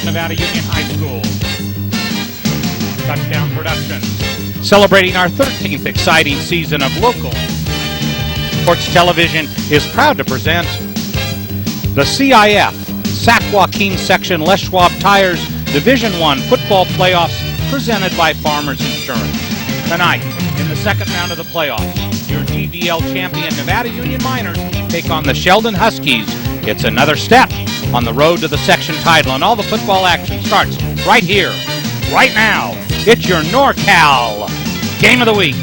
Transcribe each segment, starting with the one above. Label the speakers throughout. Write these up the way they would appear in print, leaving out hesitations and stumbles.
Speaker 1: Nevada Union High School. Touchdown Productions, celebrating our 13th exciting season of local sports television, is proud to present the CIF Sac-Section Les Schwab Tires Division I football playoffs presented by Farmers Insurance. Tonight, in the second round of the playoffs, your GVL champion Nevada Union Miners take on the Sheldon Huskies. It's another step on the road to the section title, and all the football action starts right here, right now. It's your NorCal Game of the Week.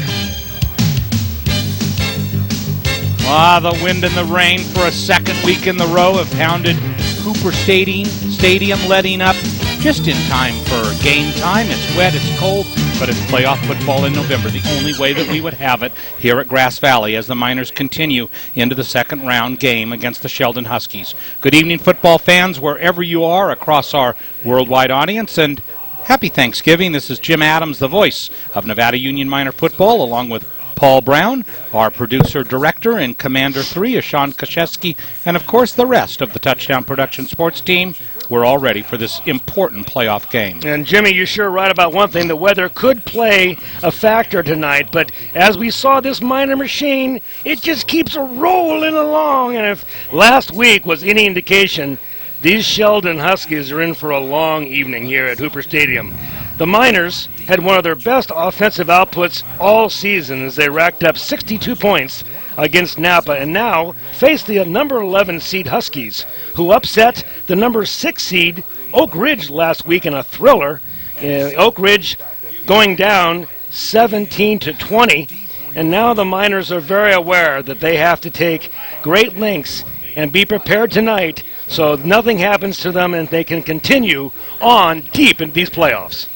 Speaker 1: The wind and the rain for a second week in the row have pounded Cooper Stadium, letting up just in time for game time. It's wet, it's cold, but it's playoff football in November, the only way that we would have it here at Grass Valley as the Miners continue into the second round game against the Sheldon Huskies. Good evening, football fans, wherever you are across our worldwide audience, and happy Thanksgiving. This is Jim Adams, the voice of Nevada Union Miner football, along with Paul Brown, our producer-director, and Commander 3 is Sean Kaszewski, and of course the rest of the Touchdown Production sports team. We're all ready for this important playoff game.
Speaker 2: And Jimmy, you're sure right about one thing. The weather could play a factor tonight, but as we saw this Miner machine, it just keeps rolling along. And if last week was any indication, these Sheldon Huskies are in for a long evening here at Hooper Stadium. The Miners had one of their best offensive outputs all season as they racked up 62 points against Napa, and now face the number 11 seed Huskies, who upset the number 6 seed Oak Ridge last week in a thriller. Oak Ridge going down 17-20, and now the Miners are very aware that they have to take great lengths and be prepared tonight so nothing happens to them and they can continue on deep in these playoffs.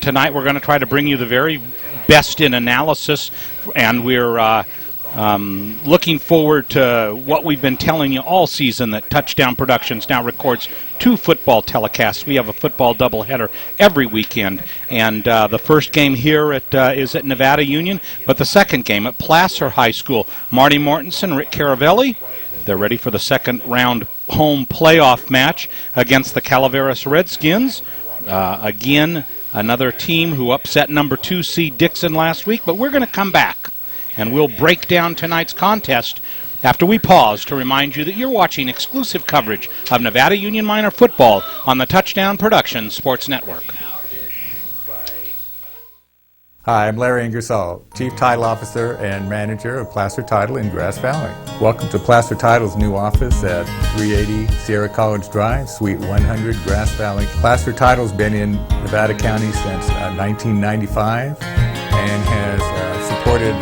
Speaker 1: Tonight we're going to try to bring you the very best in analysis, and we're looking forward to what we've been telling you all season, that Touchdown Productions now records 2 football telecasts. We have a football doubleheader every weekend, and the first game here is at Nevada Union, but the second game at Placer High School. Marty Mortensen, Rick Caravelli, they're ready for the second round home playoff match against the Calaveras Redskins. Again, another team who upset number 2 seed Dixon last week, but we're going to come back and we'll break down tonight's contest after we pause to remind you that you're watching exclusive coverage of Nevada Union Miner football on the Touchdown Productions Sports Network.
Speaker 3: Hi, I'm Larry Ingersoll, Chief Title Officer and Manager of Placer Title in Grass Valley. Welcome to Placer Title's new office at 380 Sierra College Drive, Suite 100, Grass Valley. Placer Title's been in Nevada County since 1995 and has supported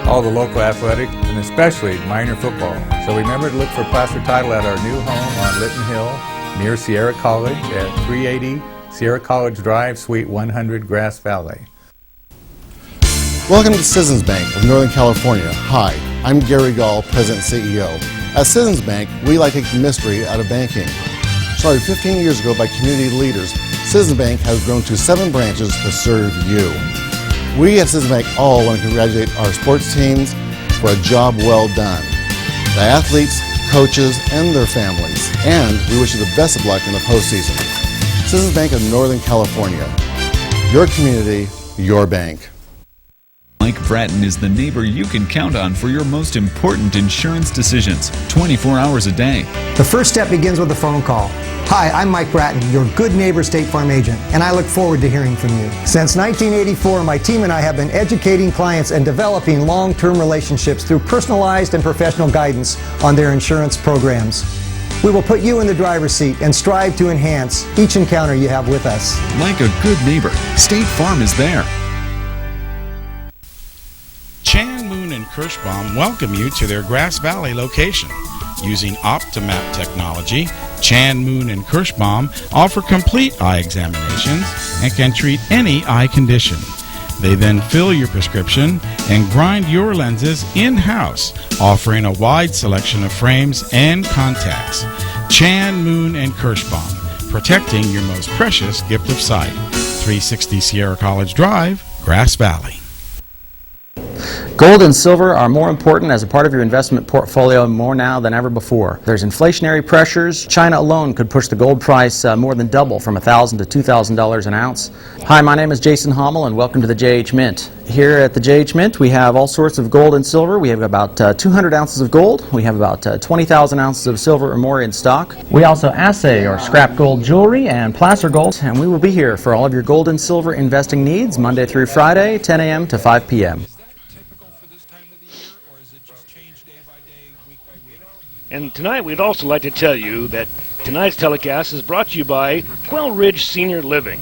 Speaker 3: all the local athletic and especially minor football. So remember to look for Placer Title at our new home on Litton Hill near Sierra College at 380 Sierra College Drive, Suite 100, Grass Valley.
Speaker 4: Welcome to Citizens Bank of Northern California. Hi, I'm Gary Gall, President and CEO. At Citizens Bank, we like to take the mystery out of banking. Started 15 years ago by community leaders, Citizens Bank has grown to 7 branches to serve you. We at Citizens Bank all want to congratulate our sports teams for a job well done. The athletes, coaches, and their families. And we wish you the best of luck in the postseason. Citizens Bank of Northern California. Your community, your bank.
Speaker 5: Mike Bratton is the neighbor you can count on for your most important insurance decisions, 24 hours a day.
Speaker 6: The first step begins with a phone call. Hi, I'm Mike Bratton, your good neighbor State Farm agent, and I look forward to hearing from you. Since 1984, my team and I have been educating clients and developing long-term relationships through personalized and professional guidance on their insurance programs. We will put you in the driver's seat and strive to enhance each encounter you have with us.
Speaker 5: Like a good neighbor, State Farm is there.
Speaker 7: Chan, Moon, and Kirschbaum welcome you to their Grass Valley location. Using OptiMap technology, Chan, Moon, and Kirschbaum offer complete eye examinations and can treat any eye condition. They then fill your prescription and grind your lenses in-house, offering a wide selection of frames and contacts. Chan, Moon, and Kirschbaum, protecting your most precious gift of sight. 360 Sierra College Drive, Grass Valley.
Speaker 8: Gold and silver are more important as a part of your investment portfolio more now than ever before. There's inflationary pressures. China alone could push the gold price more than double from $1,000 to $2,000 an ounce. Hi, my name is Jason Hommel and welcome to the JH Mint. Here at the JH Mint we have all sorts of gold and silver. We have about 200 ounces of gold. We have about 20,000 ounces of silver or more in stock. We also assay or scrap gold jewelry and placer gold, and we will be here for all of your gold and silver investing needs Monday through Friday, 10 a.m. to 5 p.m.
Speaker 2: And tonight we'd also like to tell you that tonight's telecast is brought to you by Quail Ridge Senior Living.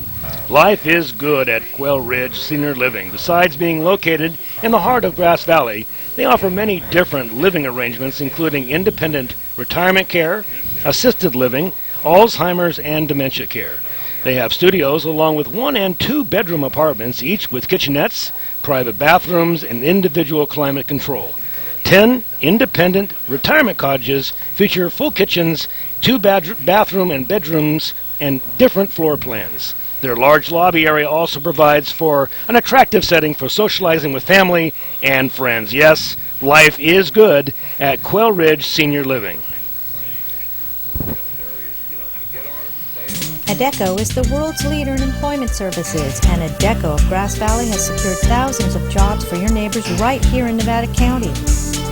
Speaker 2: Life is good at Quail Ridge Senior Living. Besides being located in the heart of Grass Valley, they offer many different living arrangements, including independent retirement care, assisted living, Alzheimer's, and dementia care. They have studios along with 1 and 2 bedroom apartments, each with kitchenettes, private bathrooms, and individual climate control. 10 independent retirement cottages feature full kitchens, 2 bathroom and bedrooms, and different floor plans. Their large lobby area also provides for an attractive setting for socializing with family and friends. Yes, life is good at Quail Ridge Senior Living.
Speaker 9: ADECO is the world's leader in employment services, and ADECO of Grass Valley has secured thousands of jobs for your neighbors right here in Nevada County.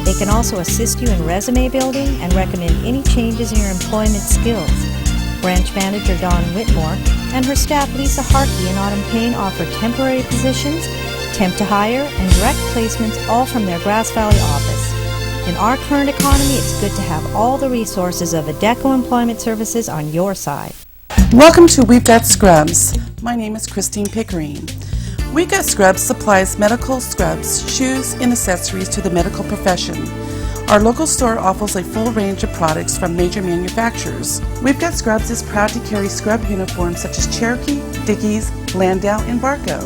Speaker 9: They can also assist you in resume building and recommend any changes in your employment skills. Branch Manager Dawn Whitmore and her staff Lisa Harkey and Autumn Payne offer temporary positions, temp to hire, and direct placements all from their Grass Valley office. In our current economy, it's good to have all the resources of ADECO Employment Services on your side.
Speaker 10: Welcome to We've Got Scrubs. My name is Christine Pickering. We've Got Scrubs supplies medical scrubs, shoes, and accessories to the medical profession. Our local store offers a full range of products from major manufacturers. We've Got Scrubs is proud to carry scrub uniforms such as Cherokee, Dickies, Landau, and Barco.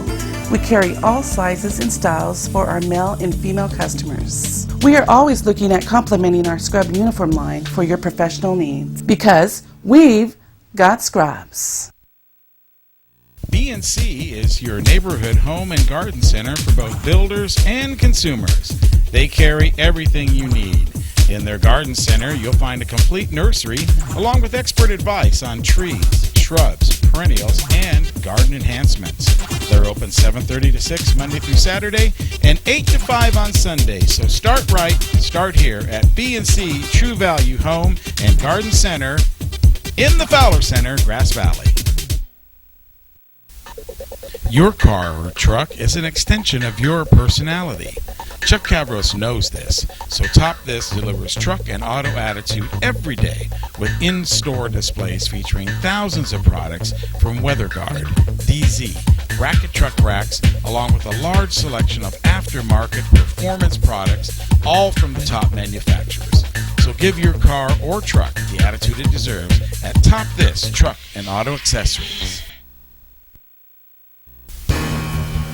Speaker 10: We carry all sizes and styles for our male and female customers. We are always looking at complementing our scrub uniform line for your professional needs because we've got scrubs.
Speaker 7: BNC is your neighborhood home and garden center for both builders and consumers. They carry everything you need. In their garden center, you'll find a complete nursery along with expert advice on trees, shrubs, perennials, and garden enhancements. They're open 7:30 to 6 Monday through Saturday and 8 to 5 on Sunday. So start right, start here at BNC True Value Home and Garden Center in the Fowler Center, Grass Valley. Your car or truck is an extension of your personality. Chuck Cavros knows this, so Top This delivers truck and auto attitude every day with in-store displays featuring thousands of products from WeatherGuard, DZ, Bracket Truck Racks, along with a large selection of aftermarket performance products, all from the top manufacturers. So give your car or truck the attitude it deserves at Top This Truck and Auto Accessories.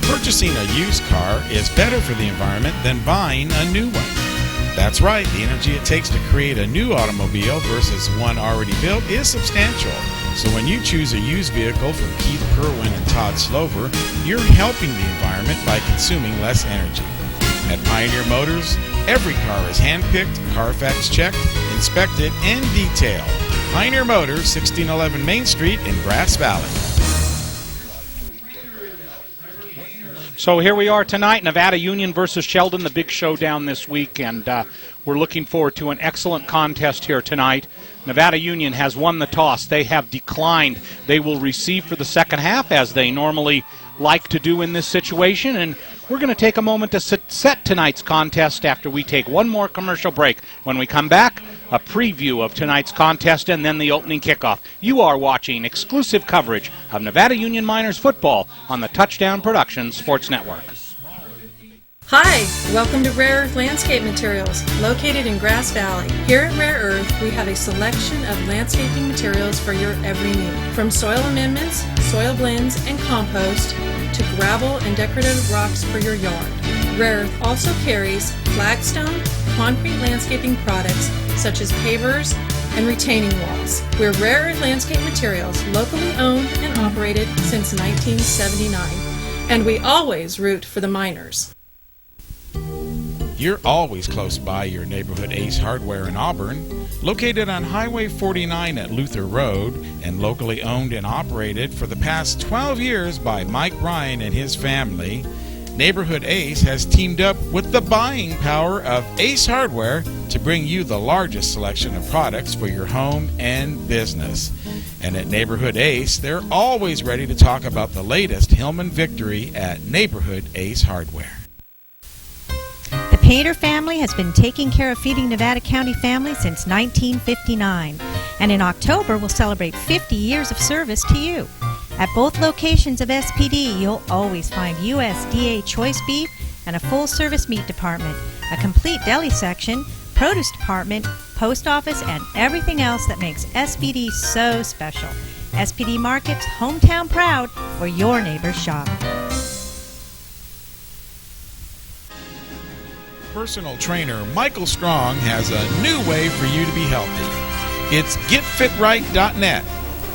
Speaker 7: Purchasing a used car is better for the environment than buying a new one. That's right, the energy it takes to create a new automobile versus one already built is substantial. So when you choose a used vehicle from Keith Kerwin and Todd Slover, you're helping the environment by consuming less energy. At Pioneer Motors, every car is handpicked, Carfax checked, inspected, and detailed. Pioneer Motors, 1611 Main Street in Grass Valley.
Speaker 1: So here we are tonight, Nevada Union versus Sheldon, the big showdown this week, and we're looking forward to an excellent contest here tonight. Nevada Union has won the toss. They have declined. They will receive for the second half, as they normally like to do in this situation, and we're going to take a moment to set tonight's contest after we take one more commercial break. When we come back, a preview of tonight's contest and then the opening kickoff. You are watching exclusive coverage of Nevada Union Miners football on the Touchdown Productions Sports Network.
Speaker 11: Hi, welcome to Rare Earth Landscape Materials, located in Grass Valley. Here at Rare Earth, we have a selection of landscaping materials for your every need. From soil amendments, soil blends, and compost, to gravel and decorative rocks for your yard. Rare Earth also carries flagstone, concrete landscaping products such as pavers and retaining walls. We're Rare Earth Landscape Materials, locally owned and operated since 1979, and we always root for the miners.
Speaker 7: You're always close by your neighborhood Ace Hardware in Auburn, located on Highway 49 at Luther Road and locally owned and operated for the past 12 years by Mike Bryan and his family. Neighborhood Ace has teamed up with the buying power of Ace Hardware to bring you the largest selection of products for your home and business. And at Neighborhood Ace, they're always ready to talk about the latest Hillman victory at Neighborhood Ace Hardware.
Speaker 9: The Painter family has been taking care of feeding Nevada County families since 1959, and in October we'll celebrate 50 years of service to you. At both locations of SPD, you'll always find USDA choice beef and a full-service meat department, a complete deli section, produce department, post office, and everything else that makes SPD so special. SPD Markets, hometown proud, where your neighbors shop.
Speaker 7: Personal trainer Michael Strong has a new way for you to be healthy. It's GetFitRight.net,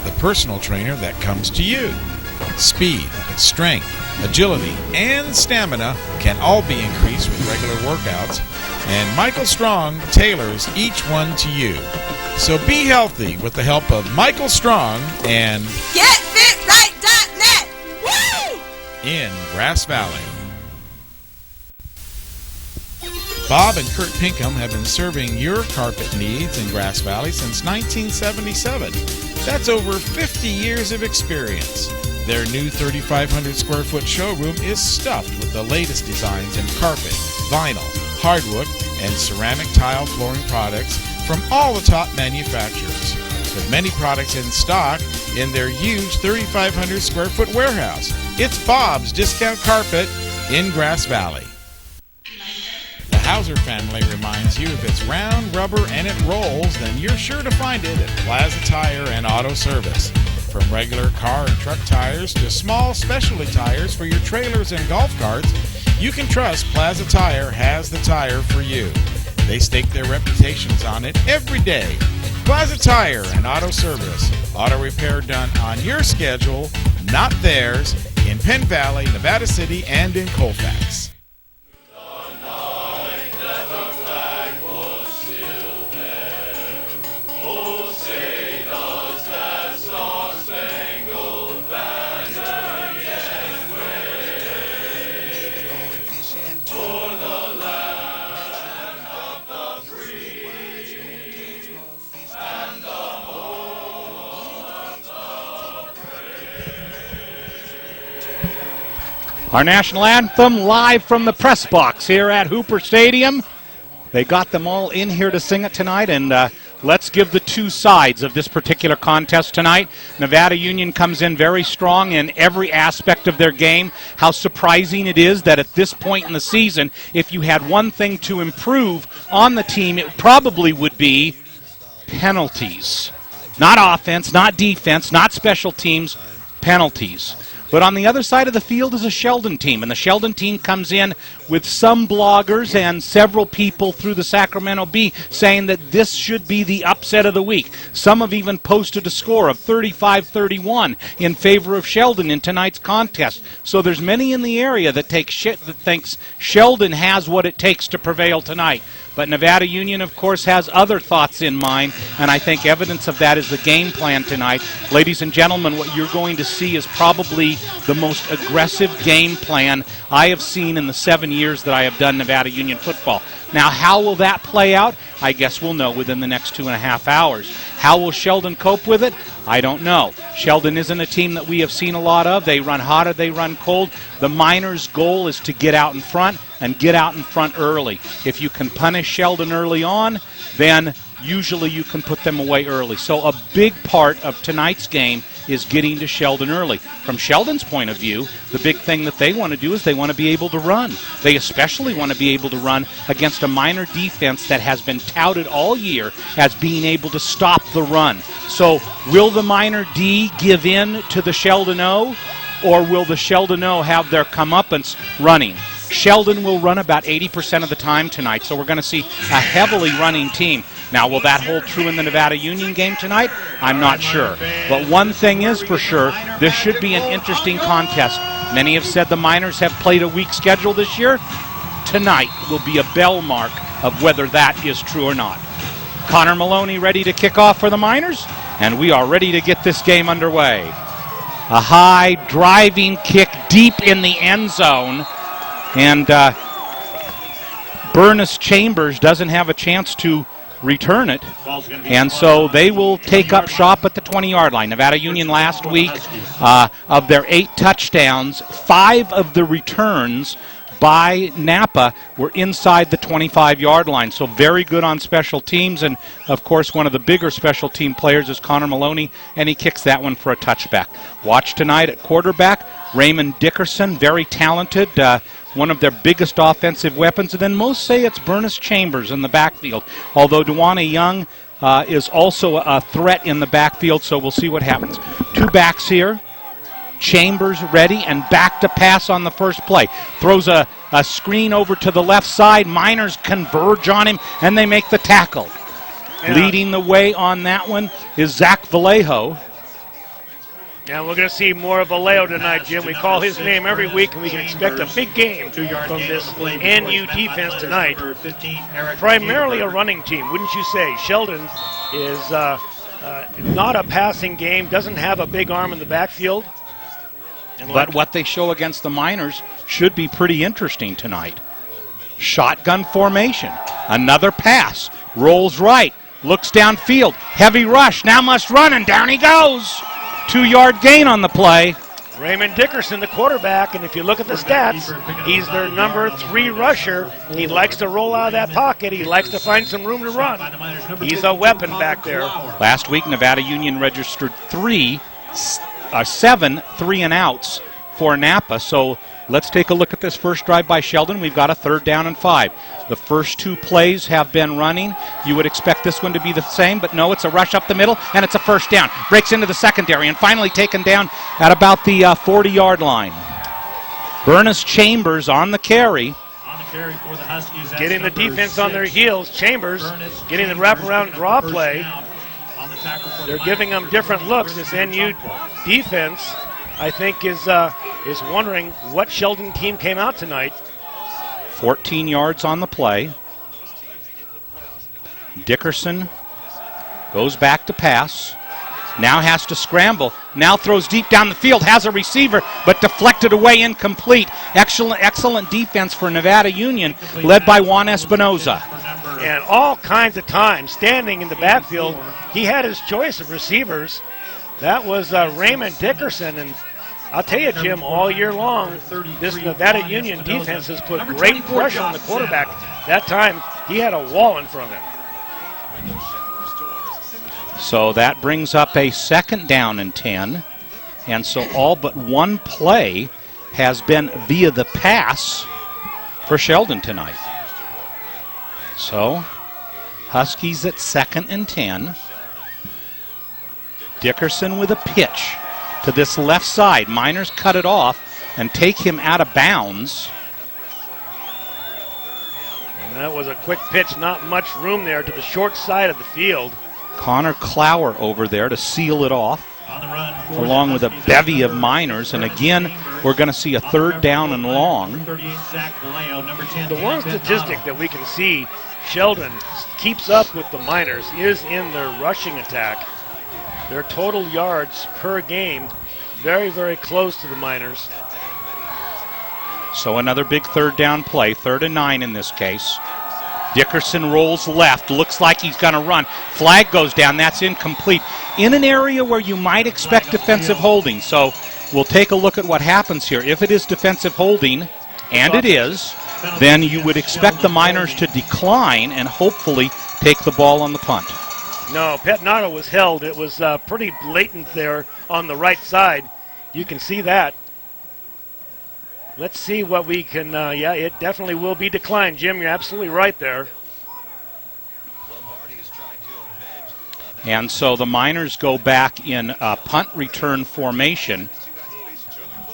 Speaker 7: the personal trainer that comes to you. Speed, strength, agility, and stamina can all be increased with regular workouts, and Michael Strong tailors each one to you. So be healthy with the help of Michael Strong and
Speaker 12: GetFitRight.net. Woo!
Speaker 7: In Grass Valley. Bob and Kurt Pinkham have been serving your carpet needs in Grass Valley since 1977. That's over 50 years of experience. Their new 3,500 square foot showroom is stuffed with the latest designs in carpet, vinyl, hardwood, and ceramic tile flooring products from all the top manufacturers. With many products in stock in their huge 3,500 square foot warehouse. It's Bob's Discount Carpet in Grass Valley. The Hauser family reminds you if it's round, rubber, and it rolls, then you're sure to find it at Plaza Tire and Auto Service. From regular car and truck tires to small specialty tires for your trailers and golf carts, you can trust Plaza Tire has the tire for you. They stake their reputations on it every day. Plaza Tire and Auto Service. Auto repair done on your schedule, not theirs, in Penn Valley, Nevada City, and in Colfax.
Speaker 1: Our national anthem live from the press box here at Hooper Stadium. They got them all in here to sing it tonight, and let's give the two sides of this particular contest tonight. Nevada Union comes in very strong in every aspect of their game. How surprising it is that at this point in the season, if you had one thing to improve on the team, it probably would be penalties. Not offense, not defense, not special teams, penalties. But on the other side of the field is a Sheldon team, and the Sheldon team comes in with some bloggers and several people through the Sacramento Bee saying that this should be the upset of the week. Some have even posted a score of 35-31 in favor of Sheldon in tonight's contest. So there's many in the area that thinks Sheldon has what it takes to prevail tonight. But Nevada Union, of course, has other thoughts in mind, and I think evidence of that is the game plan tonight. Ladies and gentlemen, what you're going to see is probably the most aggressive game plan I have seen in the 7 years that I have done Nevada Union football. Now, how will that play out? I guess we'll know within the next 2.5 hours. How will Sheldon cope with it? I don't know. Sheldon isn't a team that we have seen a lot of. They run hot or they run cold. The Miners' goal is to get out in front and get out in front early. If you can punish Sheldon early on, then usually you can put them away early. So a big part of tonight's game is getting to Sheldon early. From Sheldon's point of view, the big thing that they want to do is they want to be able to run. They especially want to be able to run against a Miner defense that has been touted all year as being able to stop the run. So will the Miner D give in to the Sheldon O, or will the Sheldon O have their comeuppance running? Sheldon will run about 80% of the time tonight, so we're going to see a heavily running team. Now, will that hold true in the Nevada Union game tonight? I'm not sure. But one thing is for sure, this should be an interesting contest. Many have said the Miners have played a weak schedule this year. tonight will be a bell mark of whether that is true or not. Connor Maloney ready to kick off for the Miners, and we are ready to get this game underway. A high driving kick deep in the end zone, and Bernice Chambers doesn't have a chance to return it, and so they will take up shop at the 20-yard line. Nevada Union last week, of their 8 touchdowns, 5 of the returns by Napa were inside the 25-yard line, so very good on special teams, and of course one of the bigger special team players is Connor Maloney, and he kicks that one for a touchback. Watch tonight at quarterback, Raymond Dickerson, very talented, one of their biggest offensive weapons, and then most say it's Bernice Chambers in the backfield, although Dewana Young is also a threat in the backfield, so we'll see what happens. 2 backs here. Chambers ready and back to pass on the first play. Throws a screen over to the left side. Miners converge on him, and they make the tackle. Yeah. Leading the way on that one is Zach Vallejo.
Speaker 2: And we're going to see more of Vallejo tonight, Jim. We call his name every week, and we can expect a big game from this NU defense tonight. Primarily a running team, wouldn't you say? Sheldon is not a passing game, doesn't have a big arm in the backfield.
Speaker 1: But what they show against the Miners should be pretty interesting tonight. Shotgun formation. Another pass. Rolls right. Looks downfield. Heavy rush. Now must run, and down he goes. 2-yard gain on the play.
Speaker 2: Raymond Dickerson, the quarterback, and if you look at the stats, he's their number 3 rusher. He likes to roll out of that pocket. He likes to find some room to run. He's a weapon back there.
Speaker 1: Last week, Nevada Union registered 7 3-and-outs for Napa. So let's take a look at this first drive by Sheldon. We've got a 3rd down and 5. The first 2 plays have been running. You would expect this one to be the same, but no, it's a rush up the middle, and it's a first down. Breaks into the secondary, and finally taken down at about the 40-yard line. Bernice Chambers on the carry.
Speaker 2: Getting the defense on their heels. Chambers getting the wraparound draw play. They're giving them different looks. This NU defense, I think, is wondering what Sheldon team came out tonight.
Speaker 1: 14 yards on the play. Dickerson goes back to pass. Now has to scramble. Now throws deep down the field. Has a receiver, but deflected away, incomplete. Excellent defense for Nevada Union, led by Juan Espinoza.
Speaker 2: And all kinds of time standing in the backfield. He had his choice of receivers. That was Raymond Dickerson, and I'll tell you, Jim, all year long, this Nevada Union defense has put great pressure on the quarterback. That time, he had a wall in front of him.
Speaker 1: So that brings up a 2nd down and 10. And so all but one play has been via the pass for Sheldon tonight. So Huskies at 2nd and 10. Dickerson with a pitch to this left side. Miners cut it off and take him out of bounds.
Speaker 2: And that was a quick pitch, not much room there to the short side of the field.
Speaker 1: Connor Clower over there to seal it off, along with a bevy of Miners. And again, we're going to see a 3rd down and long.
Speaker 2: The one statistic that we can see Sheldon keeps up with the Miners is in their rushing attack. Their total yards per game, very, very close to the Miners.
Speaker 1: So another big 3rd down play, 3rd and 9 in this case. Dickerson rolls left, looks like he's going to run. Flag goes down, that's incomplete. In an area where you might expect defensive holding, so we'll take a look at what happens here. If it is defensive holding, and it is, then you would expect the Miners to decline and hopefully take the ball on the punt.
Speaker 2: No, Petnato was held. It was pretty blatant there on the right side. You can see that. Let's see what we can, yeah, it definitely will be declined. Jim, you're absolutely right there.
Speaker 1: And so the Miners go back in punt return formation.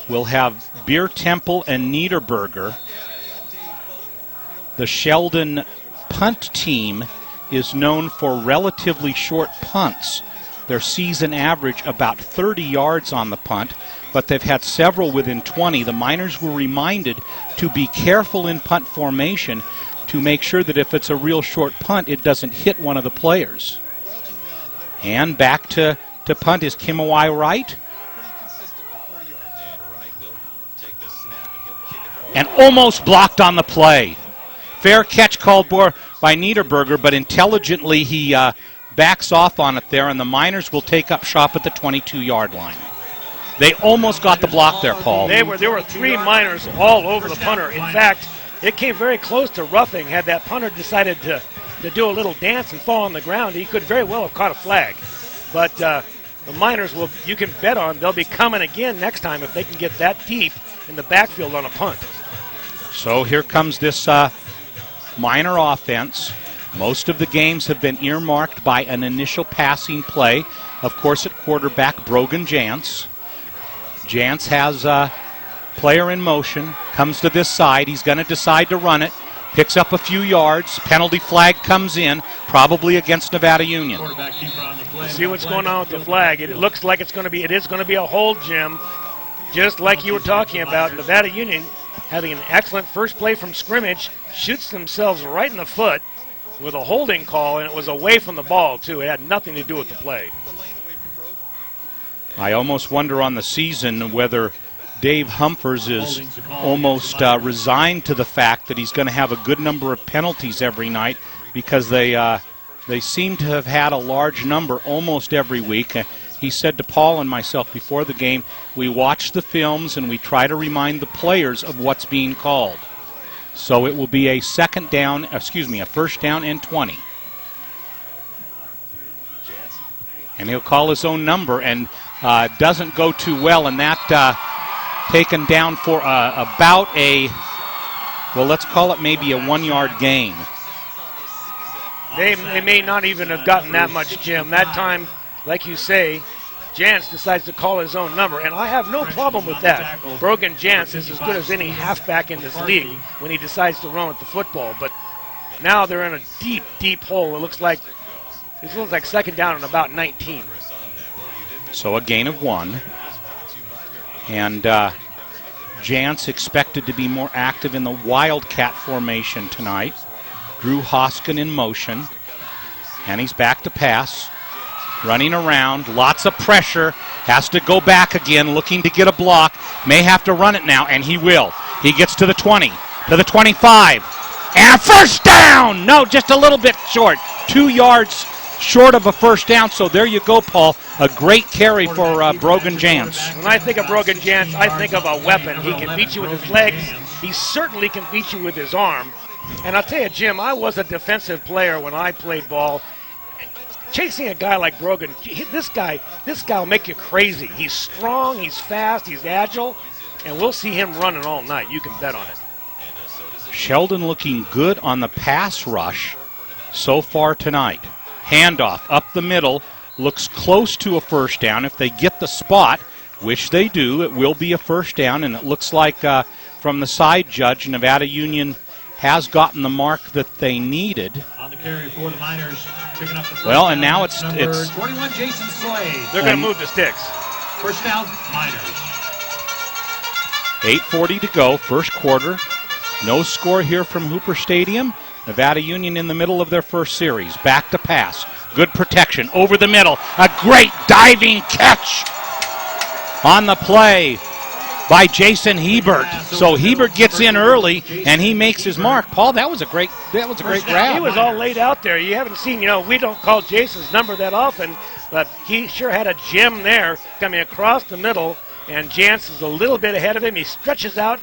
Speaker 1: We'll have Beer Temple and Niederberger. The Sheldon punt team is known for relatively short punts. their season average about 30 yards on the punt, but they've had several within 20. The Miners were reminded to be careful in punt formation to make sure that if it's a real short punt, it doesn't hit one of the players. And back to punt is Kimawai Wright. And almost blocked on the play. Fair catch called by Niederberger, but intelligently he backs off on it there, and the Miners will take up shop at the 22-yard line. They almost got the block there, Paul.
Speaker 2: There were 3 Miners all over the punter. In fact, it came very close to roughing. Had that punter decided to do a little dance and fall on the ground, he could very well have caught a flag. But the Miners you can bet on they'll be coming again next time if they can get that deep in the backfield on a punt.
Speaker 1: So here comes this Miner offense. Most of the games have been earmarked by an initial passing play. Of course, at quarterback, Brogan Jantz. Jantz has a player in motion, comes to this side. He's going to decide to run it, picks up a few yards. Penalty flag comes in, probably against Nevada Union.
Speaker 2: See what's going on with the flag. It looks like it is going to be a hold, Jim, just like you were talking about. Nevada Union having an excellent first play from scrimmage, shoots themselves right in the foot with a holding call, and it was away from the ball, too. It had nothing to do with the play.
Speaker 1: I almost wonder on the season whether Dave Humphers is almost resigned to the fact that he's going to have a good number of penalties every night, because they seem to have had a large number almost every week. He said to Paul and myself before the game, we watch the films and we try to remind the players of what's being called. So it will be a first down and 20. And he'll call his own number, and doesn't go too well, and that taken down for about let's call it maybe a 1-yard gain.
Speaker 2: They may not even have gotten that much, Jim. That time, like you say, Jantz decides to call his own number, and I have no problem with that. Brogan Jantz is as good as any halfback in this league when he decides to run with the football, but now they're in a deep, deep hole. It looks like second down and about 19.
Speaker 1: So a gain of 1. And Jantz expected to be more active in the Wildcat formation tonight. Drew Hoskin in motion, and he's back to pass. Running around, lots of pressure, has to go back again, looking to get a block, may have to run it now, and he will. He gets to the 20, to the 25, and a first down! No, just a little bit short, 2 yards short of a first down, so there you go, Paul. A great carry for Brogan Jantz.
Speaker 2: When I think of Brogan Jantz, I think of a weapon. He can beat you with his legs, he certainly can beat you with his arm. And I'll tell you, Jim, I was a defensive player when I played ball. Chasing a guy like Brogan, this guy will make you crazy. He's strong, he's fast, he's agile, and we'll see him running all night. You can bet on it.
Speaker 1: Sheldon looking good on the pass rush so far tonight. Handoff up the middle, looks close to a first down. If they get the spot, which they do, it will be a first down, and it looks like from the side judge, Nevada Union has gotten the mark that they needed.
Speaker 12: On the carry for the Miners, picking up the first
Speaker 1: well, and now
Speaker 12: down,
Speaker 1: it's
Speaker 12: 21, Jason Slade.
Speaker 2: They're going to move the sticks.
Speaker 12: First down, Miners.
Speaker 1: 8:40 to go, first quarter. No score here from Hooper Stadium. Nevada Union in the middle of their first series. Back to pass. Good protection over the middle. A great diving catch on the play by Jason Hebert. So Hebert gets in early and he makes his mark. Paul, that was a great grab.
Speaker 2: He was all laid out there. You haven't seen, we don't call Jason's number that often, but he sure had a gem there coming across the middle, and Jantz is a little bit ahead of him. He stretches out,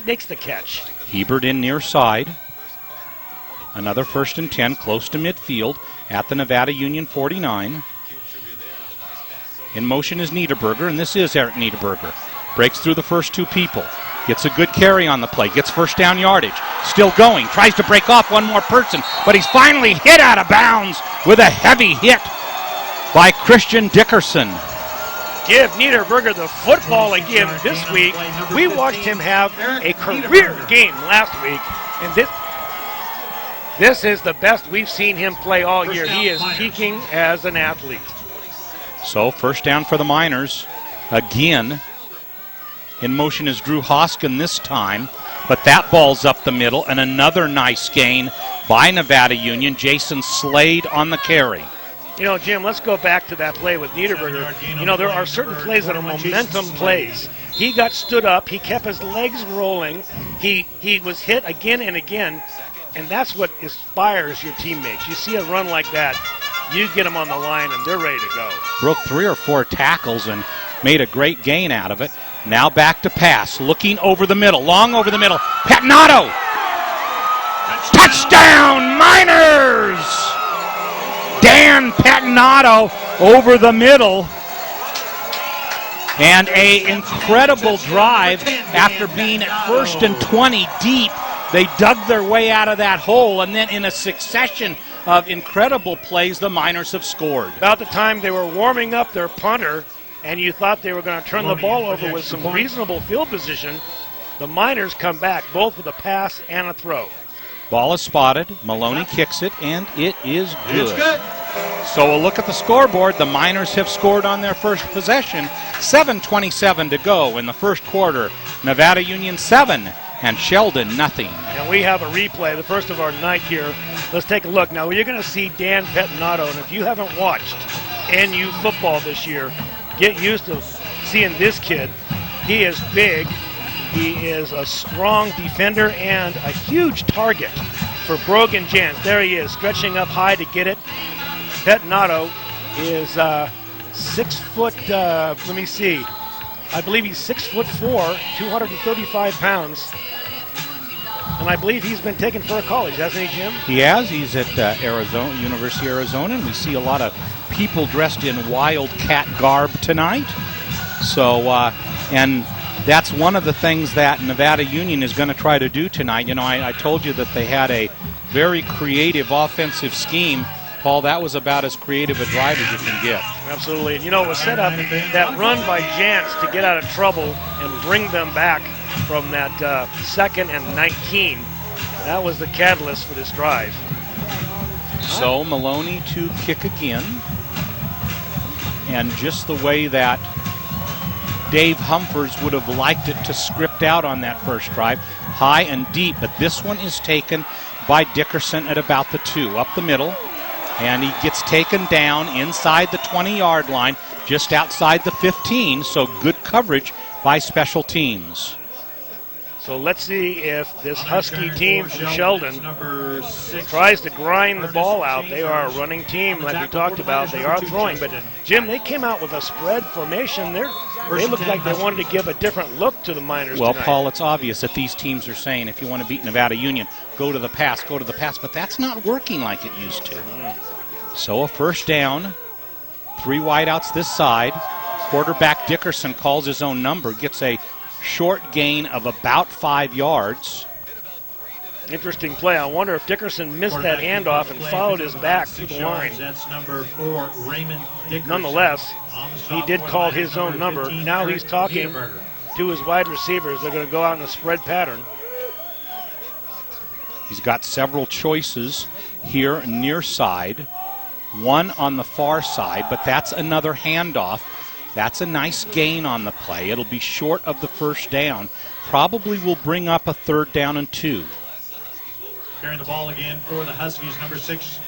Speaker 2: makes the catch.
Speaker 1: Hebert in near side. Another 1st and 10, close to midfield at the Nevada Union 49. In motion is Niederberger, and this is Eric Niederberger. Breaks through the first 2 people. Gets a good carry on the play. Gets first down yardage. Still going. Tries to break off one more person, but he's finally hit out of bounds with a heavy hit by Christian Dickerson.
Speaker 2: Give Niederberger the football again this week. We watched him have a career game last week, and this is the best we've seen him play all year. He is peaking as an athlete.
Speaker 1: So first down for the Miners. Again, in motion is Drew Hoskin this time, but that ball's up the middle, and another nice gain by Nevada Union. Jason Slade on the carry.
Speaker 2: You know, Jim, let's go back to that play with Niederberger. You know, there are certain plays that are momentum plays. He got stood up. He kept his legs rolling. He was hit again and again, and that's what inspires your teammates. You see a run like that, you get them on the line, and they're ready to go. Broke 3 or 4 tackles and made a great gain out of it. Now back to pass, looking over the middle, long over the middle. Patinato! Touchdown, Miners! Dan Patinato over the middle. And an incredible drive after being at 1st and 20 deep. They dug their way out of that hole, and then in a succession of incredible plays, the Miners have scored. About the time they were warming up their punter, and you thought they were going to turn the ball over with some reasonable field position, the Miners come back, both with a pass and a throw. Ball is spotted. Maloney kicks it, and it is good. It's good. So a look at the scoreboard. The Miners have scored on their first possession. 7:27 to go in the first quarter. Nevada Union 7 and Sheldon nothing. And we have a replay, the first of our night here. Let's take a look. Now you're going to see Dan Patinato, and if you haven't watched NU football this year, get used to seeing this kid. He is big. He is a strong defender and a huge target for Brogan Jans. There he is, stretching up high to get it. Patinato is 6 foot, let me see. I believe he's 6'4", 235 pounds. And I believe he's been taken for a college, hasn't he, Jim? He has. He's at Arizona, University of Arizona, and we see a lot of people dressed in Wildcat garb tonight. So, and that's one of the things that Nevada Union is going to try to do tonight. You know, I told you that they had a very creative offensive scheme. Paul, that was about as creative a drive as you can get. Absolutely. And, you know, it was set up, that run by Jantz to get out of trouble and bring them back from that 2nd and 19. That was the catalyst for this drive. So Maloney to kick again. And just the way that Dave Humphers would have liked it to script out on that first drive, high and deep, but this one is taken by Dickerson at about the 2, up the middle, and he gets taken down inside the 20-yard line, just outside the 15, so good coverage by special teams. So let's see if this Husky team from Sheldon tries to grind the ball out. They are a running team like we talked about. They are throwing, but Jim, they came out with a spread formation. They look like they wanted to give a different look to the Miners tonight. Paul, it's obvious that these teams are saying if you want to beat Nevada Union, go to the pass, but that's not working like it used to. So a first down, 3 wideouts this side. Quarterback Dickerson calls his own number, gets a short gain of about 5 yards. Interesting play. I wonder if Dickerson missed that handoff and followed his back through the line. That's number 4, Raymond Dickerson. Nonetheless, he did call his own number. Now he's talking to his wide receivers. They're going to go out in a spread pattern. He's got several choices here near side. One on the far side, but that's another handoff. That's a nice gain on the play. It'll be short of the first down. Probably will bring up a 3rd down and 2. Carrying the ball again for the Huskies, number 6.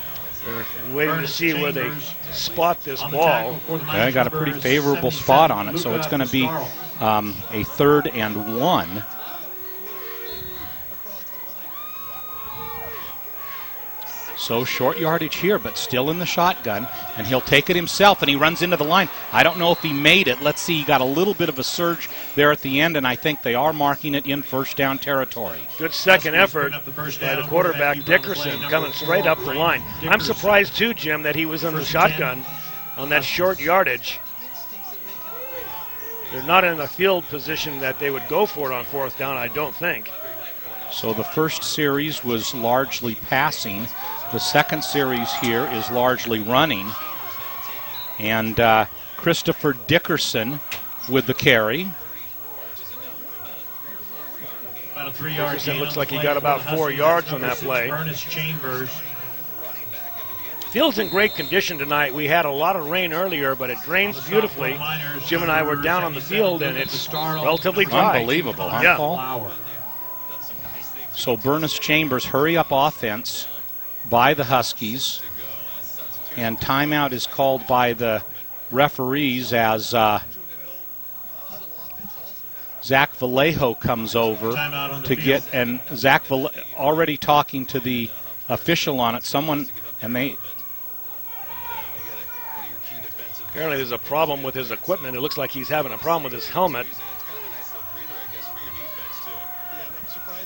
Speaker 2: They're waiting to see where they spot this ball. They got a pretty favorable spot on it, so it's going to be a 3rd and 1. So short yardage here, but still in the shotgun, and he'll take it himself, and he runs into the line. I don't know if he made it. Let's see, he got a little bit of a surge there at the end, and I think they are marking it in first down territory. Good second effort by the quarterback, Dickerson, coming straight up the line. I'm surprised, too, Jim, that he was in the shotgun on that short yardage. They're not in a field position that they would go for it on 4th down, I don't think. So the first series was largely passing. The second series here is largely running. And Christopher Dickerson with the carry. About a 3-yard gain. Looks like he got about 4 yards on that play. field's in great condition tonight. We had a lot of rain earlier, but it drains beautifully. Jim and I were down on the field, and it's relatively dry.
Speaker 1: Unbelievable, huh,
Speaker 2: yeah.
Speaker 1: Paul? So Bernice Chambers, hurry up offense by the Huskies. And timeout is called by the referees as Zach Vallejo comes over to get, and Zach already talking to the official on it. Someone, and they...
Speaker 2: Apparently there's a problem with his equipment. It looks like he's having a problem with his helmet.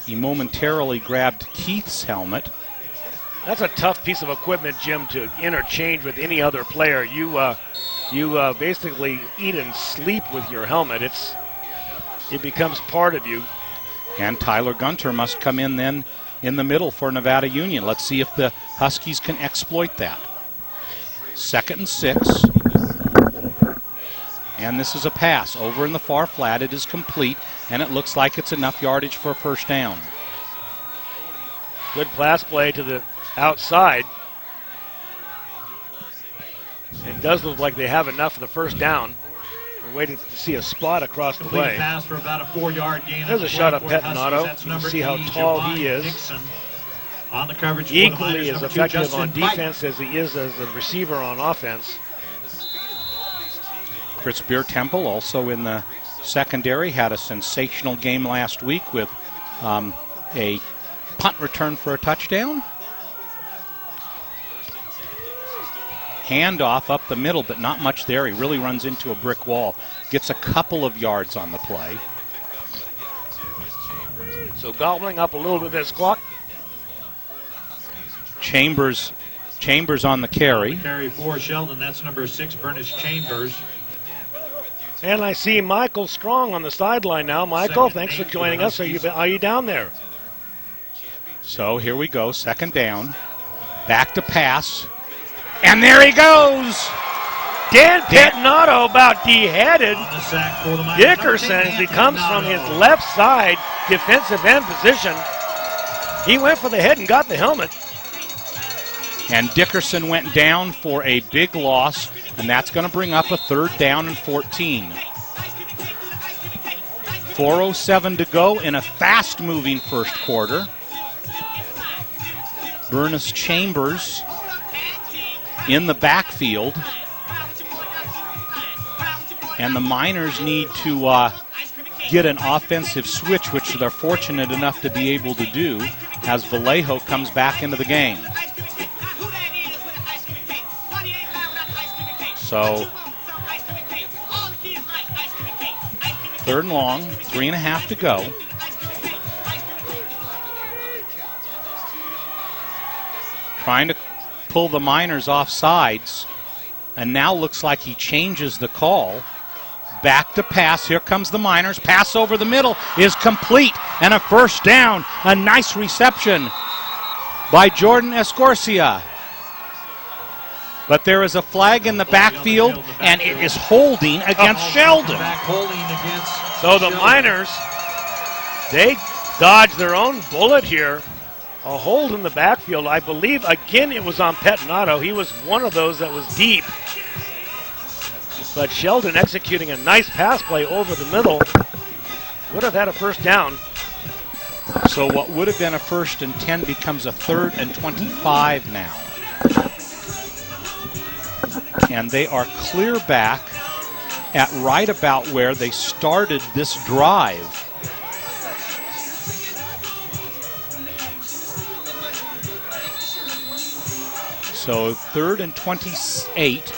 Speaker 1: He momentarily grabbed Keith's helmet.
Speaker 2: That's a tough piece of equipment, Jim, to interchange with any other player. You basically eat and sleep with your helmet. It becomes part of you.
Speaker 1: And Tyler Gunter must come in then in the middle for Nevada Union. Let's see if the Huskies can exploit that. 2nd and 6. And this is a pass. Over in the far flat, it is complete, and it looks like it's enough yardage for a first down.
Speaker 2: Good pass play to the outside. It does look like they have enough for the first down. We're waiting to see a spot across the way.
Speaker 12: Pass for about a 4-yard gain.
Speaker 2: There's a shot of Pettinato. You can see how tall he is.
Speaker 12: Dixon on the coverage.
Speaker 2: Equally as effective on defense as he is as a receiver on offense.
Speaker 1: Chris Beer Temple, also in the secondary, had a sensational game last week with a punt return for a touchdown. Handoff up the middle, but not much there. He really runs into a brick wall. Gets a couple of yards on the play.
Speaker 2: So gobbling up a little bit of this clock.
Speaker 1: Chambers on the carry.
Speaker 12: Carry for Sheldon. That's number 6, Bernice Chambers.
Speaker 2: And I see Michael Strong on the sideline now. Michael, thanks for joining us. Are you down there?
Speaker 1: So here we go, 2nd down. Back to pass. And there he goes!
Speaker 2: Dan Pettinato about de-headed Dickerson as he comes from his left side defensive end position. He went for the head and got the helmet.
Speaker 1: And Dickerson went down for a big loss, and that's going to bring up a 3rd down and 14. 4:07 to go in a fast-moving first quarter. Bernice Chambers in the backfield. And the Miners need to get an offensive switch, which they're fortunate enough to be able to do as Vallejo comes back into the game. So, 3rd and long, 3.5 to go. Trying to pull the Miners off sides, and now looks like he changes the call. Back to pass. Here comes the Miners. Pass over the middle is complete, and a first down. A nice reception by Jordan Escorcia. But there is a flag in the backfield, and it is holding against Sheldon.
Speaker 2: So the Miners, they dodged their own bullet here. A hold in the backfield. I believe, again, it was on Pettinato. He was one of those that was deep. But Sheldon executing a nice pass play over the middle. Would have had a first down.
Speaker 1: So what would have been a 1st and 10 becomes a 3rd and 25 now. And they are clear back at right about where they started this drive. So 3rd and 28.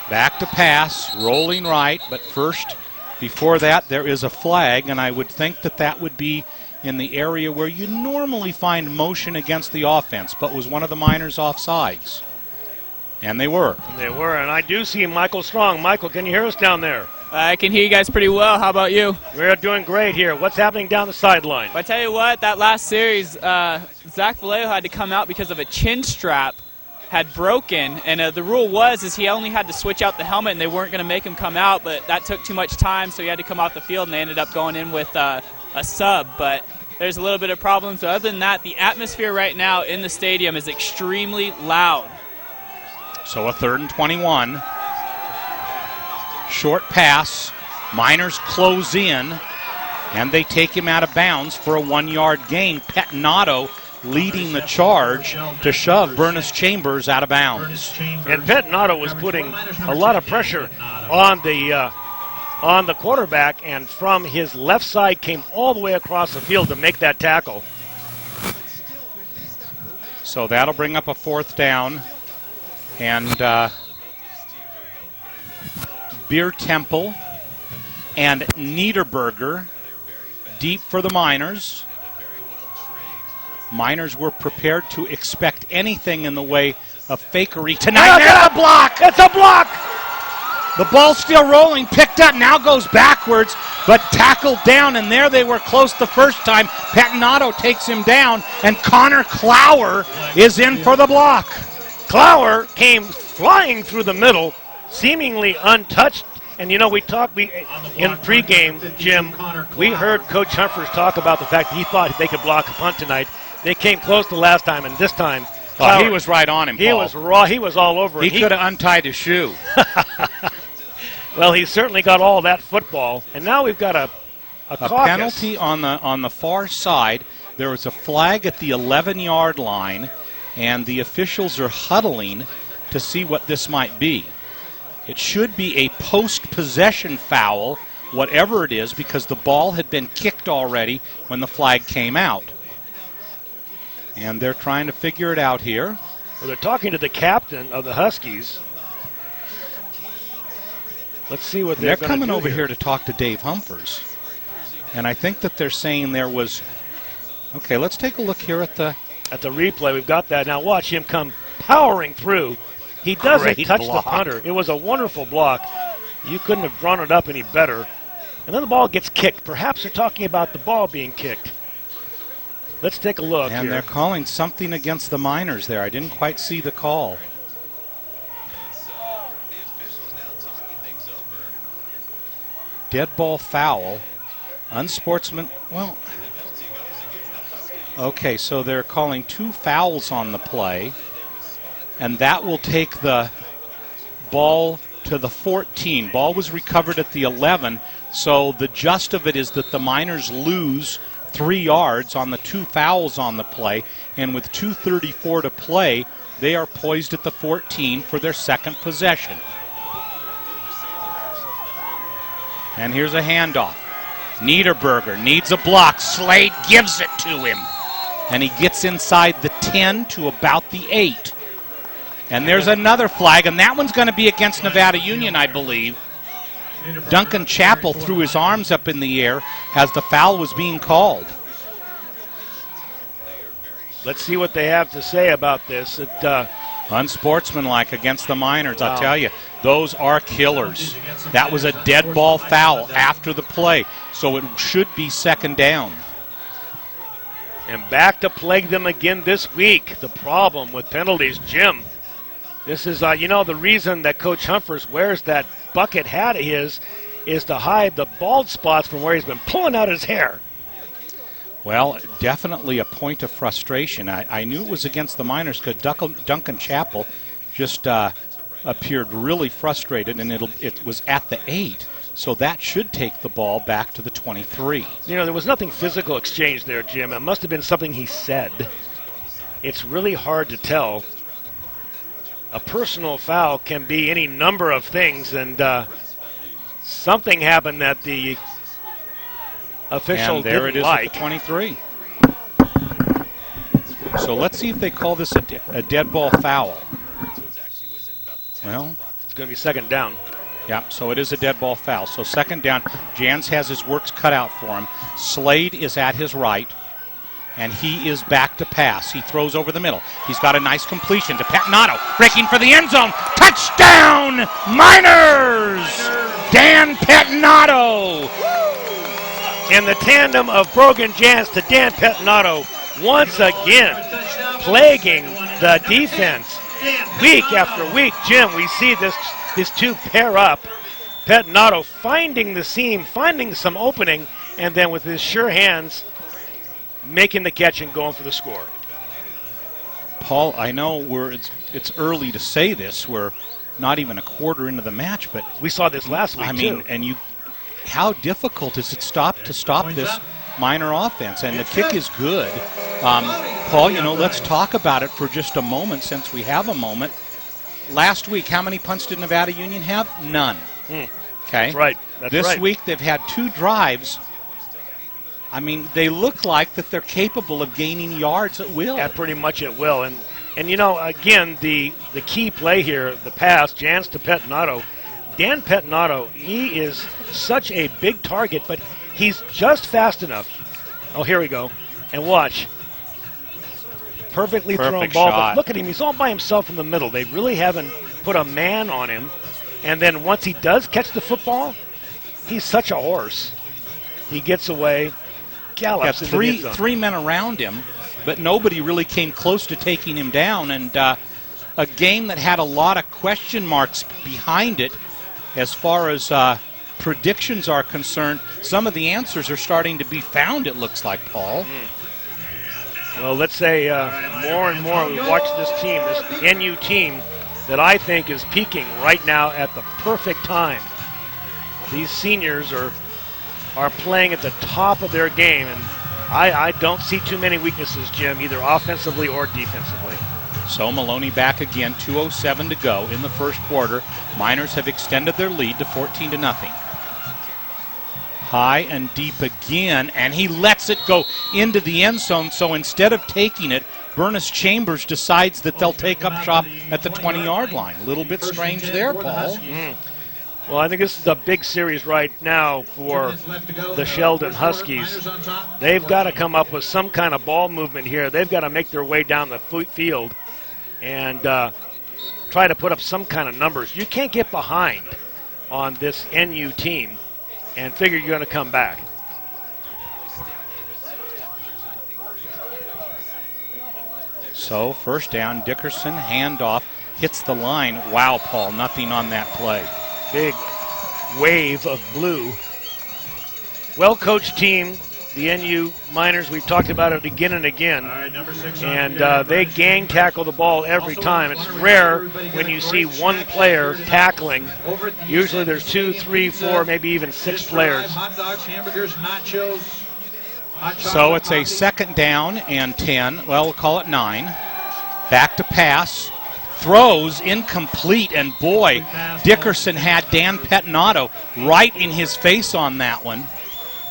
Speaker 1: Back to pass, rolling right, but first, before that, there is a flag, and I would think that that would be in the area where you normally find motion against the offense, but was one of the Miners offsides. And they were.
Speaker 2: They were, and I do see Michael Strong. Michael, can you hear us down there?
Speaker 13: I can hear you guys pretty well. How about you?
Speaker 2: We're doing great here. What's happening down the sideline?
Speaker 13: I tell you what, that last series, Zach Vallejo had to come out because of a chin strap had broken, and the rule was he only had to switch out the helmet, and they weren't going to make him come out, but that took too much time, so he had to come off the field, and they ended up going in with a sub. But there's a little bit of problems. But other than that, the atmosphere right now in the stadium is extremely loud.
Speaker 1: So a 3rd and 21. Short pass. Miners close in, and they take him out of bounds for a 1-yard gain. Pettinato leading the charge to shove Bernice Chambers out of bounds.
Speaker 2: And Pettinato was putting a lot of pressure on the quarterback, and from his left side came all the way across the field to make that tackle.
Speaker 1: So that'll bring up a 4th down. And Beer Temple and Niederberger deep for the Miners. Miners were prepared to expect anything in the way of fakery tonight. There's a block!
Speaker 2: It's a block!
Speaker 1: The ball's still rolling, picked up, now goes backwards, but tackled down, and there they were close the first time. Pettinato takes him down, and Connor Clower is in for the block.
Speaker 2: Clower came flying through the middle, seemingly untouched. And, you know, we in pregame, Jim, we heard Coach Humphreys talk about the fact that he thought they could block a punt tonight. They came close the last time, and this time,
Speaker 1: Clower, he was right on him,
Speaker 2: He
Speaker 1: Paul.
Speaker 2: was raw. He was all over it.
Speaker 1: He could have untied his shoe.
Speaker 2: Well, he certainly got all that football. And now we've got a caucus.
Speaker 1: Penalty on the far side. There was a flag at the 11-yard line, and the officials are huddling to see what this might be. It should be a post-possession foul, whatever it is, because the ball had been kicked already when the flag came out. And they're trying to figure it out here.
Speaker 2: Well, they're talking to the captain of the Huskies. Let's see what they're
Speaker 1: coming over here to talk to Dave Humphers. And I think that they're saying there was... Okay, let's take a look here at the
Speaker 2: replay. We've got that. Now watch him come powering through. He doesn't
Speaker 1: Great
Speaker 2: touch
Speaker 1: block.
Speaker 2: the punter. It was a wonderful block. You couldn't have drawn it up any better. And then the ball gets kicked. Perhaps they're talking about the ball being kicked. Let's take a look
Speaker 1: And
Speaker 2: here.
Speaker 1: they're calling something against the Miners there. I didn't quite see the call. Dead ball foul. Unsportsman. Well, okay, so they're calling 2 fouls on the play. And that will take the ball to the 14. Ball was recovered at the 11. So the gist of it is that the Miners lose 3 yards on the 2 fouls on the play. And with 2:34 to play, they are poised at the 14 for their second possession. And here's a handoff. Niederberger needs a block. Slade gives it to him. And he gets inside the 10 to about the 8. And there's another flag, and that one's going to be against Nevada Union, I believe. Duncan Chappell threw his arms up in the air as the foul was being called.
Speaker 2: Let's see what they have to say about this.
Speaker 1: Unsportsmanlike against the Miners, I'll tell you. Those are killers. That was a dead ball foul after the play, so it should be second down.
Speaker 2: And back to plague them again this week. The problem with penalties, Jim. This is, the reason that Coach Humphers wears that bucket hat of his is to hide the bald spots from where he's been pulling out his hair.
Speaker 1: Well, definitely a point of frustration. I knew it was against the Miners because Duncan Chappell just appeared really frustrated, and it was at the 8. So that should take the ball back to the 23.
Speaker 2: There was nothing physical exchanged there, Jim. It must have been something he said. It's really hard to tell. A personal foul can be any number of things, and something happened that the official
Speaker 1: and there
Speaker 2: didn't
Speaker 1: it is
Speaker 2: like.
Speaker 1: At the 23. So let's see if they call this a dead ball foul. Well,
Speaker 2: it's going to be second down.
Speaker 1: Yeah, so it is a dead ball foul. So second down, Jans has his works cut out for him. Slade is at his right, and he is back to pass. He throws over the middle. He's got a nice completion to Pettinato, breaking for the end zone. Touchdown, Miners! Dan Pettinato!
Speaker 2: And the tandem of Brogan Jans to Dan Pettinato once again plaguing the defense. Week after week, Jim, we see these two pair up. Pettinato finding the seam, finding some opening, and then with his sure hands, making the catch and going for the score.
Speaker 1: Paul, I know it's early to say this. We're not even a quarter into the match, but
Speaker 2: we saw this last week.
Speaker 1: I mean,
Speaker 2: too.
Speaker 1: How difficult is it to stop this Miner offense? And the kick is good. Paul, let's talk about it for just a moment, since we have a moment. Last week, how many punts did Nevada Union have? None. Okay,
Speaker 2: that's right.
Speaker 1: This week they've had 2 drives. I mean, they look like that they're capable of gaining yards at will.
Speaker 2: Yeah, pretty much at will. And again, the key play here, the pass, Jans to Pettinato. Dan Pettinato, he is such a big target, but he's just fast enough. Oh, here we go. And watch. Perfect thrown ball.
Speaker 1: Shot.
Speaker 2: But look at him. He's all by himself in the middle. They really haven't put a man on him. And then once he does catch the football, he's such a horse. He gets away, gallops into the end zone.
Speaker 1: 3 men around him, but nobody really came close to taking him down. And a game that had a lot of question marks behind it as far as predictions are concerned. Some of the answers are starting to be found, it looks like, Paul.
Speaker 2: Well, let's say more and more we watch this team, this NU team, that I think is peaking right now at the perfect time. These seniors are playing at the top of their game, and I don't see too many weaknesses, Jim, either offensively or defensively.
Speaker 1: So Maloney back again, 2:07 to go in the first quarter. Miners have extended their lead to 14-0. High and deep again, and he lets it go into the end zone. So instead of taking it, Bernice Chambers decides that they'll take up shop at the 20-yard line. A little bit strange there, Paul.
Speaker 2: Well, I think this is a big series right now for the Sheldon Huskies. They've got to come up with some kind of ball movement here. They've got to make their way down the field and try to put up some kind of numbers. You can't get behind on this NU team and figure you're going to come back.
Speaker 1: So first down, Dickerson, handoff, hits the line. Wow, Paul, nothing on that play.
Speaker 2: Big wave of blue. Well-coached team, the NU Miners. We've talked about it again and again. And they gang tackle the ball every time. It's rare when you see one player tackling. Usually there's 2, 3, 4, maybe even 6 players.
Speaker 12: Hot dogs, hamburgers, nachos.
Speaker 1: So it's a 2nd down and 10. Well, we'll call it 9. Back to pass. Throws incomplete, and boy, Dickerson had Dan Pettinato right in his face on that one.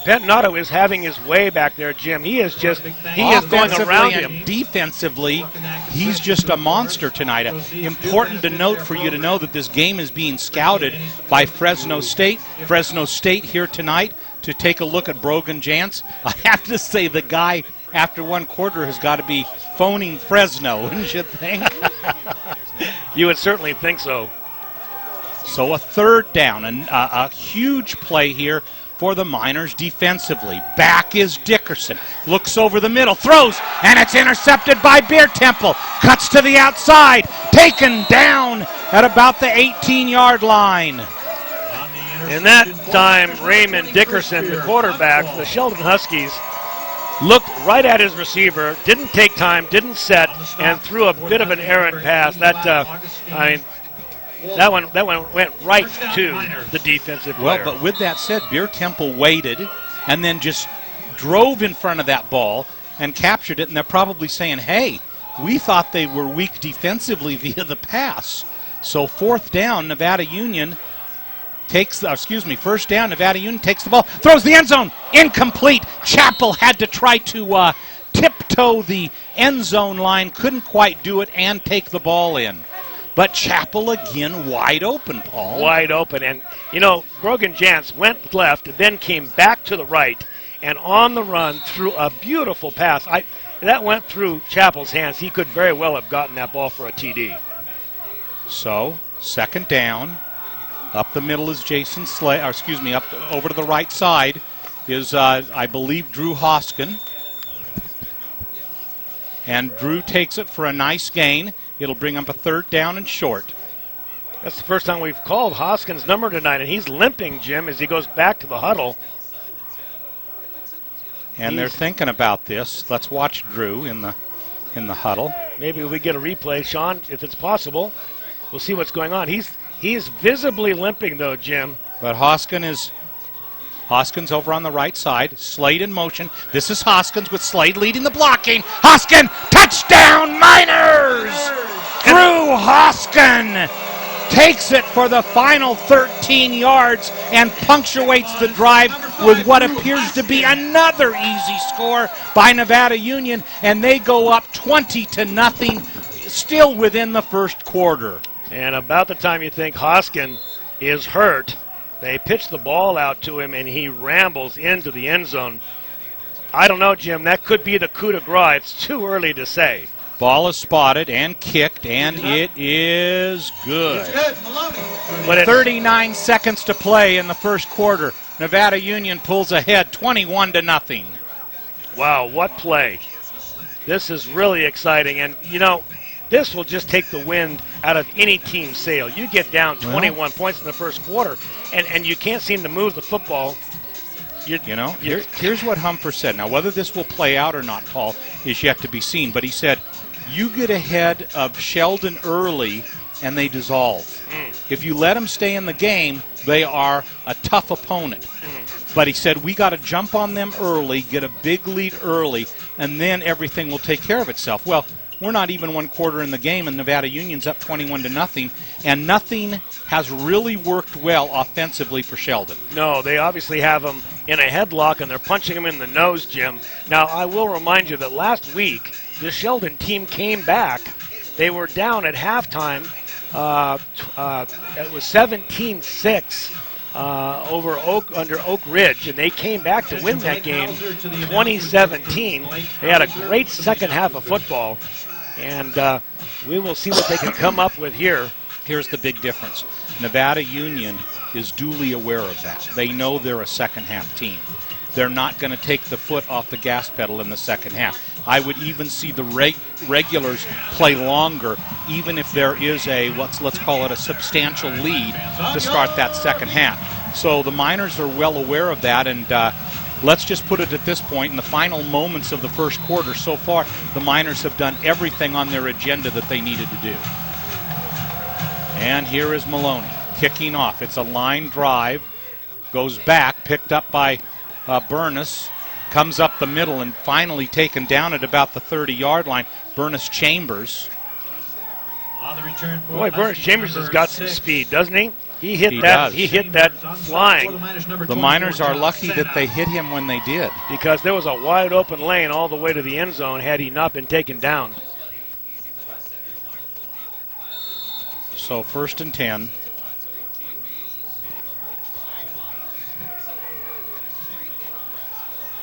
Speaker 2: Pettinato is having his way back there, Jim. He is going around him.
Speaker 1: Defensively, he's just a monster tonight. Important to note for you to know that this game is being scouted by Fresno State. Fresno State here tonight to take a look at Brogan Jantz. I have to say the guy after one quarter has got to be phoning Fresno, wouldn't you think?
Speaker 2: You would certainly think so.
Speaker 1: So a 3rd down, and a huge play here for the Miners defensively. Back is Dickerson. Looks over the middle, throws, and it's intercepted by Beer Temple. Cuts to the outside, taken down at about the 18-yard line.
Speaker 2: And that time, Raymond Dickerson, the quarterback, the Sheldon Huskies, looked right at his receiver, didn't take time, didn't set, and threw a bit of an errant pass. That one went right to the defensive player.
Speaker 1: Well, but with that said, Beer Temple waited and then just drove in front of that ball and captured it, and they're probably saying, hey, we thought they were weak defensively via the pass. So 4th down, Nevada Union first down, Nevada Union takes the ball, throws the end zone, incomplete. Chappell had to try to tiptoe the end zone line, couldn't quite do it, and take the ball in. But Chappell again wide open, Paul.
Speaker 2: Wide open. And, Brogan Jantz went left, then came back to the right, and on the run threw a beautiful pass. That went through Chappell's hands. He could very well have gotten that ball for a TD.
Speaker 1: So, 2nd down. Up the middle is Jason Slay, over to the right side is, I believe, Drew Hoskin. And Drew takes it for a nice gain. It'll bring up a 3rd down and short.
Speaker 2: That's the first time we've called Hoskins' number tonight, and he's limping, Jim, as he goes back to the huddle.
Speaker 1: And they're thinking about this. Let's watch Drew in the huddle.
Speaker 2: Maybe we get a replay, Sean, if it's possible. We'll see what's going on. He is visibly limping, though, Jim.
Speaker 1: But Hoskins over on the right side. Slade in motion. This is Hoskins with Slade leading the blocking. Hoskin, touchdown Miners! Drew Hoskin takes it for the final 13 yards and punctuates the drive with what appears to be another easy score by Nevada Union, and they go up 20-0, still within the first quarter.
Speaker 2: And about the time you think Hoskin is hurt, they pitch the ball out to him, and he rambles into the end zone. I don't know, Jim. That could be the coup de grace. It's too early to say.
Speaker 1: Ball is spotted and kicked, and it is good. But 39 seconds to play in the first quarter. Nevada Union pulls ahead 21-0.
Speaker 2: Wow, what play. This is really exciting. And, you know, this will just take the wind out of any team's sail. You get down 21 points in the first quarter, and you can't seem to move the football.
Speaker 1: Here's what Humphreys said. Now, whether this will play out or not, Paul, is yet to be seen. But he said, you get ahead of Sheldon early, and they dissolve. If you let them stay in the game, they are a tough opponent. But he said, we got to jump on them early, get a big lead early, and then everything will take care of itself. Well, we're not even one quarter in the game, and Nevada Union's up 21-0, and nothing has really worked well offensively for Sheldon.
Speaker 2: No, they obviously have them in a headlock, and they're punching them in the nose, Jim. Now, I will remind you that last week, the Sheldon team came back. They were down at halftime. It was 17-6 under Oak Ridge, and they came back to win that game 2017. They had a great second half of football, and we will see what they can come up with here.
Speaker 1: Here's the big difference. Nevada Union is duly aware of that. They know they're a second-half team. They're not going to take the foot off the gas pedal in the second half. I would even see the regulars play longer, even if there is a, let's call it a substantial lead to start that second half. So the Miners are well aware of that, and let's just put it at this point, in the final moments of the first quarter so far, the Miners have done everything on their agenda that they needed to do. And here is Maloney kicking off. It's a line drive, goes back, picked up by Burness, comes up the middle and finally taken down at about the 30-yard line. Burness Chambers.
Speaker 2: Boy, Burness Chambers has got some speed, doesn't he? He hit that flying.
Speaker 1: The Miners are lucky that they hit him when they did,
Speaker 2: because there was a wide open lane all the way to the end zone had he not been taken down.
Speaker 1: So 1st and 10.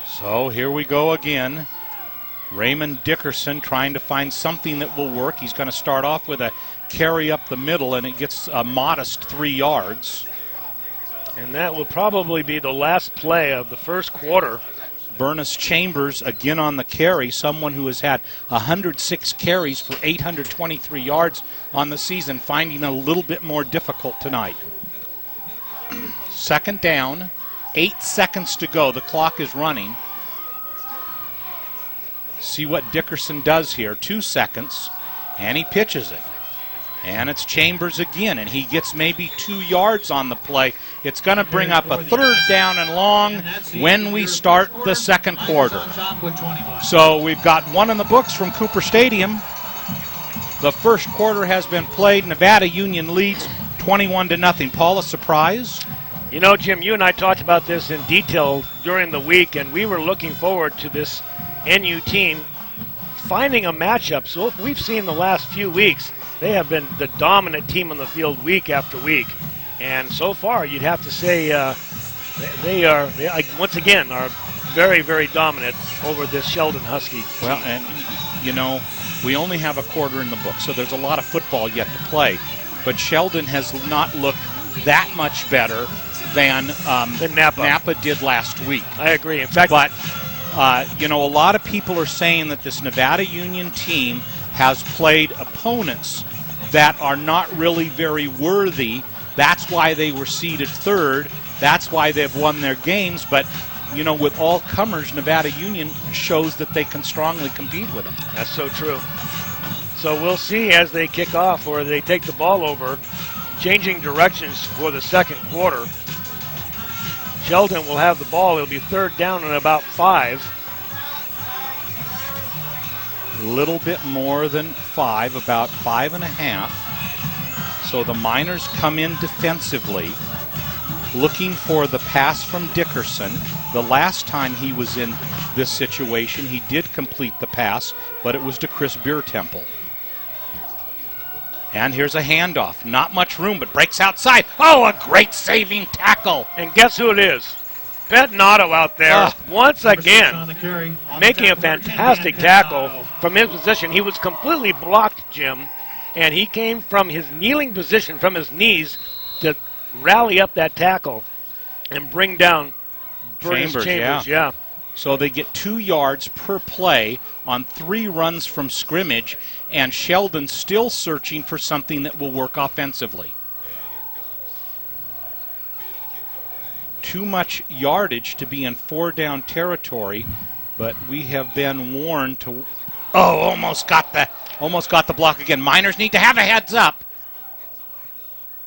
Speaker 1: So here we go again. Raymond Dickerson trying to find something that will work. He's going to start off with a carry up the middle, and it gets a modest 3 yards.
Speaker 2: And that will probably be the last play of the first quarter.
Speaker 1: Burness Chambers again on the carry, someone who has had 106 carries for 823 yards on the season, finding it a little bit more difficult tonight. 2nd down, 8 seconds to go. The clock is running. See what Dickerson does here. 2 seconds, and he pitches it. And it's Chambers again, and he gets maybe 2 yards on the play. It's going to bring up a 3rd down and long when we start the second quarter. So we've got one in the books from Cooper Stadium. The first quarter has been played. Nevada Union leads 21-0. Paul, a surprise?
Speaker 2: You know, Jim, you and I talked about this in detail during the week, and we were looking forward to this NU team finding a matchup. So we've seen the last few weeks, they have been the dominant team on the field week after week. And so far, you'd have to say they once again are very, very dominant over this Sheldon Husky team.
Speaker 1: Well, and, you know, we only have a quarter in the book, so there's a lot of football yet to play. But Sheldon has not looked that much better than Napa did last week.
Speaker 2: I agree. In fact,
Speaker 1: but you know, a lot of people are saying that this Nevada Union team has played opponents that are not really very worthy. That's why they were seeded 3rd. That's why they've won their games. But you know, with all comers, Nevada Union shows that they can strongly compete with them.
Speaker 2: That's so true. So we'll see as they kick off or they take the ball over, changing directions for the second quarter. Sheldon will have the ball. It'll be third down and about 5.
Speaker 1: A little bit more than 5, about 5.5. So the Miners come in defensively, looking for the pass from Dickerson. The last time he was in this situation, he did complete the pass, but it was to Chris Beertemple. And here's a handoff. Not much room, but breaks outside. Oh, a great saving tackle.
Speaker 2: And guess who it is? Betnato out there once again, making a fantastic tackle from his position. He was completely blocked, Jim, and he came from his kneeling position, from his knees, to rally up that tackle and bring down Chambers. Yeah.
Speaker 1: So they get 2 yards per play on 3 runs from scrimmage, and Sheldon's still searching for something that will work offensively. Too much yardage to be in 4-down territory, but we have been warned to. Oh, almost got the block again. Miners need to have a heads up,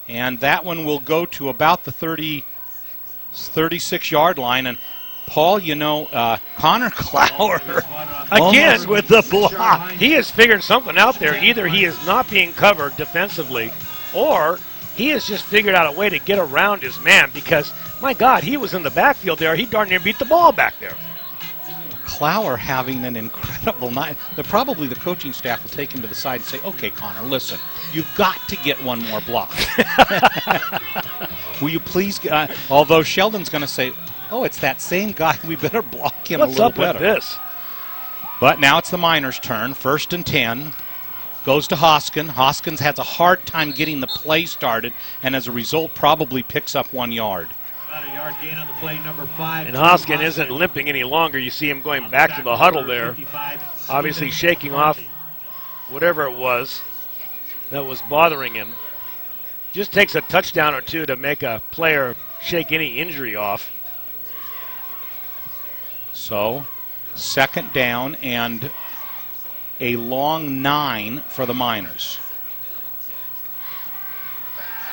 Speaker 1: and that one will go to about the 36-yard line. And Paul, you know, Connor Clower
Speaker 2: again with the block. He has figured something out there. Either he is not being covered defensively, or he has just figured out a way to get around his man, because, my God, he was in the backfield there. He darn near beat the ball back there.
Speaker 1: Clower having an incredible night. Probably the coaching staff will take him to the side and say, okay, Connor, listen, you've got to get one more block. Will you please, although Sheldon's going to say, oh, it's that same guy, we better block him a little better.
Speaker 2: What's up with this?
Speaker 1: But now it's the Miners' turn, 1st and 10. Goes to Hoskins. Hoskins has a hard time getting the play started, and as a result probably picks up 1 yard.
Speaker 12: About a yard gain on the play, number 5.
Speaker 2: And Hoskins isn't limping any longer. You see him going back to the huddle there, obviously shaking off whatever it was that was bothering him. Just takes a touchdown or two to make a player shake any injury off.
Speaker 1: So, 2nd down and a long 9 for the Miners.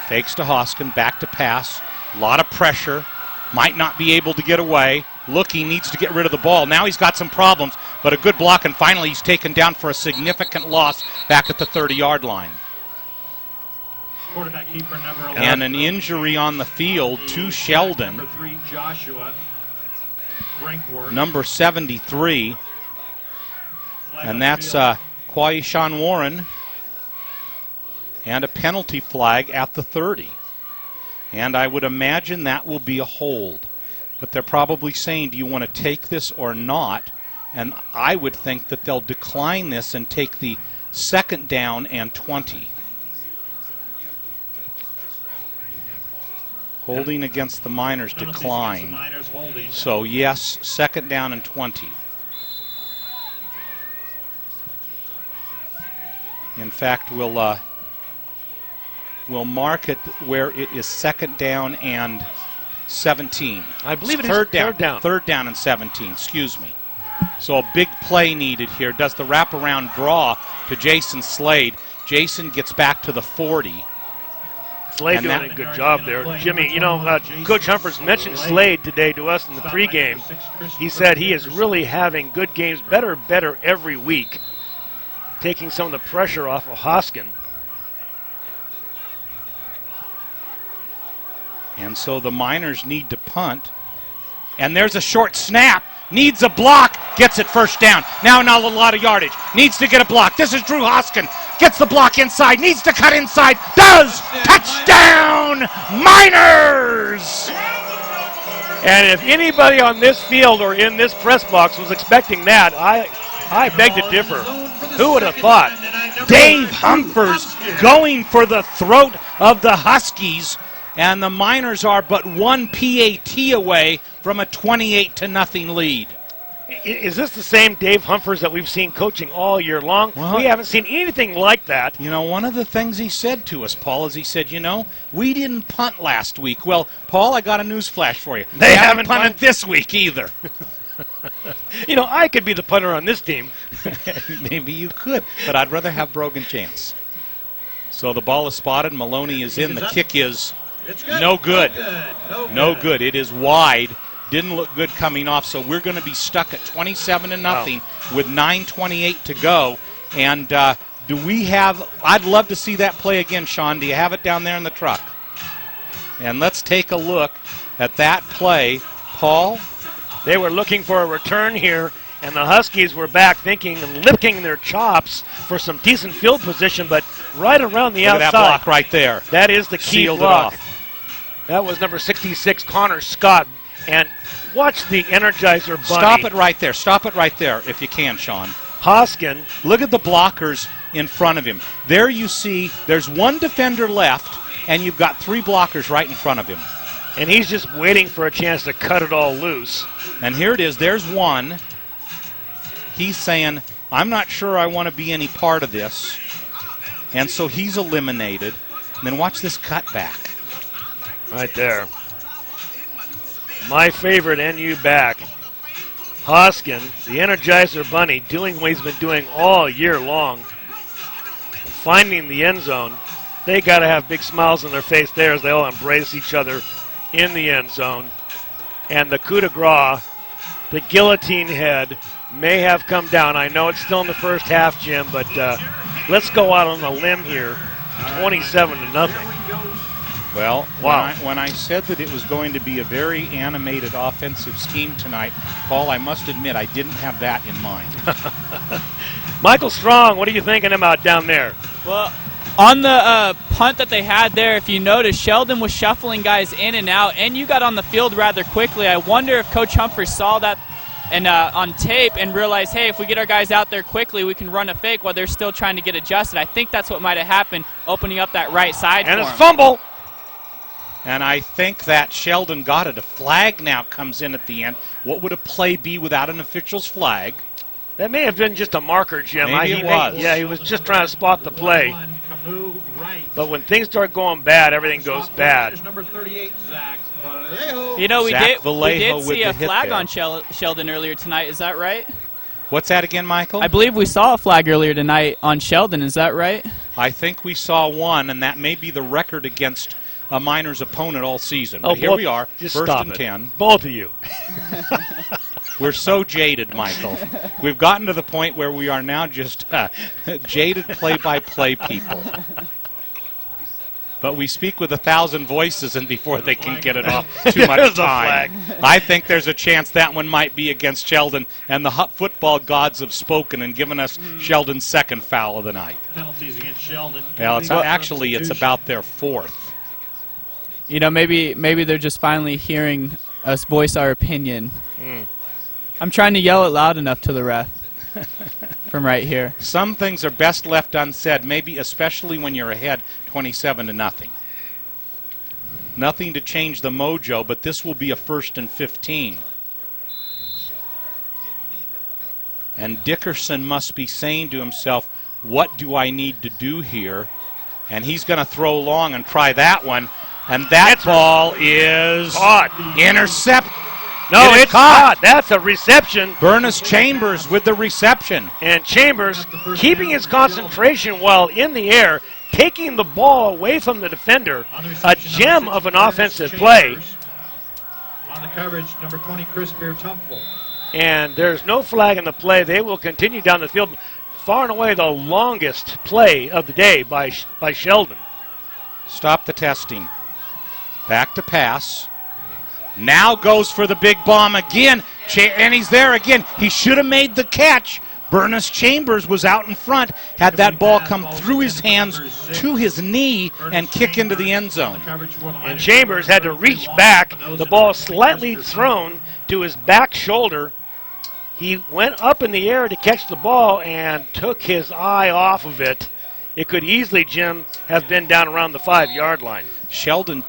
Speaker 1: Fakes to Hoskins, back to pass. A lot of pressure. Might not be able to get away. Looking, needs to get rid of the ball. Now he's got some problems, but a good block, and finally he's taken down for a significant loss back at the 30-yard line.
Speaker 12: Quarterback keeper number 11.
Speaker 1: And an injury on the field to Sheldon.
Speaker 12: Number 3, Joshua Brinkworth.
Speaker 1: Number 73. And that's Quaishan Warren. And a penalty flag at the 30. And I would imagine that will be a hold. But they're probably saying, do you want to take this or not? And I would think that they'll decline this and take the 2nd down and 20. Holding against the Miners decline. So yes, 2nd down and 20. In fact, we'll mark it where it is 2nd down and 17.
Speaker 2: I believe it is
Speaker 1: third
Speaker 2: down.
Speaker 1: down. 3rd down and 17, excuse me. So a big play needed here. Does the wraparound draw to Jason Slade. Jason gets back to the 40.
Speaker 2: Slade doing a good job there. Jimmy, you know, Coach Humphreys mentioned Slade today to us in the pregame. He said he is really having good games, better every week, taking some of the pressure off of Hoskins.
Speaker 1: And so the Miners need to punt. And there's a short snap. Needs a block. Gets it 1st down. Now not a lot of yardage. Needs to get a block. This is Drew Hoskins. Gets the block inside. Needs to cut inside. Does! Touchdown! Miners!
Speaker 2: And if anybody on this field or in this press box was expecting that, I beg to differ. Who would have thought?
Speaker 1: Dave Humphreys going for the throat of the Huskies. And the Miners are but 1 PAT away from a 28-0 lead.
Speaker 2: Is this the same Dave Humphers that we've seen coaching all year long?
Speaker 1: Well,
Speaker 2: we haven't seen anything like that.
Speaker 1: You know, one of the things he said to us, Paul, is he said, we didn't punt last week. Well, Paul, I got a news flash for you. They haven't punted this week either.
Speaker 2: I could be the punter on this team.
Speaker 1: Maybe you could, but I'd rather have Brogan chance. So the ball is spotted. Maloney is in. The kick is no good. No good. It is wide. Didn't look good coming off, so we're going to be stuck at 27-0 with 9:28 to go. And do we have – I'd love to see that play again, Sean. Do you have it down there in the truck? And let's take a look at that play. Paul?
Speaker 2: They were looking for a return here, and the Huskies were back thinking and licking their chops for some decent field position, but right around the outside.
Speaker 1: Look at that block right there.
Speaker 2: That is the key block. That was number 66, Connor Scott. And watch the Energizer Bunny.
Speaker 1: Stop it right there. Stop it right there if you can, Sean.
Speaker 2: Hoskin.
Speaker 1: Look at the blockers in front of him. There you see there's one defender left, and you've got 3 blockers right in front of him.
Speaker 2: And he's just waiting for a chance to cut it all loose.
Speaker 1: And here it is. There's one. He's saying, I'm not sure I want to be any part of this. And so he's eliminated. And then watch this cutback.
Speaker 2: Right there. My favorite NU back. Hoskin, the Energizer Bunny, doing what he's been doing all year long. Finding the end zone. They got to have big smiles on their face there as they all embrace each other in the end zone. And the coup de grace, the guillotine head, may have come down. I know it's still in the first half, Jim, but let's go out on a limb here. 27-0.
Speaker 1: Well,
Speaker 2: wow.
Speaker 1: When I said that it was going to be a very animated offensive scheme tonight, Paul, I must admit I didn't have that in mind.
Speaker 2: Michael Strong, what are you thinking about down there?
Speaker 13: Well, on the punt that they had there, if you notice, Sheldon was shuffling guys in and out, and you got on the field rather quickly. I wonder if Coach Humphries saw that and on tape and realized, hey, if we get our guys out there quickly, we can run a fake while they're still trying to get adjusted. I think that's what might have happened, opening up that right side
Speaker 2: and
Speaker 13: for
Speaker 2: his
Speaker 13: him.
Speaker 2: Fumble.
Speaker 1: And I think that Sheldon got it. A flag now comes in at the end. What would a play be without an official's flag?
Speaker 2: That may have been just a marker, Jim.
Speaker 1: Maybe it was.
Speaker 2: Yeah, he was just trying to spot the play. But when things start going bad, everything goes bad.
Speaker 12: Number 38, Zach.
Speaker 13: We did see a flag
Speaker 1: there
Speaker 13: on Sheldon earlier tonight. Is that right?
Speaker 1: What's that again, Michael?
Speaker 13: I believe we saw a flag earlier tonight on Sheldon. Is that right?
Speaker 1: I think we saw one, and that may be the record against a Miners opponent all season. But here we are,
Speaker 2: just
Speaker 1: first
Speaker 2: stop
Speaker 1: and
Speaker 2: it.
Speaker 1: 10.
Speaker 2: Both of you.
Speaker 1: We're so jaded, Michael. We've gotten to the point where we are now just jaded play-by-play people. But we speak with 1,000 voices, and before they can get it off too much time. I think there's a chance that one might be against Sheldon, and the football gods have spoken and given us Sheldon's second foul of the night.
Speaker 12: Penalties against Sheldon.
Speaker 1: Well, it's about their 4th.
Speaker 13: You know, maybe they're just finally hearing us voice our opinion. I'm trying to yell it loud enough to the ref from right here.
Speaker 1: Some things are best left unsaid, maybe especially when you're ahead 27-0. Nothing to change the mojo, but this will be a 1st and 15. And Dickerson must be saying to himself, what do I need to do here? And he's going to throw long and try that one. And that ball is
Speaker 2: caught.
Speaker 1: Intercept.
Speaker 2: No, it's caught. That's a reception.
Speaker 1: Burness Chambers with the reception.
Speaker 2: And Chambers keeping his concentration while in the air, taking the ball away from the defender. A gem of an offensive play.
Speaker 12: On the coverage, number 20, Chris Beer-Tumpful.
Speaker 2: And there's no flag in the play. They will continue down the field. Far and away the longest play of the day by Sheldon.
Speaker 1: Stop the testing. Back to pass. Now goes for the big bomb again. And he's there again. He should have made the catch. Burness Chambers was out in front. Had that ball come through his hands to his knee and kick into the end zone.
Speaker 2: And Chambers had to reach back. The ball slightly thrown to his back shoulder. He went up in the air to catch the ball and took his eye off of it. It could easily, Jim, have been down around the 5-yard line.
Speaker 1: Sheldon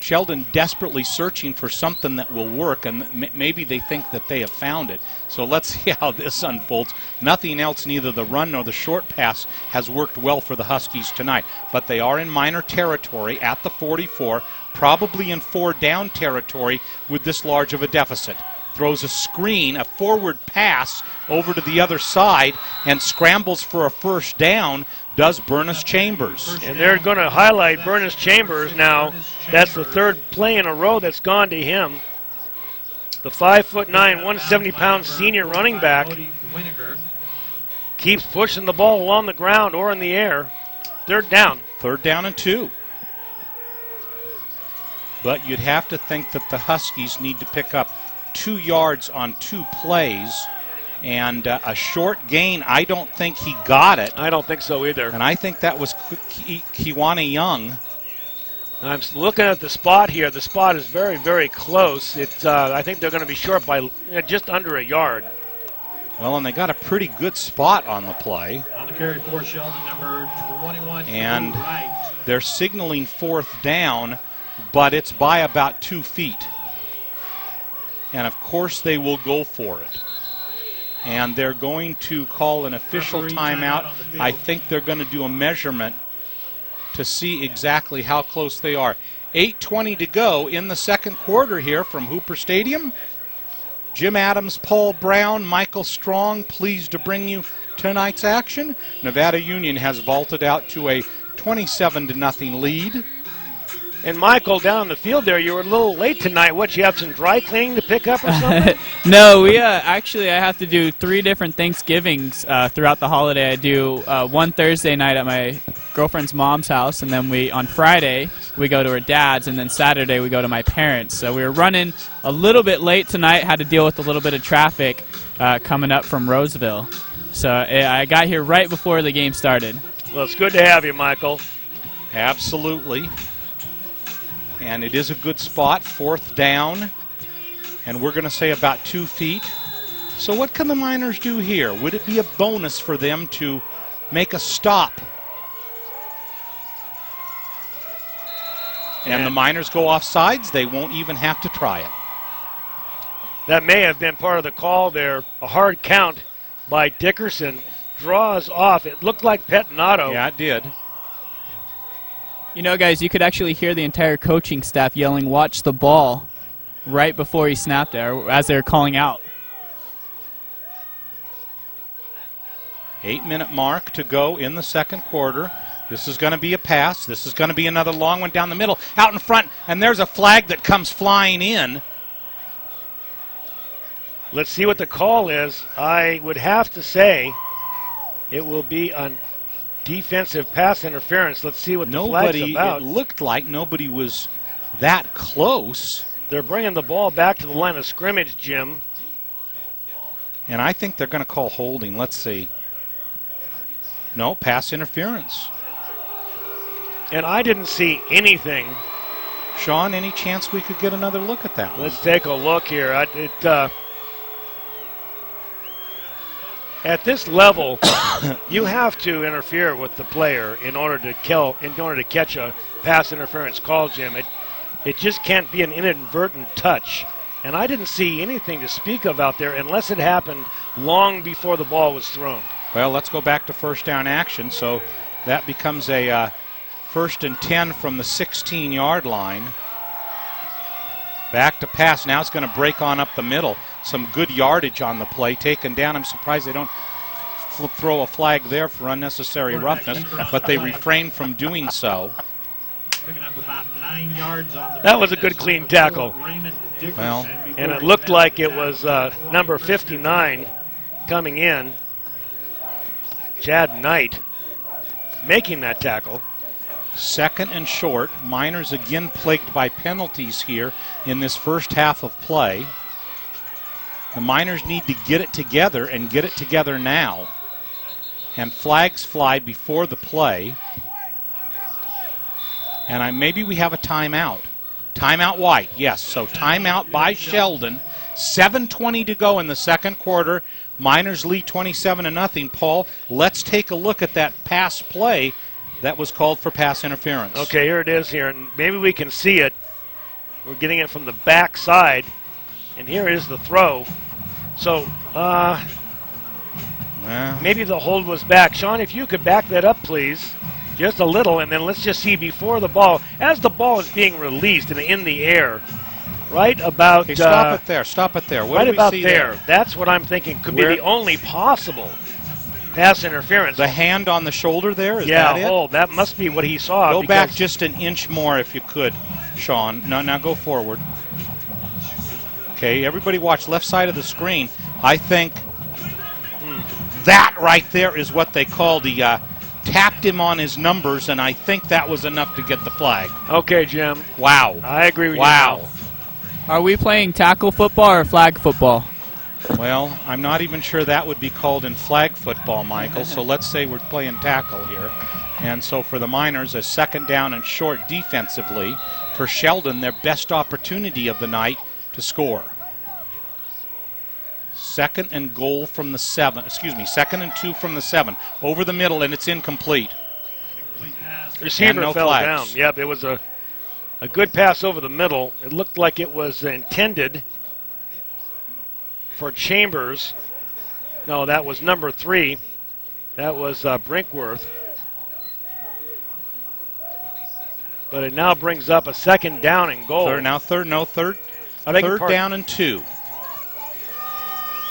Speaker 1: Sheldon desperately searching for something that will work, and maybe they think that they have found it. So let's see how this unfolds. Nothing else, neither the run nor the short pass, has worked well for the Huskies tonight. But they are in minor territory at the 44, probably in 4-down territory with this large of a deficit. Throws a screen, a forward pass over to the other side, and scrambles for a first down, does Bernice Chambers.
Speaker 2: And they're going to highlight Bernice Chambers now. That's the third play in a row that's gone to him. The 5'9", 170-pound senior running back keeps pushing the ball along the ground or in the air. Third down.
Speaker 1: 3rd down and 2. But you'd have to think that the Huskies need to pick up 2 yards on 2 plays. And a short gain, I don't think he got it.
Speaker 2: I don't think so either.
Speaker 1: And I think that was Kiwana Young.
Speaker 2: I'm looking at the spot here. The spot is very, very close. It's I think they're going to be short by just under a yard.
Speaker 1: Well, and they got a pretty good spot on the play.
Speaker 12: On the carry for Sheldon, number 21.
Speaker 1: And they're signaling 4th down, but it's by about 2 feet. And, of course, they will go for it. And they're going to call an official timeout. I think they're going to do a measurement to see exactly how close they are. 8:20 to go in the second quarter here from Hooper Stadium. Jim Adams, Paul Brown, Michael Strong, pleased to bring you tonight's action. Nevada Union has vaulted out to a 27-0 lead.
Speaker 2: And Michael, down on the field there, you were a little late tonight. What, you have some dry cleaning to pick up or something?
Speaker 13: No, we actually, I have to do 3 different Thanksgivings throughout the holiday. I do one Thursday night at my girlfriend's mom's house, and then on Friday we go to her dad's, and then Saturday we go to my parents. So we were running a little bit late tonight, had to deal with a little bit of traffic coming up from Roseville. So I got here right before the game started.
Speaker 2: Well, it's good to have you, Michael.
Speaker 1: Absolutely. And it is a good spot, 4th down, and we're going to say about 2 feet. So what can the Miners do here? Would it be a bonus for them to make a stop? And the Miners go off sides. They won't even have to try it.
Speaker 2: That may have been part of the call there. A hard count by Dickerson. Draws off. It looked like Pettinato.
Speaker 1: Yeah, it did.
Speaker 13: You know, guys, you could actually hear the entire coaching staff yelling, "Watch the ball," right before he snapped it, or as they're calling out.
Speaker 1: 8-minute mark to go in the second quarter. This is going to be a pass. This is going to be another long one down the middle, out in front, and there's a flag that comes flying in.
Speaker 2: Let's see what the call is. I would have to say it will be on defensive pass interference. Let's see what the flag's about.
Speaker 1: It looked like nobody was that close.
Speaker 2: They're bringing the ball back to the line of scrimmage, Jim.
Speaker 1: And I think they're going to call holding. Let's see. No, pass interference.
Speaker 2: And I didn't see anything.
Speaker 1: Sean, any chance we could get another look at that one?
Speaker 2: Let's take a look here. At this level, you have to interfere with the player in order to catch a pass interference call, Jim. It just can't be an inadvertent touch. And I didn't see anything to speak of out there unless it happened long before the ball was thrown.
Speaker 1: Well, let's go back to first down action. So that becomes a 1st and 10 from the 16-yard line. Back to pass. Now it's going to break on up the middle. Some good yardage on the play. Taken down. I'm surprised they don't throw a flag there for unnecessary roughness, but they refrain from doing so.
Speaker 12: Picking up about 9 yards on the
Speaker 2: that was a good clean tackle.
Speaker 1: Well,
Speaker 2: and it looked like it was number 59 coming in. Chad Knight making that tackle.
Speaker 1: 2nd and short. Miners again plagued by penalties here in this first half of play. The Miners need to get it together and get it together now. And flags fly before the play. And maybe we have a timeout. Timeout White, yes. So timeout by Sheldon. 7:20 to go in the second quarter. Miners lead 27-0. Paul, let's take a look at that pass play that was called for pass interference.
Speaker 2: Okay, here it is here, and maybe we can see it. We're getting it from the back side, and here is the throw. So maybe the hold was back. Sean, if you could back that up, please, just a little, and then let's just see before the ball, as the ball is being released and in the air, right about...
Speaker 1: Hey, stop it there. Stop it there. What
Speaker 2: right
Speaker 1: do we
Speaker 2: about
Speaker 1: see
Speaker 2: there. That's what I'm thinking could be the only possible pass interference.
Speaker 1: The hand on the shoulder there, is that it?
Speaker 2: Yeah, hold. That must be what he saw.
Speaker 1: Go back just an inch more if you could, Sean. Now go forward. Okay, everybody watch left side of the screen. I think that right there is what they called. He tapped him on his numbers, and I think that was enough to get the flag.
Speaker 2: Okay, Jim.
Speaker 1: Wow.
Speaker 2: I agree with you.
Speaker 1: Wow.
Speaker 13: Are we playing tackle football or flag football?
Speaker 1: Well, I'm not even sure that would be called in flag football, Michael, so let's say we're playing tackle here. And so for the Miners, a second down and short defensively. For Sheldon, their best opportunity of the night to score. Second and goal from the 7. Second and 2 from the 7. Over the middle, and it's incomplete.
Speaker 2: Receiver fell down. Yep, it was a good pass over the middle. It looked like it was intended for Chambers. No, that was number 3. That was Brinkworth. But it now brings up a second down and goal.
Speaker 1: Third down and 2.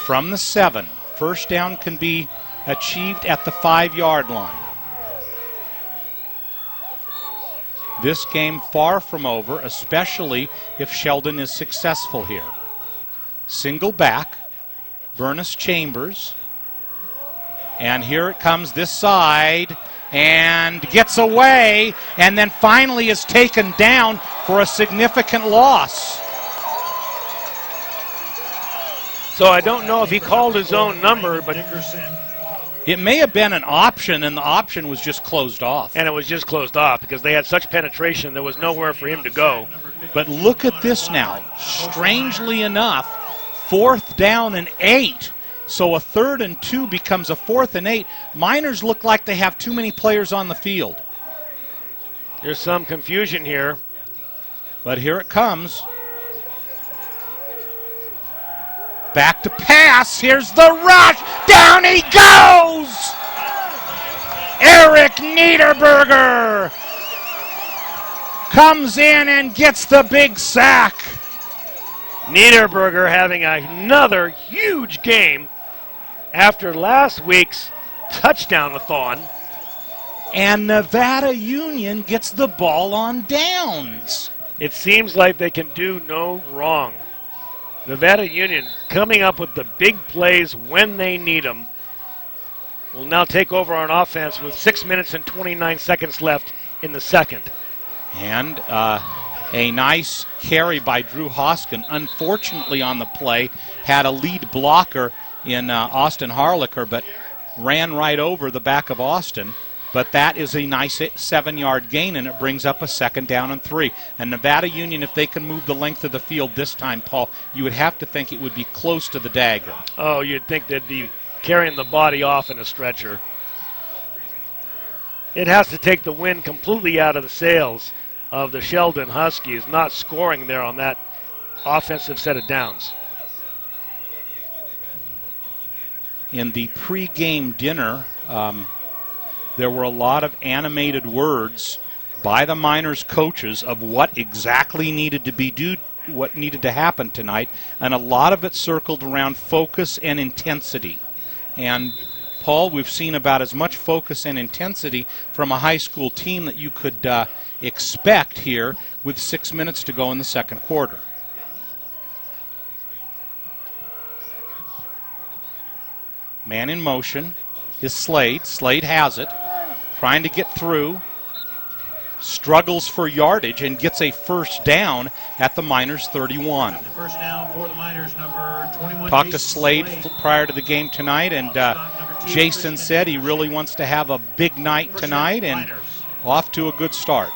Speaker 1: From the 7. First down can be achieved at the 5-yard line. This game far from over, especially if Sheldon is successful here. Single back, Bernice Chambers. And here it comes this side, and gets away, and then finally is taken down for a significant loss.
Speaker 2: So I don't know if he called his own number, but
Speaker 1: it may have been an option, and the option was just closed off.
Speaker 2: And it was just closed off because they had such penetration, there was nowhere for him to go.
Speaker 1: But look at this now. Strangely enough, 4th down and 8. So a 3rd and 2 becomes a 4th and 8. Miners look like they have too many players on the field.
Speaker 2: There's some confusion here.
Speaker 1: But here it comes. Back to pass. Here's the rush. Down he goes. Eric Niederberger comes in and gets the big sack.
Speaker 2: Niederberger having another huge game after last week's touchdown-a-thon.
Speaker 1: And Nevada Union gets the ball on downs.
Speaker 2: It seems like they can do no wrong. Nevada Union coming up with the big plays when they need them. Will now take over on offense with 6 minutes and 29 seconds left in the second.
Speaker 1: And a nice carry by Drew Hoskin. Unfortunately on the play, had a lead blocker in Austin Harlicker, but ran right over the back of Austin. But that is a nice 7-yard gain, and it brings up a 2nd down and 3. And Nevada Union, if they can move the length of the field this time, Paul, you would have to think it would be close to the dagger.
Speaker 2: Oh, you'd think they'd be carrying the body off in a stretcher. It has to take the wind completely out of the sails of the Sheldon Huskies, not scoring there on that offensive set of downs.
Speaker 1: In the pregame dinner, there were a lot of animated words by the Miners coaches of what exactly needed to happen tonight, and a lot of it circled around focus and intensity. And Paul, we've seen about as much focus and intensity from a high school team that you could expect here with 6 minutes to go in the second quarter. Man in motion is Slade. Slade has it, trying to get through, struggles for yardage, and gets a first down at the Miners 31.
Speaker 12: First down for the Miners, number 21.
Speaker 1: Talked to Slade prior to the game tonight, and Jason said he really wants to have a big night tonight, and off to a good start.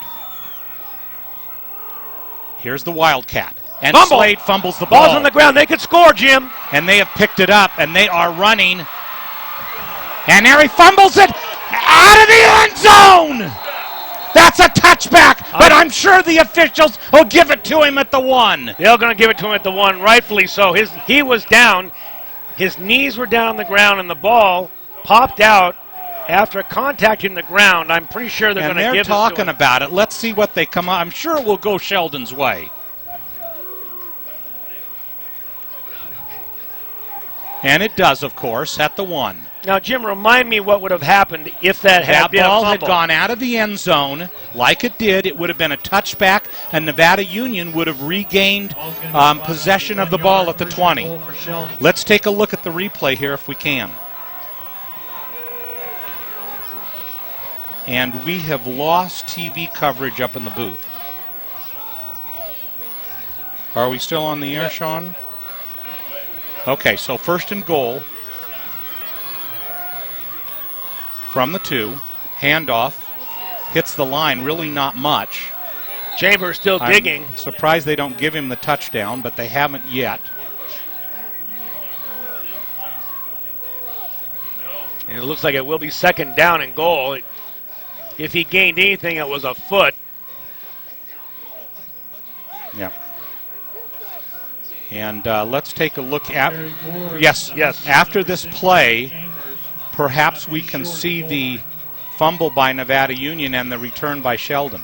Speaker 1: Here's the Wildcat. And Slade fumbles the ball.
Speaker 2: Ball's on the ground. They could score, Jim.
Speaker 1: And they have picked it up, and they are running. And there he fumbles it out of the end zone. That's a touchback, but I'm sure the officials will give it to him at the 1.
Speaker 2: They're going to give it to him at the 1, rightfully so. He was down. His knees were down on the ground, and the ball popped out after contacting the ground. I'm pretty sure they're going to give it to him.
Speaker 1: And they're talking about it. Let's see what they come out. I'm sure it will go Sheldon's way. And it does, of course, at the 1.
Speaker 2: Now, Jim, remind me what would have happened if that had been a fumble.
Speaker 1: That ball had gone out of the end zone like it did. It would have been a touchback, and Nevada Union would have regained possession of the ball at the 20. Let's take a look at the replay here if we can. And we have lost TV coverage up in the booth. Are we still on the air, Sean? Okay, so 1st and goal from the 2. Handoff. Hits the line, really not much.
Speaker 2: Chambers still digging.
Speaker 1: I'm surprised they don't give him the touchdown, but they haven't yet.
Speaker 2: And it looks like it will be 2nd down and goal. If he gained anything, it was a foot.
Speaker 1: Yeah. And let's take a look at, yes, after this play, perhaps we can see the fumble by Nevada Union and the return by Sheldon.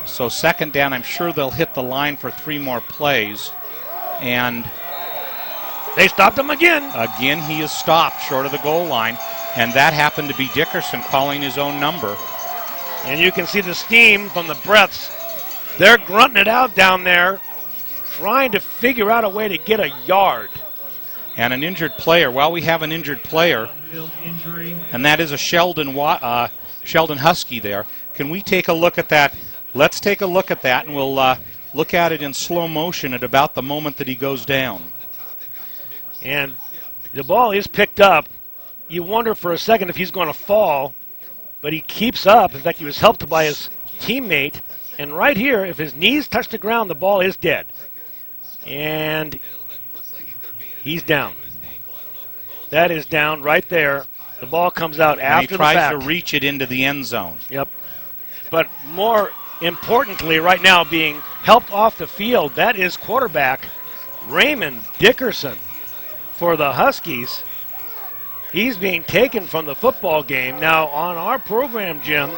Speaker 1: So 2nd down, I'm sure they'll hit the line for 3 more plays. And
Speaker 2: they stopped him again.
Speaker 1: Again, he is stopped short of the goal line. And that happened to be Dickerson calling his own number.
Speaker 2: And you can see the steam from the breaths. They're grunting it out down there, trying to figure out a way to get a yard.
Speaker 1: And an injured player. Well, we have an injured player, and that is a Sheldon Husky there. Can we take a look at that? Let's take a look at that, and we'll look at it in slow motion at about the moment that he goes down.
Speaker 2: And the ball is picked up. You wonder for a second if he's going to fall, but he keeps up. In fact, he was helped by his teammate. And right here, if his knees touch the ground, the ball is dead. And he's down. That is down right there. The ball comes out after the fact.
Speaker 1: He tries to reach it into the end zone.
Speaker 2: Yep. But more importantly, right now being helped off the field, that is quarterback Raymond Dickerson for the Huskies. He's being taken from the football game. Now, on our program, Jim,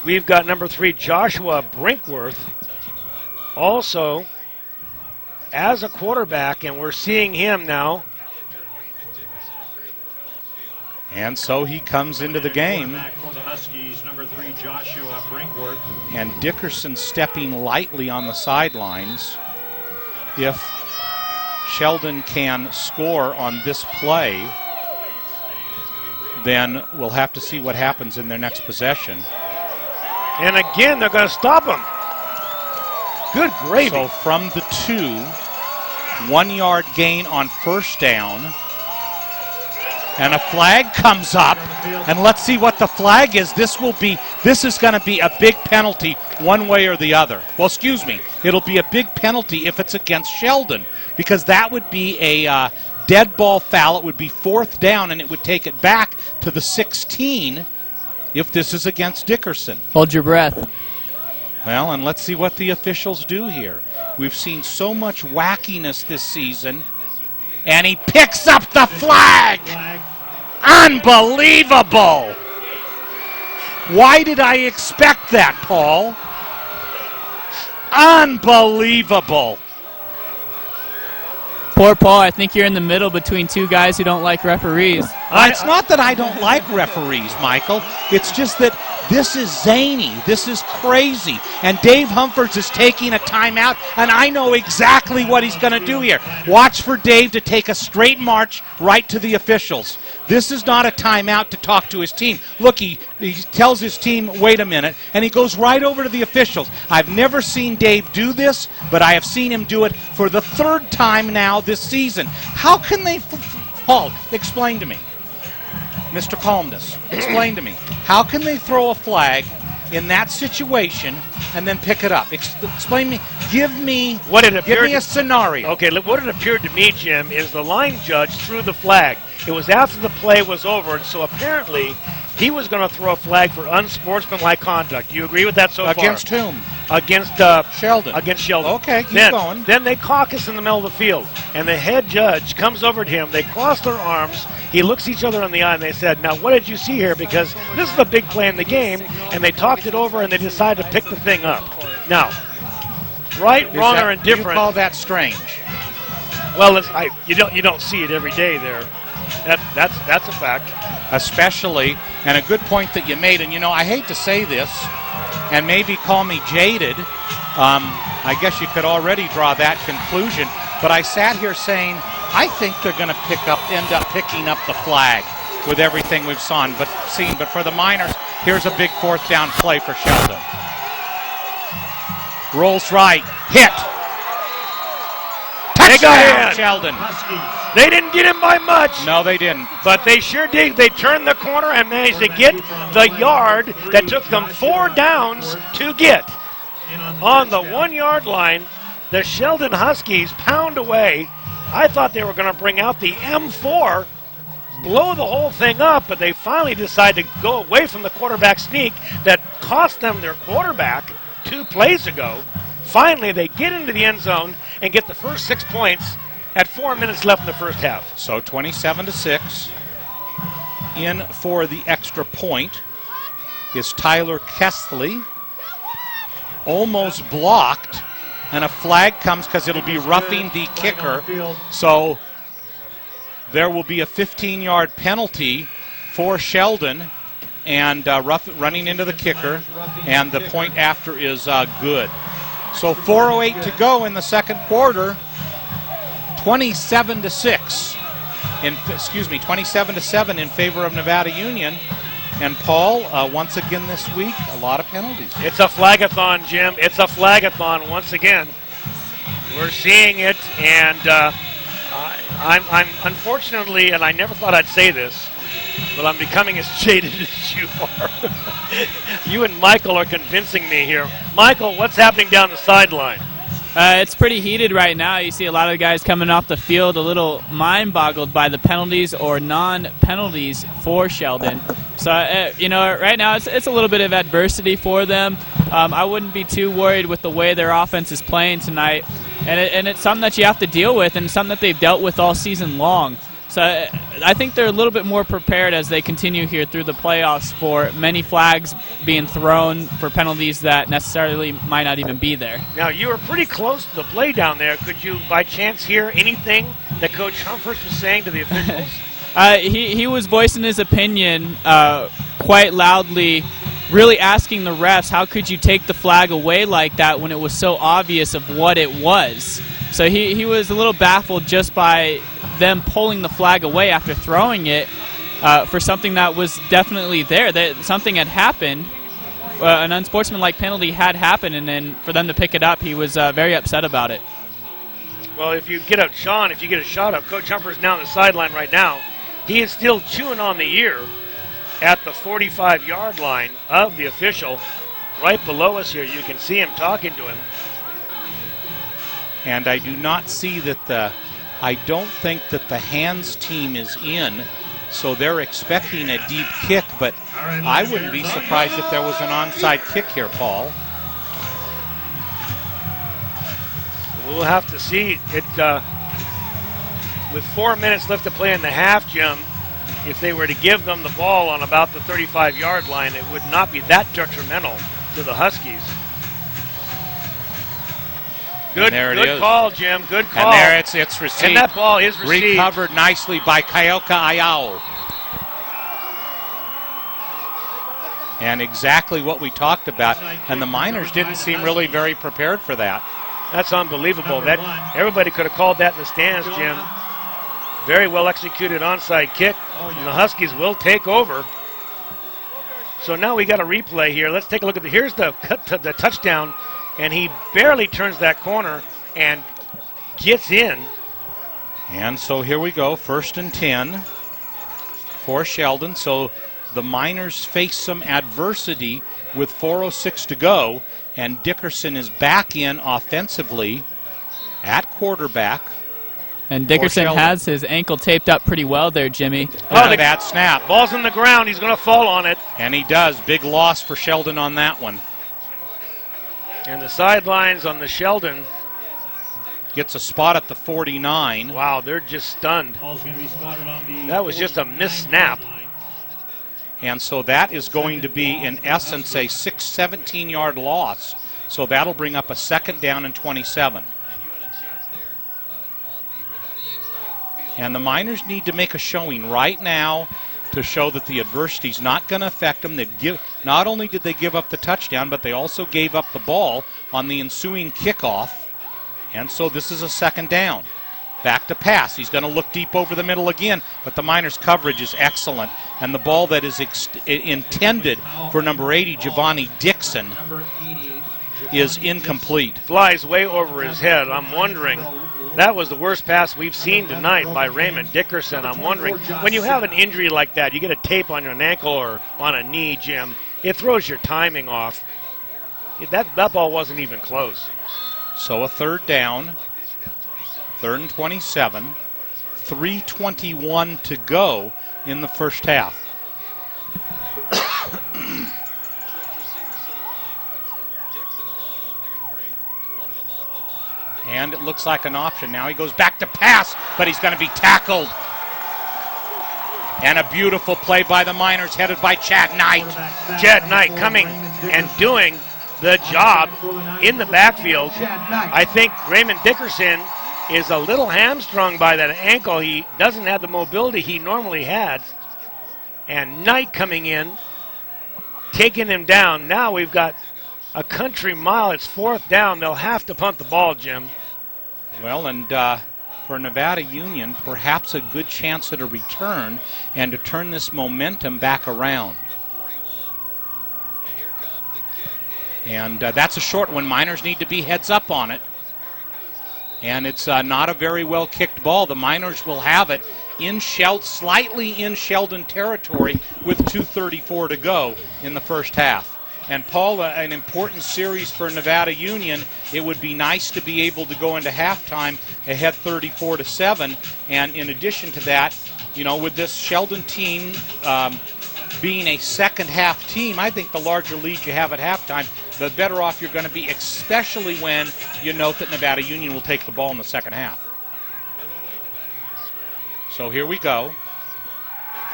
Speaker 2: we've got number 3, Joshua Brinkworth, also as a quarterback, and we're seeing him now.
Speaker 1: And so he comes into the game.
Speaker 12: For the Huskies, number 3, Joshua Brinkworth.
Speaker 1: And Dickerson stepping lightly on the sidelines. If Sheldon can score on this play, then we'll have to see what happens in their next possession.
Speaker 2: And again, they're going to stop him. Good gravy.
Speaker 1: So from the 2, 1 yard gain on 1st down. And a flag comes up. And let's see what the flag is. This is going to be a big penalty one way or the other. Well, excuse me. It'll be a big penalty if it's against Sheldon, because that would be a dead ball foul. It would be 4th down, and it would take it back to the 16 if this is against Dickerson.
Speaker 13: Hold your breath.
Speaker 1: Well, and let's see what the officials do here. We've seen so much wackiness this season, and he picks up the flag. Unbelievable. Why did I expect that, Paul? Unbelievable.
Speaker 13: Poor Paul, I think you're in the middle between 2 guys who don't like referees.
Speaker 1: It's not that I don't like referees, Michael. It's just that this is zany. This is crazy. And Dave Humphers is taking a timeout, and I know exactly what he's going to do here. Watch for Dave to take a straight march right to the officials. This is not a timeout to talk to his team. Look, he tells his team, wait a minute, and he goes right over to the officials. I've never seen Dave do this, but I have seen him do it for the 3rd time now this season. How can they... Paul, explain to me. Mr. Calmness, explain to me. How can they throw a flag in that situation and then pick it up. Explain me. Give me a scenario.
Speaker 2: Okay, look, what it appeared to me, Jim, is the line judge threw the flag. It was after the play was over, and so apparently he was going to throw a flag for unsportsmanlike conduct. Do you agree with that so far?
Speaker 1: Against whom?
Speaker 2: Against
Speaker 1: Sheldon.
Speaker 2: Against Sheldon.
Speaker 1: Okay, keep going.
Speaker 2: Then they caucus in the middle of the field, and the head judge comes over to him. They cross their arms. He looks each other in the eye, and they said, now, what did you see here? Because this is a big play in the game, and they talked it over, and they decided to pick the thing up. Now, right, wrong, or indifferent.
Speaker 1: You call that strange?
Speaker 2: Well, you don't see it every day there. That's a fact.
Speaker 1: Especially, and a good point that you made, and I hate to say this, and maybe call me jaded. I guess you could already draw that conclusion, but I sat here saying, I think they're going to end up picking up the flag with everything we've seen. But for the Miners, here's a big fourth down play for Sheldon. Rolls right, hit.
Speaker 2: They got him.
Speaker 1: Sheldon.
Speaker 2: They didn't get him by much.
Speaker 1: No, they didn't.
Speaker 2: But they sure did. They turned the corner and managed to get the yard that took them 4 downs to get. On the 1-yard line, the Sheldon Huskies pound away. I thought they were going to bring out the M4, blow the whole thing up, but they finally decided to go away from the quarterback sneak that cost them their quarterback 2 plays ago. Finally, they get into the end zone and get the first 6 points at 4 minutes left in the first half.
Speaker 1: So 27-6. In for the extra point is Tyler Kessley. Almost blocked, and a flag comes because it'll be roughing the kicker. So there will be a 15-yard penalty for Sheldon, and running into the kicker, and the point after is good. So 4:08 to go in the second quarter. 27-6. 27-7 in favor of Nevada Union. And Paul, once again this week, a lot of penalties.
Speaker 2: It's a flagathon, Jim. It's a flagathon once again. We're seeing it, and I'm unfortunately, and I never thought I'd say this, but I'm becoming as jaded as you are. You and Michael are convincing me here. Michael, what's happening down the sideline?
Speaker 13: It's pretty heated right now. You see a lot of the guys coming off the field a little mind-boggled by the penalties or non-penalties for Sheldon. So, right now it's a little bit of adversity for them. I wouldn't be too worried with the way their offense is playing tonight. And it's something that you have to deal with, and something that they've dealt with all season long. So I think they're a little bit more prepared as they continue here through the playoffs for many flags being thrown for penalties that necessarily might not even be there.
Speaker 2: Now, you were pretty close to the play down there. Could you, by chance, hear anything that Coach Humphreys was saying to the officials?
Speaker 13: He was voicing his opinion quite loudly, really asking the refs, how could you take the flag away like that when it was so obvious of what it was? So he was a little baffled just by them pulling the flag away after throwing it for something that was definitely there. That something had happened, an unsportsmanlike penalty had happened, and then for them to pick it up, he was very upset about it.
Speaker 2: Well, if you get a shot of Coach Humphreys now on the sideline right now, he is still chewing on the ear at the 45-yard line of the official. Right below us here, you can see him talking to him.
Speaker 1: And I do not see that I don't think that the hands team is in, so they're expecting a deep kick, but I wouldn't be surprised if there was an onside kick here, Paul.
Speaker 2: We'll have to see it. With 4 minutes left to play in the half, Jim, if they were to give them the ball on about the 35-yard line, it would not be that detrimental to the Huskies. Good call, Jim. Good call.
Speaker 1: And there it's received.
Speaker 2: And that ball is received.
Speaker 1: Recovered nicely by Kaioka Ayao. And exactly what we talked about. And the Miners didn't seem really very prepared for that.
Speaker 2: That's unbelievable. Everybody could have called that in the stands, Jim. Very well executed onside kick. And the Huskies will take over. So now we got a replay here. Let's take a look at here's the touchdown. And he barely turns that corner and gets in.
Speaker 1: And so here we go, 1st and 10 for Sheldon. So the Miners face some adversity with 4:06 to go, and Dickerson is back in offensively at quarterback.
Speaker 13: And Dickerson has his ankle taped up pretty well there, Jimmy.
Speaker 1: Oh, the bad snap.
Speaker 2: Ball's in the ground. He's going to fall on it.
Speaker 1: And he does. Big loss for Sheldon on that one.
Speaker 2: And the sidelines on the Sheldon.
Speaker 1: Gets a spot at the 49.
Speaker 2: Wow, they're just stunned. That was just a missed snap.
Speaker 1: And so that is going to be, in essence, a 17-yard loss. So that'll bring up a 2nd down and 27. And the Miners need to make a showing right now to show that the adversity is not going to affect them. Not only did they give up the touchdown, but they also gave up the ball on the ensuing kickoff. And so this is a 2nd down. Back to pass. He's going to look deep over the middle again, but the Miners' coverage is excellent. And the ball that is intended for number 80, Giovanni Dixon, is incomplete.
Speaker 2: Flies way over his head. I'm wondering, that was the worst pass we've seen tonight by Raymond Dickerson. I'm wondering, when you have an injury like that, you get a tape on your ankle or on a knee, Jim, it throws your timing off. That ball wasn't even close.
Speaker 1: So a 3rd down, 3rd and 27, 3:21 to go in the first half. And it looks like an option. Now he goes back to pass, but he's going to be tackled. And a beautiful play by the Miners, headed by Chad Knight.
Speaker 2: Chad Knight coming and doing the job in the backfield. I think Raymond Dickerson is a little hamstrung by that ankle. He doesn't have the mobility he normally has. And Knight coming in, taking him down. Now we've got a country mile. It's 4th down. They'll have to punt the ball, Jim.
Speaker 1: Well, and for Nevada Union, perhaps a good chance at a return and to turn this momentum back around. And that's a short one. Miners need to be heads up on it. And it's not a very well kicked ball. The Miners will have it in slightly in Sheldon territory with 2:34 to go in the first half. And Paul, an important series for Nevada Union. It would be nice to be able to go into halftime ahead 34-7. And in addition to that, you know, with this Sheldon team being a second half team, I think the larger lead you have at halftime, the better off you're going to be, especially when you note that Nevada Union will take the ball in the second half. So here we go.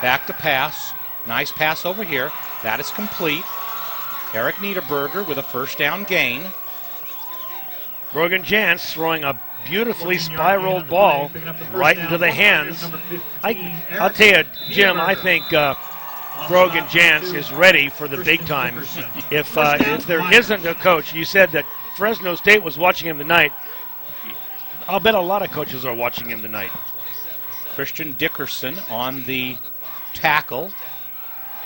Speaker 1: Back to pass. Nice pass over here. That is complete. Eric Niederberger with a 1st down gain.
Speaker 2: Brogan Jantz throwing a beautifully spiraled ball right into the hands. I'll tell you, Jim, I think Brogan Jantz is ready for the big time. If there isn't a coach, you said that Fresno State was watching him tonight. I'll bet a lot of coaches are watching him tonight.
Speaker 1: Christian Dickerson on the tackle.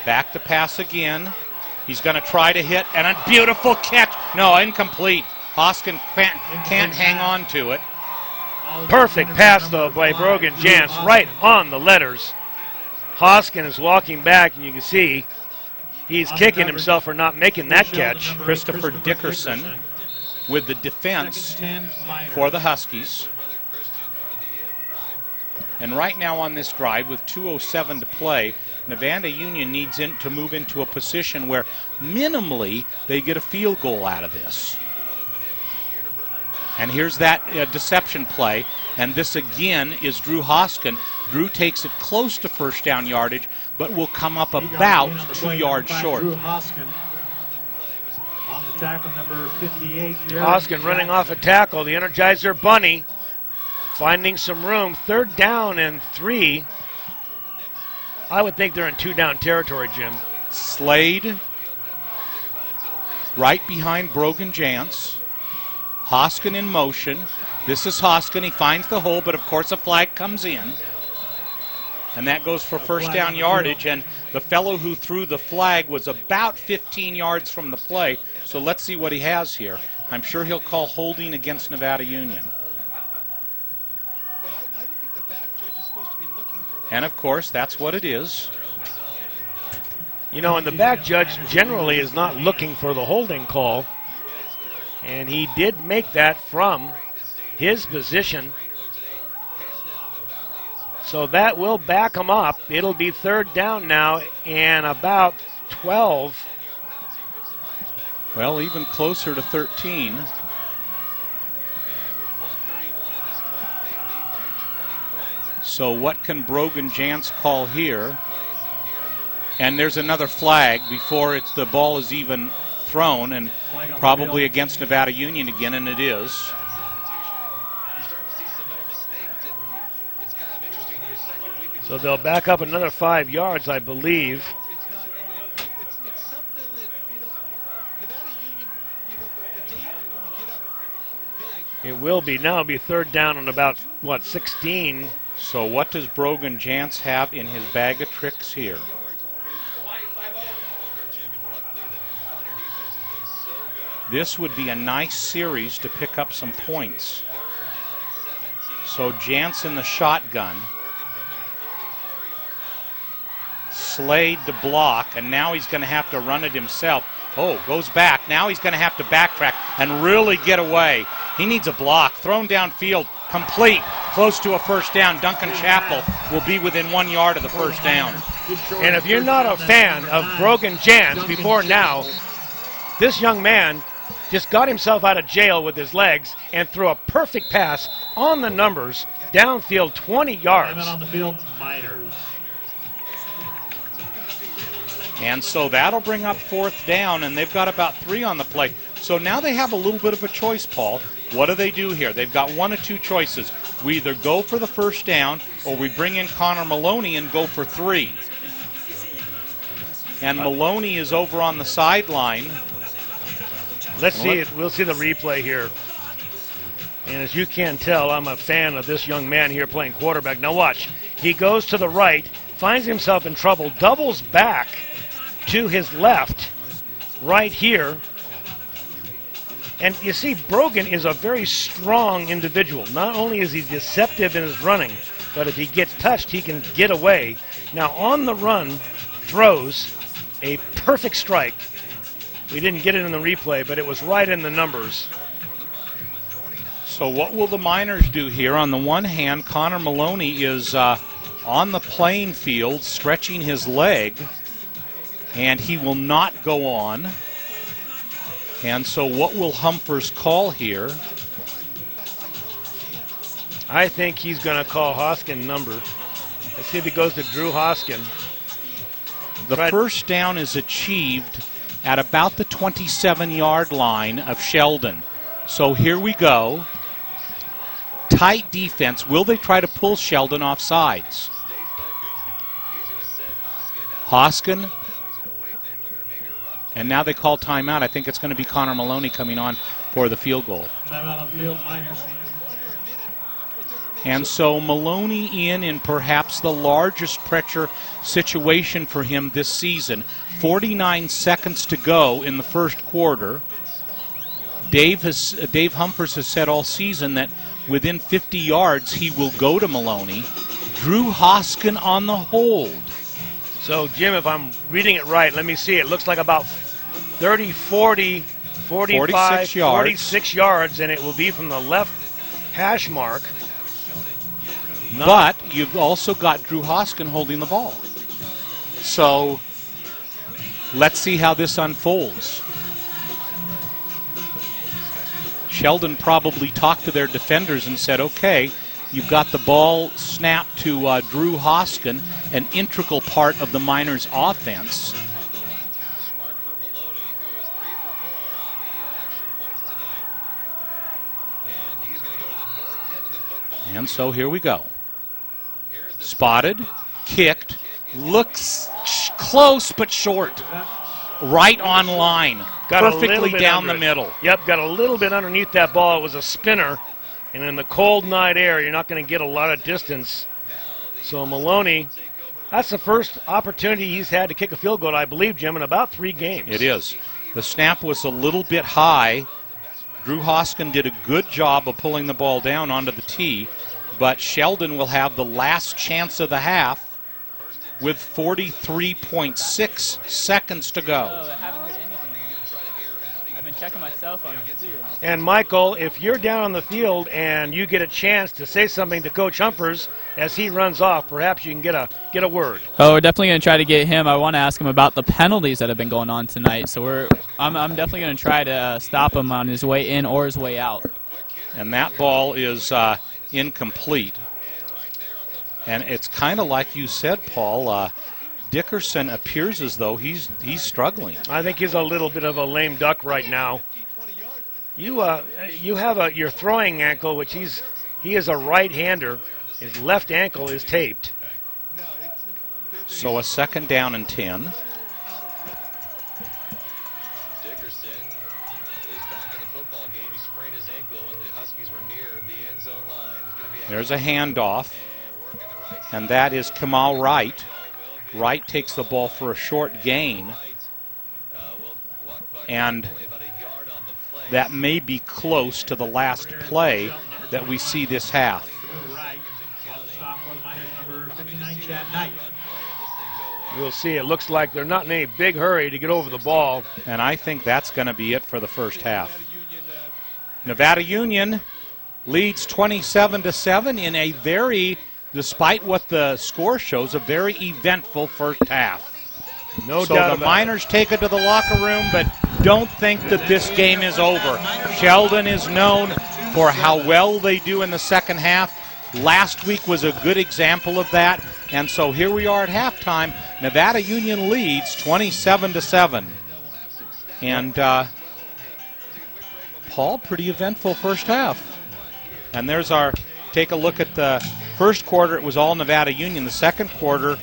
Speaker 1: Back to pass again. He's going to try to hit, and a beautiful catch. No, incomplete. Hoskin can't hang on to it.
Speaker 2: Perfect pass, though, by Brogan Jantz, right on the letters. Hoskin is walking back, and you can see he's kicking himself for not making that catch.
Speaker 1: Christopher Dickerson with the defense for the Huskies. And right now on this drive, with 2:07 to play, Nevada Union needs to move into a position where minimally they get a field goal out of this. And here's that deception play. And this again is Drew Hoskin. Drew takes it close to 1st down yardage, but will come up about 2 yards short.
Speaker 12: Drew Hoskin on the tackle, number 58.
Speaker 2: Hoskin running off a tackle. The Energizer Bunny finding some room. 3rd down and 3. I would think they're in 2-down territory, Jim.
Speaker 1: Slade right behind Brogan Jantz. Hoskin in motion. This is Hoskin. He finds the hole, but of course a flag comes in. And that goes for 1st down yardage. And the fellow who threw the flag was about 15 yards from the play. So let's see what he has here. I'm sure he'll call holding against Nevada Union. And of course, that's what it is.
Speaker 2: You know, and the back judge generally is not looking for the holding call. And he did make that from his position. So that will back him up. It'll be third down now and about 12.
Speaker 1: Well, even closer to 13. So what can Brogan Jantz call here? And there's another flag before the ball is even thrown, and probably against Nevada Union again, and it is.
Speaker 2: So they'll back up another 5 yards, I believe. It will be now be third down on about, 16.
Speaker 1: So what does Brogan Jantz have in his bag of tricks here? This would be a nice series to pick up some points. So Jantz in the shotgun. Slade to block, and now he's going to have to run it himself. Oh, goes back. Now he's going to have to backtrack and really get away. He needs a block. Thrown downfield, complete, close to a first down. Duncan Chappell will be within 1 yard of the first down.
Speaker 2: And if you're not a fan of Brogan Jantz before now, this young man just got himself out of jail with his legs and threw a perfect pass on the numbers, downfield 20 yards.
Speaker 12: On the field, Miners.
Speaker 1: And so that'll bring up fourth down, and they've got about 3 on the play. So now they have a little bit of a choice, Paul. What do they do here? They've got 1 of 2 choices. We either go for the first down, or we bring in Connor Maloney and go for 3. And Maloney is over on the sideline.
Speaker 2: Let's see it. We'll see the replay here. And as you can tell, I'm a fan of this young man here playing quarterback. Now watch. He goes to the right, finds himself in trouble, doubles back to his left right here. And you see, Brogan is a very strong individual. Not only is he deceptive in his running, but if he gets touched, he can get away. Now on the run, throws a perfect strike. We didn't get it in the replay, but it was right in the numbers.
Speaker 1: So what will the Miners do here? On the one hand, Connor Maloney is on the playing field, stretching his leg, and he will not go on. And so what will Humphers call here?
Speaker 2: I think he's going to call Hoskin number. Let's see if he goes to Drew Hoskin.
Speaker 1: The first down is achieved at about the 27-yard line of Sheldon. So here we go. Tight defense. Will they try to pull Sheldon off sides? Hoskin. And now they call timeout. I think it's going to be Connor Maloney coming on for the field goal.
Speaker 12: Timeout on the field, Miners.
Speaker 1: And so Maloney in perhaps the largest pressure situation for him this season. 49 seconds to go in the first quarter. Dave Humphers has said all season that within 50 yards he will go to Maloney. Drew Hoskin on the hold.
Speaker 2: So, Jim, if I'm reading it right, let me see. It looks like about 30, 40, 45, 46 yards, and it will be from the left hash mark.
Speaker 1: But you've also got Drew Hoskin holding the ball. So let's see how this unfolds. Sheldon probably talked to their defenders and said, okay, you've got the ball snapped to Drew Hoskin, an integral part of the Miners' offense. And so here we go. Spotted, kicked, looks close but short. Right on line, perfectly down the middle.
Speaker 2: Yep, got a little bit underneath that ball. It was a spinner, and in the cold night air, you're not going to get a lot of distance. So Maloney, that's the first opportunity he's had to kick a field goal, I believe, Jim, in about 3 games.
Speaker 1: It is. The snap was a little bit high. Drew Hoskin did a good job of pulling the ball down onto the tee, but Sheldon will have the last chance of the half. with 43.6 seconds to go.
Speaker 13: Oh, I haven't heard anything. I've been checking my cell phone too.
Speaker 2: And Michael, if you're down on the field and you get a chance to say something to Coach Humphers as he runs off, perhaps you can get a word.
Speaker 13: Oh, we're definitely going to try to get him. I want to ask him about the penalties that have been going on tonight. So I'm definitely going to try to stop him on his way in or his way out.
Speaker 1: And that ball is incomplete. And it's kind of like you said, Paul. Dickerson appears as though he's struggling.
Speaker 2: I think he's a little bit of a lame duck right now. You have your throwing ankle, which he is a right-hander. His left ankle is taped.
Speaker 1: So a second down and 10.
Speaker 14: Dickerson is back in the football game. He sprained his ankle when the Huskies were near the end zone line.
Speaker 1: There's a handoff, and that is Kamal Wright. Wright takes the ball for a short gain, and that may be close to the last play that we see this half.
Speaker 2: We'll see. It looks like they're not in any big hurry to get over the ball.
Speaker 1: And I think that's going to be it for the first half. Nevada Union leads 27-7 in a very, despite what the score shows, a very eventful first half.
Speaker 2: No doubt
Speaker 1: So
Speaker 2: about
Speaker 1: the Miners take it to the locker room, but don't think that this game is over. Sheldon is known for how well they do in the second half. Last week was a good example of that. And so here we are at halftime. Nevada Union leads 27-7. And Paul, pretty eventful first half. And there's our, take a look at the first quarter. It was all Nevada Union. The second quarter,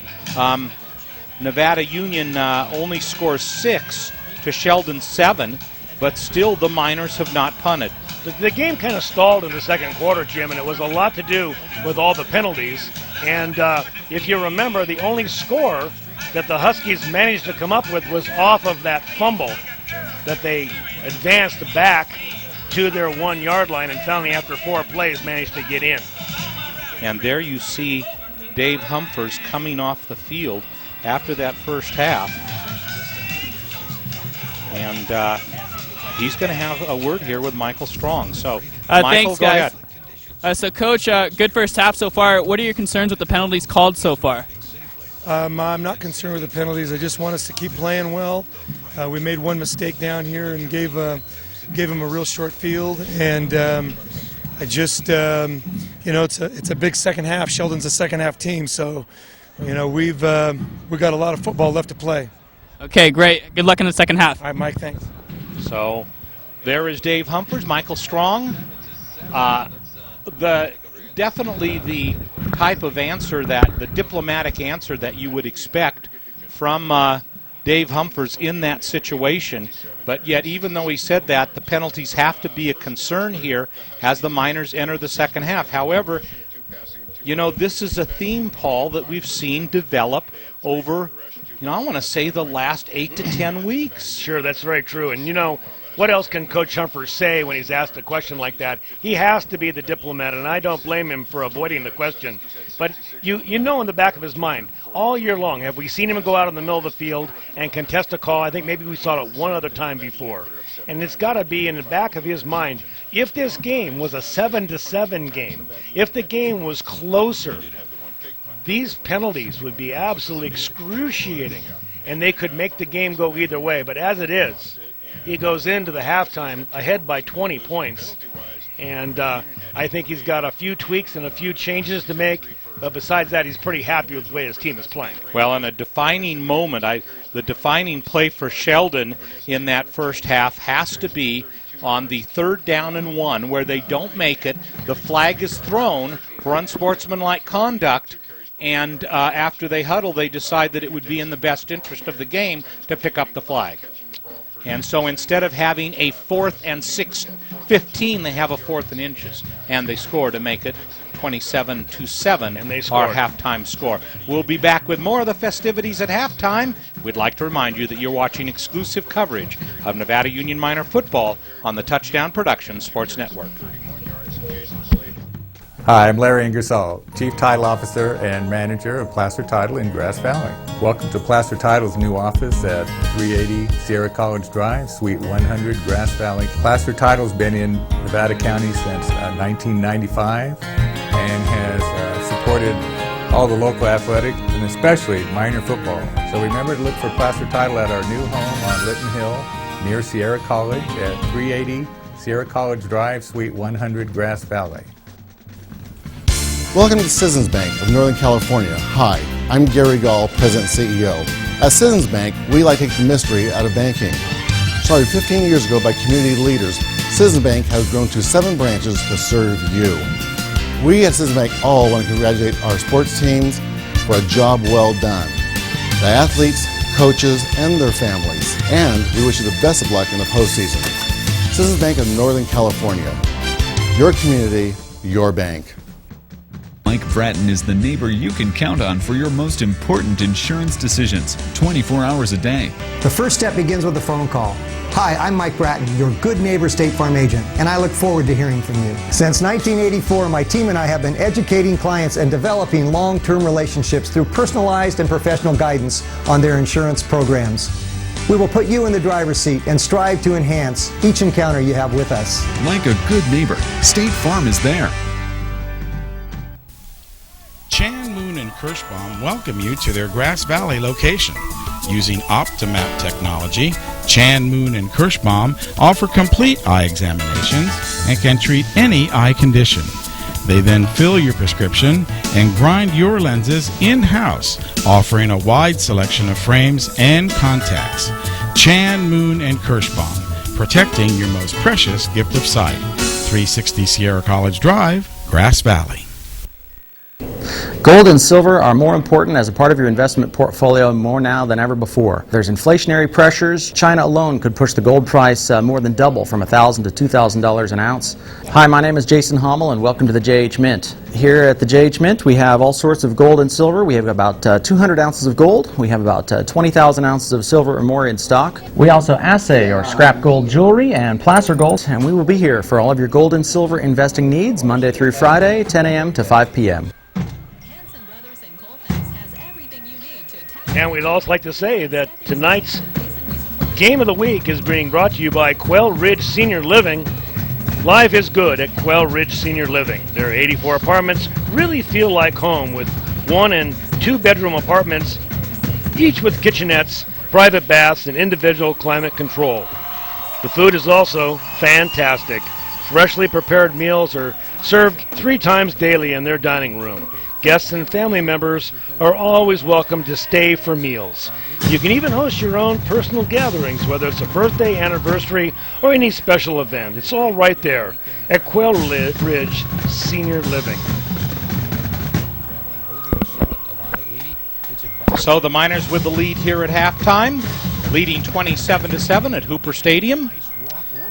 Speaker 1: Nevada Union only scores 6 to Sheldon 7, but still the Miners have not punted.
Speaker 2: The game kind of stalled in the second quarter, Jim, and it was a lot to do with all the penalties. And if you remember, the only score that the Huskies managed to come up with was off of that fumble that they advanced back to their 1 yard line and finally, after 4 plays, managed to get in.
Speaker 1: And there you see Dave Humphers coming off the field after that first half. And he's going to have a word here with Michael Strong. So, Michael,
Speaker 13: thanks,
Speaker 1: go
Speaker 13: guys.
Speaker 1: ahead.
Speaker 13: So, Coach, good first half so far. What are your concerns with the penalties called so far?
Speaker 15: I'm not concerned with the penalties. I just want us to keep playing well. We made one mistake down here and gave him a real short field. And I just, it's a big second half. Sheldon's a second half team, so we've got a lot of football left to play.
Speaker 13: Okay, great. Good luck in the second half.
Speaker 15: All right, Mike, thanks.
Speaker 1: So there is Dave Humphers, Michael Strong. Definitely the type of answer the diplomatic answer that you would expect from Dave Humphers in that situation. But yet, even though he said that, the penalties have to be a concern here as the Miners enter the second half. However, this is a theme, Paul, that we've seen develop over, I want to say the last 8 to 10 weeks.
Speaker 2: Sure, that's very true. And, what else can Coach Humphers say when he's asked a question like that? He has to be the diplomat, and I don't blame him for avoiding the question. But you know in the back of his mind, all year long, have we seen him go out in the middle of the field and contest a call? I think maybe we saw it one other time before. And it's got to be in the back of his mind, if this game was a 7-7 game, if the game was closer, these penalties would be absolutely excruciating, and they could make the game go either way. But as it is, he goes into the halftime ahead by 20 points, and I think he's got a few tweaks and a few changes to make, but besides that, he's pretty happy with the way his team is playing.
Speaker 1: Well, in a defining moment, the defining play for Sheldon in that first half has to be on the 3rd down and 1, where they don't make it. The flag is thrown for unsportsmanlike conduct, and after they huddle, they decide that it would be in the best interest of the game to pick up the flag. And so instead of having a 4th and 15, they have a 4th and inches, and they score to make it 27-7,
Speaker 2: and they
Speaker 1: our halftime score. We'll be back with more of the festivities at halftime. We'd like to remind you that you're watching exclusive coverage of Nevada Union Miner football on the Touchdown Productions Sports Network.
Speaker 3: Hi, I'm Larry Ingersoll, Chief Title Officer and Manager of Placer Title in Grass Valley. Welcome to Placer Title's new office at 380 Sierra College Drive, Suite 100, Grass Valley. Placer Title's been in Nevada County since 1995 and has supported all the local athletics and especially minor football. So remember to look for Placer Title at our new home on Litton Hill near Sierra College at 380 Sierra College Drive, Suite 100, Grass Valley.
Speaker 4: Welcome to Citizens Bank of Northern California. Hi, I'm Gary Gall, President and CEO. At Citizens Bank, we like to take the mystery out of banking. Started 15 years ago by community leaders, Citizens Bank has grown to 7 branches to serve you. We at Citizens Bank all want to congratulate our sports teams for a job well done. The athletes, coaches, and their families. And we wish you the best of luck in the postseason. Citizens Bank of Northern California. Your community, your bank.
Speaker 5: Mike Bratton is the neighbor you can count on for your most important insurance decisions, 24 hours a day.
Speaker 6: The first step begins with a phone call. Hi, I'm Mike Bratton, your good neighbor State Farm agent, and I look forward to hearing from you. Since 1984, my team and I have been educating clients and developing long-term relationships through personalized and professional guidance on their insurance programs. We will put you in the driver's seat and strive to enhance each encounter you have with us.
Speaker 5: Like a good neighbor, State Farm is there.
Speaker 7: Chan, Moon, and Kirschbaum welcome you to their Grass Valley location. Using OptiMap technology, Chan, Moon, and Kirschbaum offer complete eye examinations and can treat any eye condition. They then fill your prescription and grind your lenses in-house, offering a wide selection of frames and contacts. Chan, Moon, and Kirschbaum, protecting your most precious gift of sight. 360 Sierra College Drive, Grass Valley.
Speaker 8: Gold and silver are more important as a part of your investment portfolio more now than ever before. There's inflationary pressures. China alone could push the gold price more than double from $1,000 to $2,000 an ounce. Hi, my name is Jason Hommel and welcome to the JH Mint. Here at the JH Mint we have all sorts of gold and silver. We have about 200 ounces of gold. We have about 20,000 ounces of silver or more in stock. We also assay or scrap gold jewelry and placer gold, and we will be here for all of your gold and silver investing needs Monday through Friday, 10 a.m. to 5 p.m.
Speaker 2: And we'd also like to say that tonight's Game of the Week is being brought to you by Quail Ridge Senior Living. Life is good at Quail Ridge Senior Living. Their 84 apartments really feel like home with 1- and 2-bedroom apartments, each with kitchenettes, private baths, and individual climate control. The food is also fantastic. Freshly prepared meals are served 3 times daily in their dining room. Guests and family members are always welcome to stay for meals. You can even host your own personal gatherings, whether it's a birthday, anniversary, or any special event. It's all right there at Quail Ridge Senior Living.
Speaker 1: So the Miners with the lead here at halftime, leading 27-7 at Hooper Stadium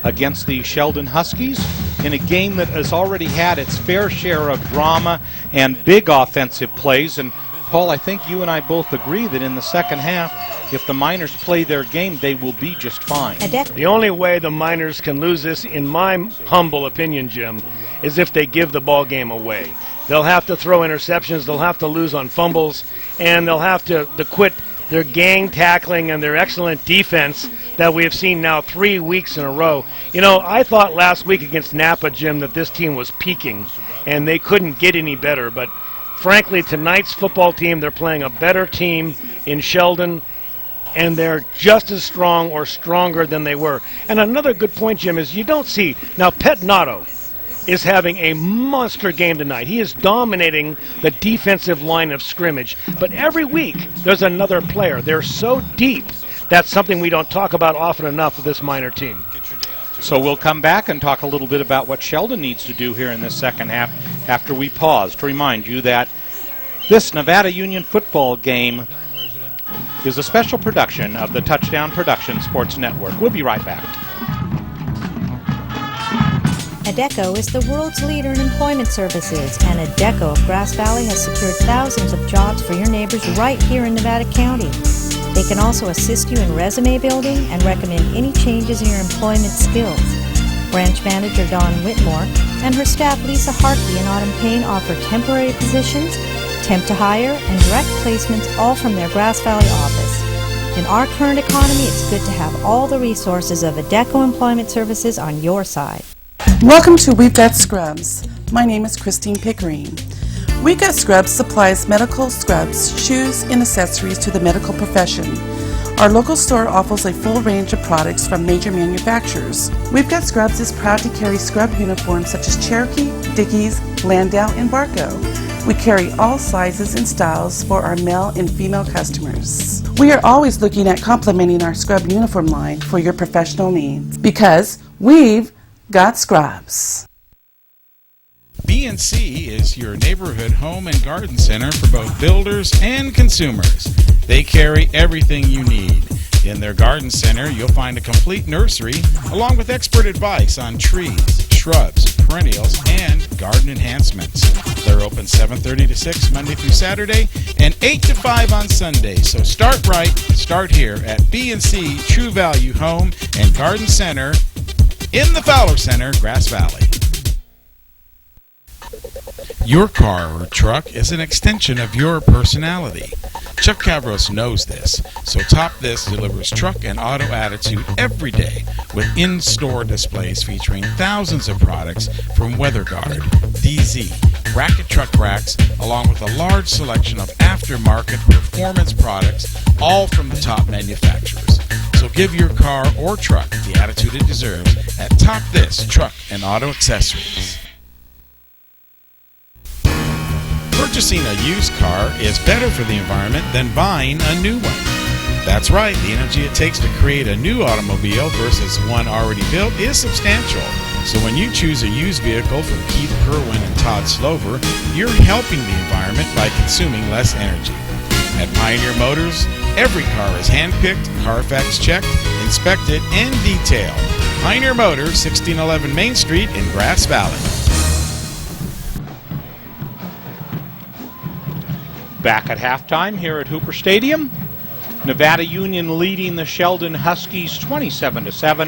Speaker 1: against the Sheldon Huskies in a game that has already had its fair share of drama and big offensive plays. And Paul, I think you and I both agree that in the second half, if the Miners play their game, they will be just fine.
Speaker 2: The only way the Miners can lose this, in my humble opinion, Jim, is if they give the ball game away. They'll have to throw interceptions, they'll have to lose on fumbles, and they'll have to quit their gang tackling and their excellent defense that we have seen now 3 weeks in a row. You know, I thought last week against Napa, Jim, that this team was peaking and they couldn't get any better. But frankly, tonight's football team, they're playing a better team in Sheldon, and they're just as strong or stronger than they were. And another good point, Jim, is you don't see, now Pet Nato is having a monster game tonight. He is dominating the defensive line of scrimmage. But every week, there's another player. They're so deep. That's something we don't talk about often enough with this Miner team.
Speaker 1: So we'll come back and talk a little bit about what Sheldon needs to do here in this second half after we pause to remind you that this Nevada Union football game is a special production of the Touchdown Production Sports Network. We'll be right back.
Speaker 9: Adecco is the world's leader in employment services, and Adecco of Grass Valley has secured thousands of jobs for your neighbors right here in Nevada County. They can also assist you in resume building and recommend any changes in your employment skills. Branch Manager Dawn Whitmore and her staff Lisa Harkey and Autumn Payne offer temporary positions, temp to hire, and direct placements all from their Grass Valley office. In our current economy, it's good to have all the resources of Adecco Employment Services on your side.
Speaker 10: Welcome to We've Got Scrubs. My name is Christine Pickering. We've Got Scrubs supplies medical scrubs, shoes, and accessories to the medical profession. Our local store offers a full range of products from major manufacturers. We've Got Scrubs is proud to carry scrub uniforms such as Cherokee, Dickies, Landau, and Barco. We carry all sizes and styles for our male and female customers. We are always looking at complementing our scrub uniform line for your professional needs because we've got scrubs.
Speaker 7: BNC is your neighborhood home and garden center for both builders and consumers. They carry everything you need. In their garden center, you'll find a complete nursery along with expert advice on trees, shrubs, perennials, and garden enhancements. They're open 7:30 to 6 Monday through Saturday and 8 to 5 on Sunday. So start right, start here at BNC True Value Home and Garden Center in the Fowler Center, Grass Valley. Your car or truck is an extension of your personality. Chuck Cavros knows this, so Top This delivers truck and auto attitude every day with in-store displays featuring thousands of products from WeatherGuard, DZ, Bracket Truck Racks, along with a large selection of aftermarket performance products, all from the top manufacturers. So give your car or truck the attitude it deserves at Top This Truck and Auto Accessories. Purchasing a used car is better for the environment than buying a new one. That's right, the energy it takes to create a new automobile versus one already built is substantial. So when you choose a used vehicle from Keith Kerwin and Todd Slover, you're helping the environment by consuming less energy. At Pioneer Motors, every car is handpicked, Carfax checked, inspected, and detailed. Pioneer Motors, 1611 Main Street in Grass Valley.
Speaker 1: Back at halftime here at Hooper Stadium. Nevada Union leading the Sheldon Huskies 27-7.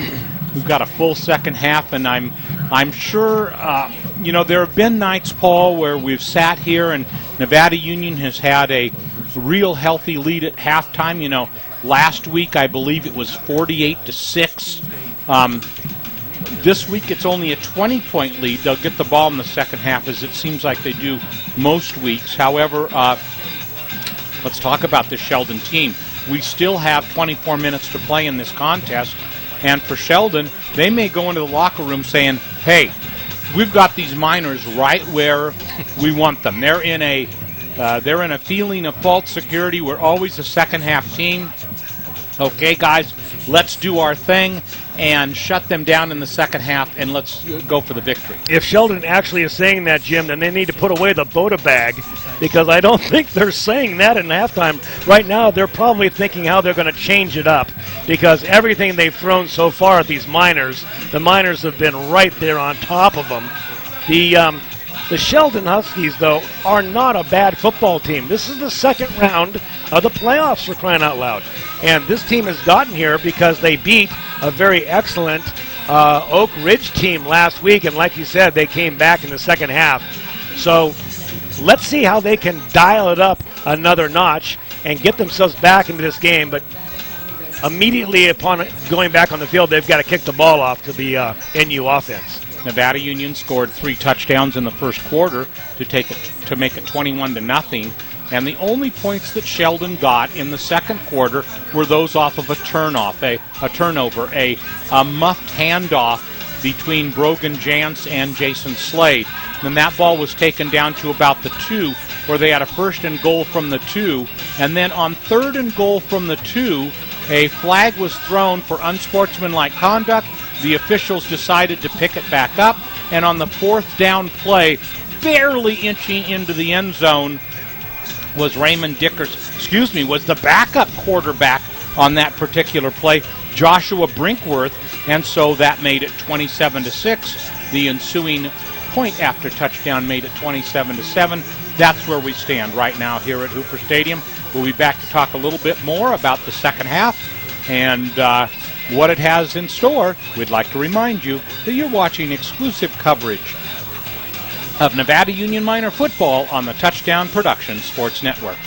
Speaker 1: We've got a full second half, and I'm sure, there have been nights, Paul, where we've sat here and Nevada Union has had a real healthy lead at halftime. Last week I believe it was 48-6. This week it's only a 20-point lead. They'll get the ball in the second half, as it seems like they do most weeks. However, let's talk about this Sheldon team. We still have 24 minutes to play in this contest, and for Sheldon, they may go into the locker room saying, hey, we've got these minors right where we want them. They're in a feeling of false security. We're always a second-half team. Okay, guys, let's do our thing and shut them down in the second half, and let's go for the victory.
Speaker 2: If Sheldon actually is saying that, Jim, then they need to put away the Boda bag, because I don't think they're saying that in halftime. Right now, they're probably thinking how they're going to change it up, because everything they've thrown so far at these minors, the minors have been right there on top of them. The Sheldon Huskies, though, are not a bad football team. This is the second round of the playoffs, for crying out loud. And this team has gotten here because they beat a very excellent Oak Ridge team last week. And like you said, they came back in the second half. So let's see how they can dial it up another notch and get themselves back into this game. But immediately upon going back on the field, they've got to kick the ball off to the NU offense.
Speaker 1: Nevada Union scored 3 touchdowns in the first quarter to make it 21-0, and the only points that Sheldon got in the second quarter were those off of a turnover, a muffed handoff between Brogan Jantz and Jason Slade. Then that ball was taken down to about the 2, where they had a first and goal from the 2, and then on third and goal from the 2, a flag was thrown for unsportsmanlike conduct. The officials decided to pick it back up, and on the fourth down play, barely inching into the end zone, was Raymond Dickers, was the backup quarterback on that particular play, Joshua Brinkworth, and so that made it 27-6. The ensuing point after touchdown made it 27-7. That's where we stand right now here at Hooper Stadium. We'll be back to talk a little bit more about the second half and what it has in store, we'd like to remind you that you're watching exclusive coverage of Nevada Union Minor football on the Touchdown Productions Sports Network.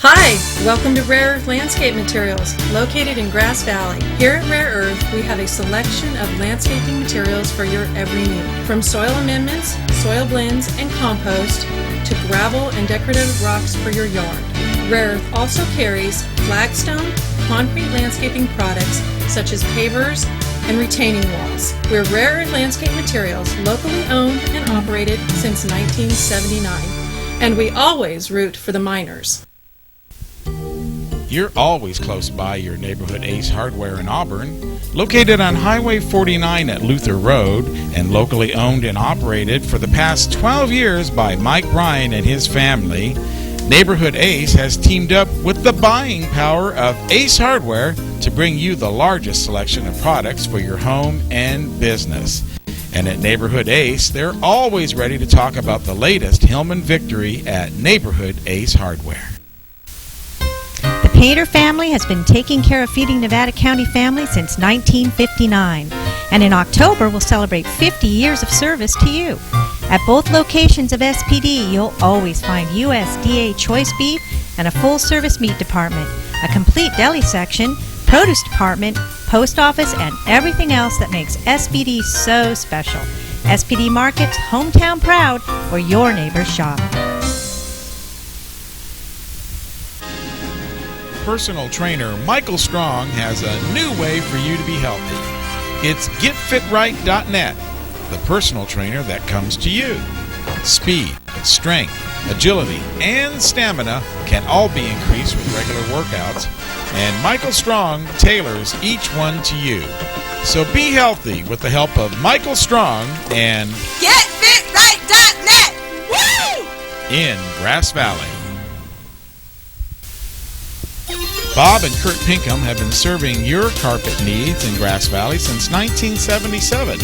Speaker 11: Hi, welcome to Rare Earth Landscape Materials, located in Grass Valley. Here at Rare Earth, we have a selection of landscaping materials for your every need. From soil amendments, soil blends, and compost, to gravel and decorative rocks for your yard. Rare Earth also carries flagstone, concrete landscaping products such as pavers and retaining walls. We're Rare Earth Landscape Materials, locally owned and operated since 1979. And we always root for the miners.
Speaker 7: You're always close by your neighborhood Ace Hardware in Auburn, located on Highway 49 at Luther Road, and locally owned and operated for the past 12 years by Mike Bryan and his family. Neighborhood Ace has teamed up with the buying power of Ace Hardware to bring you the largest selection of products for your home and business. And at Neighborhood Ace, they're always ready to talk about the latest Hillman victory at Neighborhood Ace Hardware.
Speaker 9: The Painter family has been taking care of feeding Nevada County families since 1959. And in October, we'll celebrate 50 years of service to you. At both locations of SPD, you'll always find USDA choice beef and a full-service meat department, a complete deli section, produce department, post office, and everything else that makes SPD so special. SPD Markets, hometown proud, where your neighbors shop.
Speaker 7: Personal trainer Michael Strong has a new way for you to be healthy. It's GetFitRight.net, the personal trainer that comes to you. Speed, strength, agility, and stamina can all be increased with regular workouts, and Michael Strong tailors each one to you. So be healthy with the help of Michael Strong and
Speaker 16: GetFitRight.net. Woo!
Speaker 7: In Grass Valley. Bob and Kurt Pinkham have been serving your carpet needs in Grass Valley since 1977.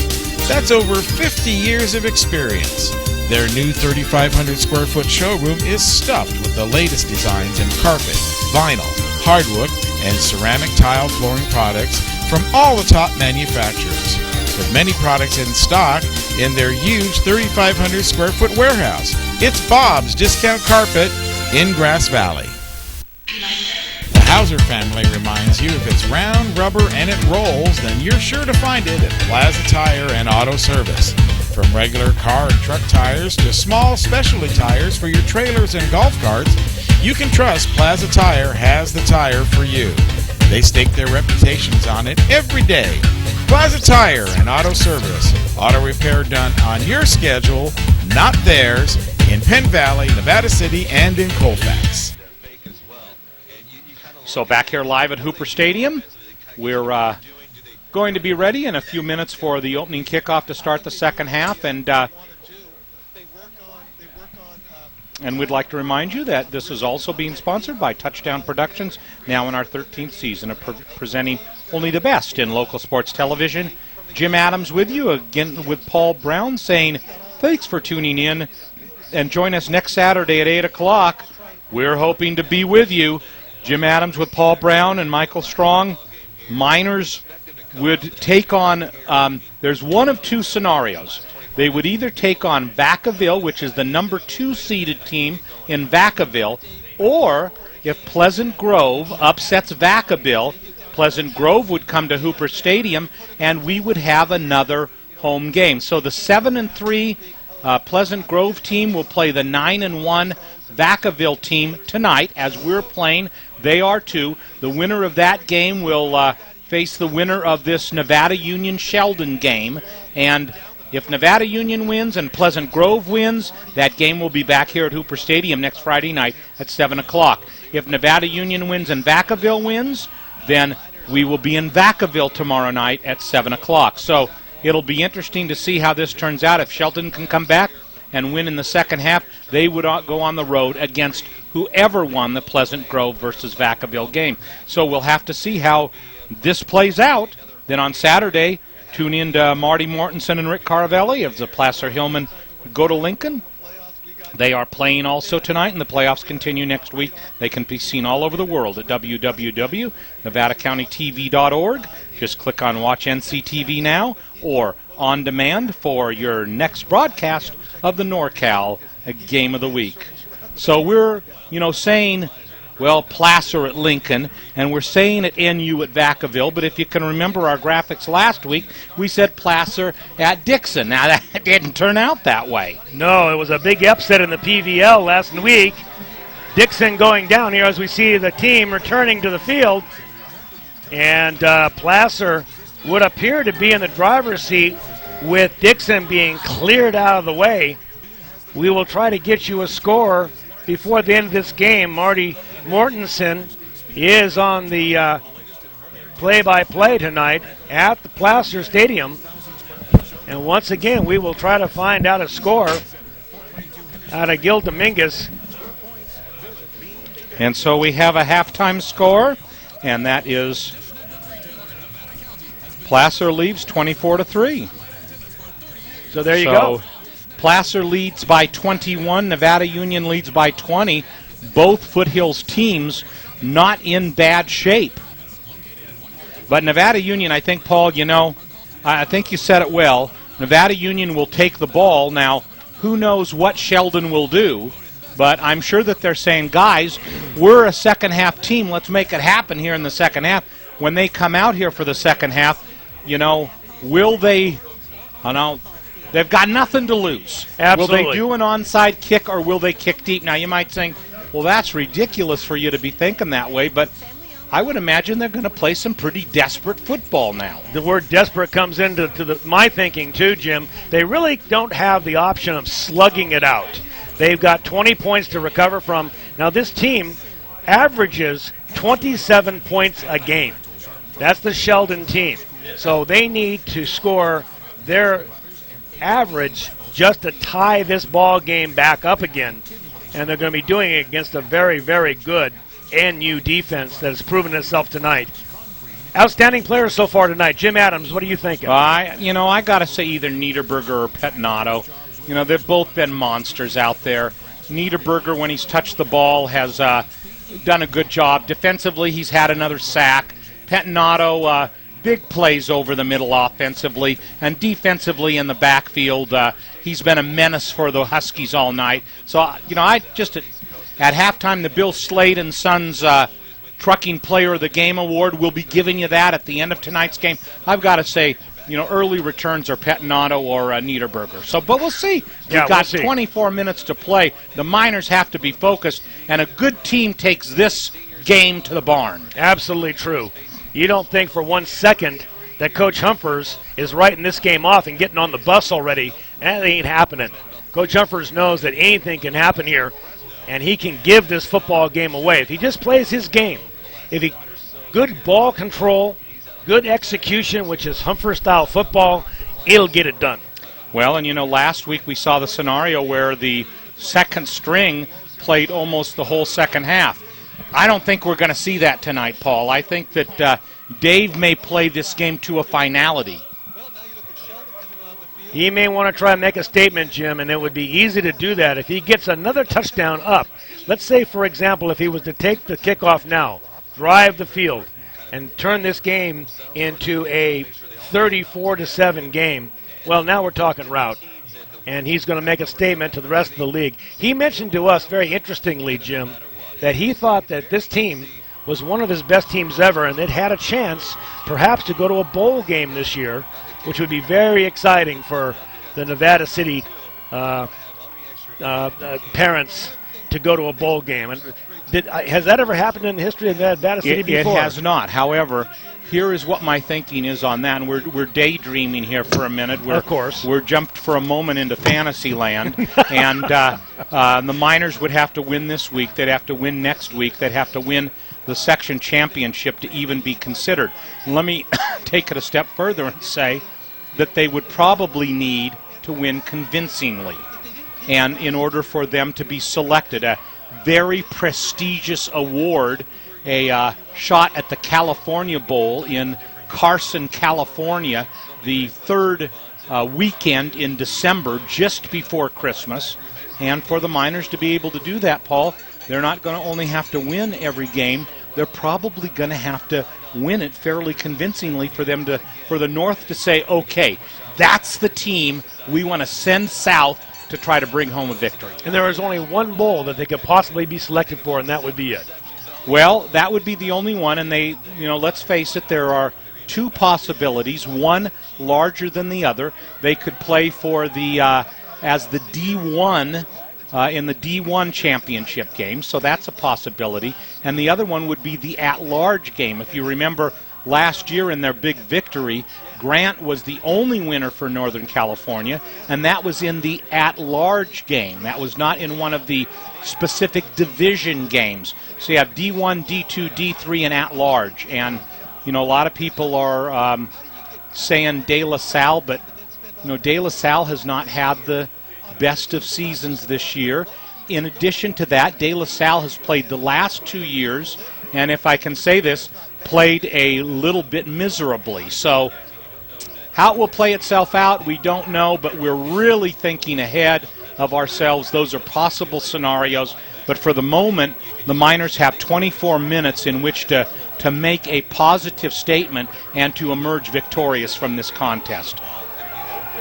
Speaker 7: That's over 50 years of experience. Their new 3,500 square foot showroom is stuffed with the latest designs in carpet, vinyl, hardwood, and ceramic tile flooring products from all the top manufacturers. With many products in stock in their huge 3,500 square foot warehouse. It's Bob's Discount Carpet in Grass Valley. The Hauser family reminds you if it's round, rubber, and it rolls, then you're sure to find it at Plaza Tire and Auto Service. From regular car and truck tires to small specialty tires for your trailers and golf carts, you can trust Plaza Tire has the tire for you. They stake their reputations on it every day. Plaza Tire and Auto Service. Auto repair done on your schedule, not theirs, in Penn Valley, Nevada City, and in Colfax.
Speaker 1: So back here live at Hooper Stadium, we're going to be ready in a few minutes for the opening kickoff to start the second half, and we'd like to remind you that this is also being sponsored by Touchdown Productions, now in our 13th season of presenting only the best in local sports television. Jim Adams with you, again with Paul Brown, saying thanks for tuning in, and join us next Saturday at 8 o'clock. We're hoping to be with you. Jim Adams with Paul Brown and Michael Strong. Miners would take on, there's one of two scenarios. They would either take on Vacaville, which is the number 2 seeded team in Vacaville, or if Pleasant Grove upsets Vacaville, Pleasant Grove would come to Hooper Stadium, and we would have another home game. So the 7-3 Pleasant Grove team will play the 9-1 Vacaville team tonight, as we're playing. They are too. The winner of that game will face the winner of this Nevada Union Sheldon game, and if Nevada Union wins and Pleasant Grove wins, that game will be back here at Hooper Stadium next Friday night at 7 o'clock. If Nevada Union wins and Vacaville wins, then we will be in Vacaville tomorrow night at 7 o'clock. So it'll be interesting to see how this turns out. If Sheldon can come back and win in the second half, they would go on the road against whoever won the Pleasant Grove versus Vacaville game. So we'll have to see how this plays out. Then on Saturday, tune in to Marty Mortensen and Rick Caravelli of the Placer Hillman Go to Lincoln. They are playing also tonight, and the playoffs continue next week. They can be seen all over the world at www.nevadacountytv.org. Just click on Watch NCTV Now or On Demand for your next broadcast of the NorCal Game of the Week. So we're, saying, well, Placer at Lincoln, and we're saying at NU at Vacaville, but if you can remember our graphics last week, we said Placer at Dixon. Now, that didn't turn out that way.
Speaker 2: No, it was a big upset in the PVL last week. Dixon going down here as we see the team returning to the field, and Placer would appear to be in the driver's seat with Dixon being cleared out of the way. We will try to get you a score before the end of this game. Marty Mortensen is on the play-by-play tonight at the Placer Stadium. And once again, we will try to find out a score out of Gil Dominguez.
Speaker 1: And so we have a halftime score, and that is Placer leads 24-3.
Speaker 2: So there you go.
Speaker 1: Placer leads by 21. Nevada Union leads by 20. Both Foothills teams not in bad shape. But Nevada Union, I think, Paul, I think you said it well. Nevada Union will take the ball. Now, who knows what Sheldon will do, but I'm sure that they're saying, guys, we're a second-half team. Let's make it happen here in the second half. When they come out here for the second half, will they, they've got nothing to lose.
Speaker 2: Absolutely.
Speaker 1: Will they do an onside kick or will they kick deep? Now, you might think, well, that's ridiculous for you to be thinking that way, but I would imagine they're going to play some pretty desperate football now.
Speaker 2: The word desperate comes into my thinking too, Jim. They really don't have the option of slugging it out. They've got 20 points to recover from. Now, this team averages 27 points a game. That's the Sheldon team. So they need to score their average just to tie this ball game back up again. And they're going to be doing it against a very, very good NU defense that has proven itself tonight. Outstanding players so far tonight. Jim Adams, what do you think?
Speaker 1: I got to say either Niederberger or Pettinato. They've both been monsters out there. Niederberger, when he's touched the ball, has done a good job. Defensively, he's had another sack. Pettinato, big plays over the middle offensively, and defensively in the backfield, he's been a menace for the Huskies all night. So, I just at halftime, the Bill Slade and Sons Trucking Player of the Game Award, we'll be giving you that at the end of tonight's game. I've got to say, early returns are Pettinato or Niederberger. So, but we'll see. We've got 24 minutes to play. The Miners have to be focused, and a good team takes this game to the barn.
Speaker 2: Absolutely true. You don't think for 1 second that Coach Humphers is writing this game off and getting on the bus already. That ain't happening. Coach Humphers knows that anything can happen here, and he can give this football game away. If he just plays his game, good ball control, good execution, which is Humphers-style football, it'll get it done.
Speaker 1: Well, and last week we saw the scenario where the second string played almost the whole second half. I don't think we're going to see that tonight, Paul. I think that Dave may play this game to a finality.
Speaker 2: He may want to try and make a statement, Jim, and it would be easy to do that if he gets another touchdown up. Let's say, for example, if he was to take the kickoff now, drive the field, and turn this game into a 34-7 game, well, now we're talking route. And he's going to make a statement to the rest of the league. He mentioned to us, very interestingly, Jim, that he thought that this team was one of his best teams ever, and it had a chance perhaps to go to a bowl game this year, which would be very exciting for the Nevada City parents to go to a bowl game. And has that ever happened in the history of Nevada City before?
Speaker 1: It has not. However, here is what my thinking is on that, and we're daydreaming here for a minute.
Speaker 2: Of course.
Speaker 1: We're jumped for a moment into fantasy land, and the Miners would have to win this week. They'd have to win next week. They'd have to win the section championship to even be considered. Let me take it a step further and say that they would probably need to win convincingly, and in order for them to be selected, a very prestigious award, a shot at the California Bowl in Carson, California, the third weekend in December, just before Christmas. And for the Miners to be able to do that, Paul, they're not going to only have to win every game. They're probably going to have to win it fairly convincingly for the North to say, okay, that's the team we want to send south to try to bring home a victory.
Speaker 2: And there is only one bowl that they could possibly be selected for, and that would be it.
Speaker 1: Well, that would be the only one, and let's face it, there are two possibilities, one larger than the other. They could play for as the D1 in the D1 championship game, so that's a possibility. And the other one would be the at-large game. If you remember last year in their big victory, Grant was the only winner for Northern California, and that was in the at-large game. That was not in one of the specific division games. So you have D1, D2, D3, and at-large. And, a lot of people are saying De La Salle, but, De La Salle has not had the best of seasons this year. In addition to that, De La Salle has played the last 2 years, and if I can say this, played a little bit miserably. So how it will play itself out, we don't know, but we're really thinking ahead of ourselves. Those are possible scenarios, but for the moment, the Miners have 24 minutes in which to make a positive statement and to emerge victorious from this contest.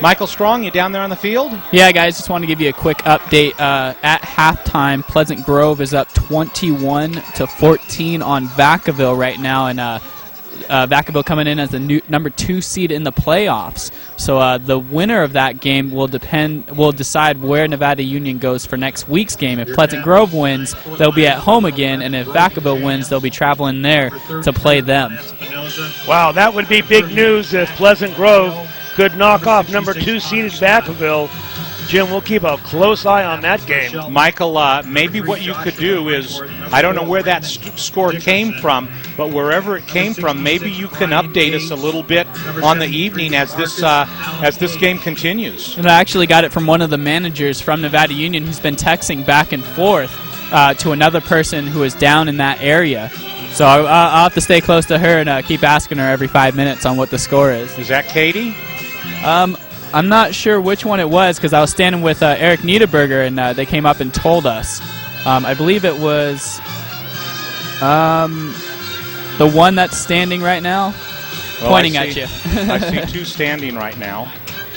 Speaker 1: Michael Strong, you down there on the field?
Speaker 13: Yeah, guys, just want to give you a quick update. At halftime, Pleasant Grove is up 21-14 on Vacaville right now, and Vacaville coming in as the number 2 seed in the playoffs. So the winner of that game will decide where Nevada Union goes for next week's game. If Pleasant Grove wins, they'll be at home again, and if Vacaville wins, they'll be traveling there to play them.
Speaker 2: Wow, that would be big news if Pleasant Grove could knock off number 2 seeded Vacaville. Jim, we'll keep a close eye on that game.
Speaker 1: Michael, maybe what you could do is, I don't know where that score came from, but wherever it came from, maybe you can update us a little bit on the evening as this game continues.
Speaker 13: And I actually got it from one of the managers from Nevada Union who's been texting back and forth to another person who is down in that area. So I'll have to stay close to her and keep asking her every 5 minutes on what the score is.
Speaker 1: Is that Katie?
Speaker 13: I'm not sure which one it was because I was standing with Eric Niederberger and they came up and told us. I believe it was the one that's standing right now, pointing at you.
Speaker 1: I see 2 standing right now.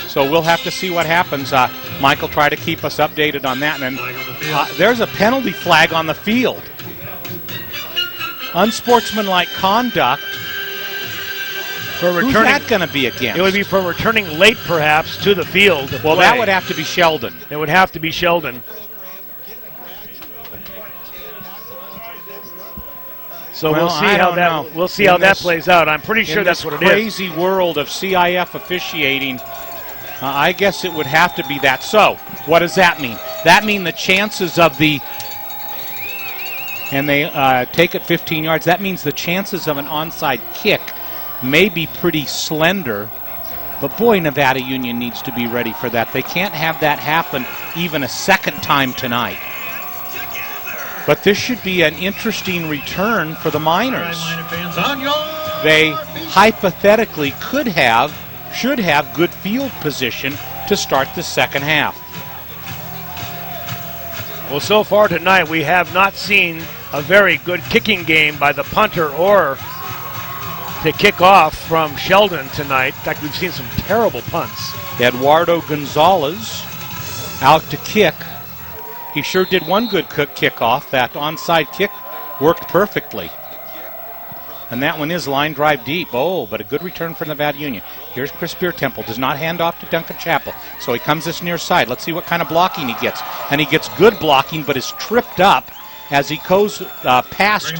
Speaker 1: So we'll have to see what happens. Michael, try to keep us updated on that. And then there's a penalty flag on the field. Unsportsmanlike conduct. Who's that going to be against?
Speaker 2: It would be for returning late, perhaps, to the field.
Speaker 1: Well, that would have to be Sheldon.
Speaker 2: It would have to be Sheldon. So we'll see how that plays out. I'm pretty sure that's what it is.
Speaker 1: In this crazy world of CIF officiating, I guess it would have to be that. So what does that mean? That means the chances of and they take it 15 yards. That means the chances of an onside kick may be pretty slender, but boy, Nevada Union needs to be ready for that. They can't have that happen even a second time tonight. But this should be an interesting return for the Miners. They hypothetically should have good field position to start the second half.
Speaker 2: Well, so far tonight we have not seen a very good kicking game by the punter or to kick off from Sheldon tonight. In fact, we've seen some terrible punts.
Speaker 1: Eduardo Gonzalez out to kick. He sure did one good kickoff. That onside kick worked perfectly. And that one is line drive deep. Oh, but a good return for Nevada Union. Here's Chris Beertemple. Does not hand off to Duncan Chappell. So he comes this near side. Let's see what kind of blocking he gets. And he gets good blocking, but is tripped up as he goes past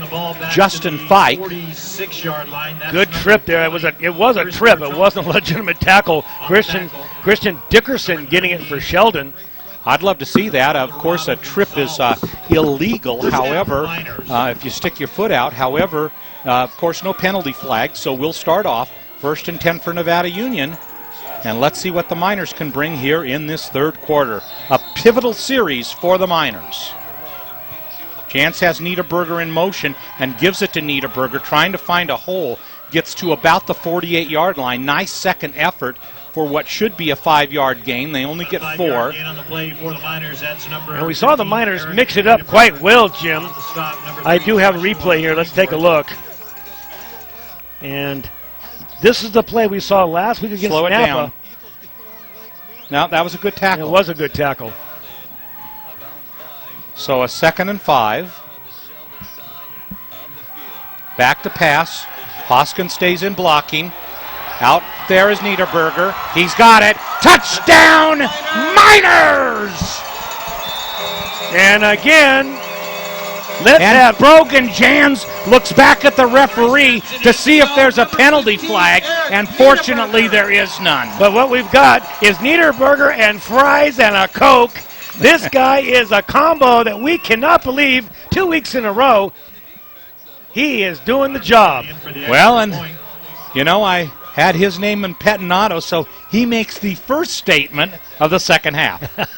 Speaker 1: Justin Fike.
Speaker 2: Good trip there. It was a trip. It wasn't a legitimate tackle. Christian Dickerson getting it for Sheldon.
Speaker 1: I'd love to see that. Of course, a trip is illegal. However, if you stick your foot out. However, of course, no penalty flag. So we'll start off 1st and 10 for Nevada Union. And let's see what the Miners can bring here in this third quarter. A pivotal series for the Miners. Jance has Niederberger in motion and gives it to Niederberger, trying to find a hole. Gets to about the 48-yard line. Nice second effort for what should be a 5-yard gain. They only get 4.
Speaker 2: And we saw the Miners mix it up quite well, Jim. I do have a replay here. Let's take a look. And this is the play we saw last week against
Speaker 1: Slow it
Speaker 2: Napa.
Speaker 1: down. No, that was a good tackle.
Speaker 2: It was a good tackle.
Speaker 1: So a 2nd and 5. Back to pass. Hoskins stays in blocking. Out there is Niederberger. He's got it. Touchdown, Miners!
Speaker 2: And again,
Speaker 1: and Brogan Jans looks back at the referee to see if there's a penalty flag, and fortunately there is none.
Speaker 2: But what we've got is Niederberger and fries and a Coke. This guy is a combo that we cannot believe 2 weeks in a row. He is doing the job.
Speaker 1: Well, and you know, I had his name in Petinato, so he makes the first statement of the second half.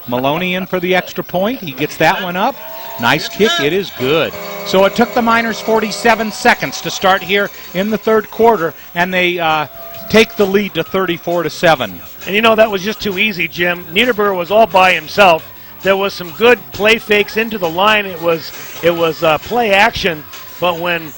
Speaker 1: Maloney in for the extra point. He gets that one up. Nice kick. It is good. So it took the Miners 47 seconds to start here in the third quarter, and they take the lead to 34-7.
Speaker 2: And you know, that was just too easy, Jim. Niederberger was all by himself. There was some good play fakes into the line. It was play action, but when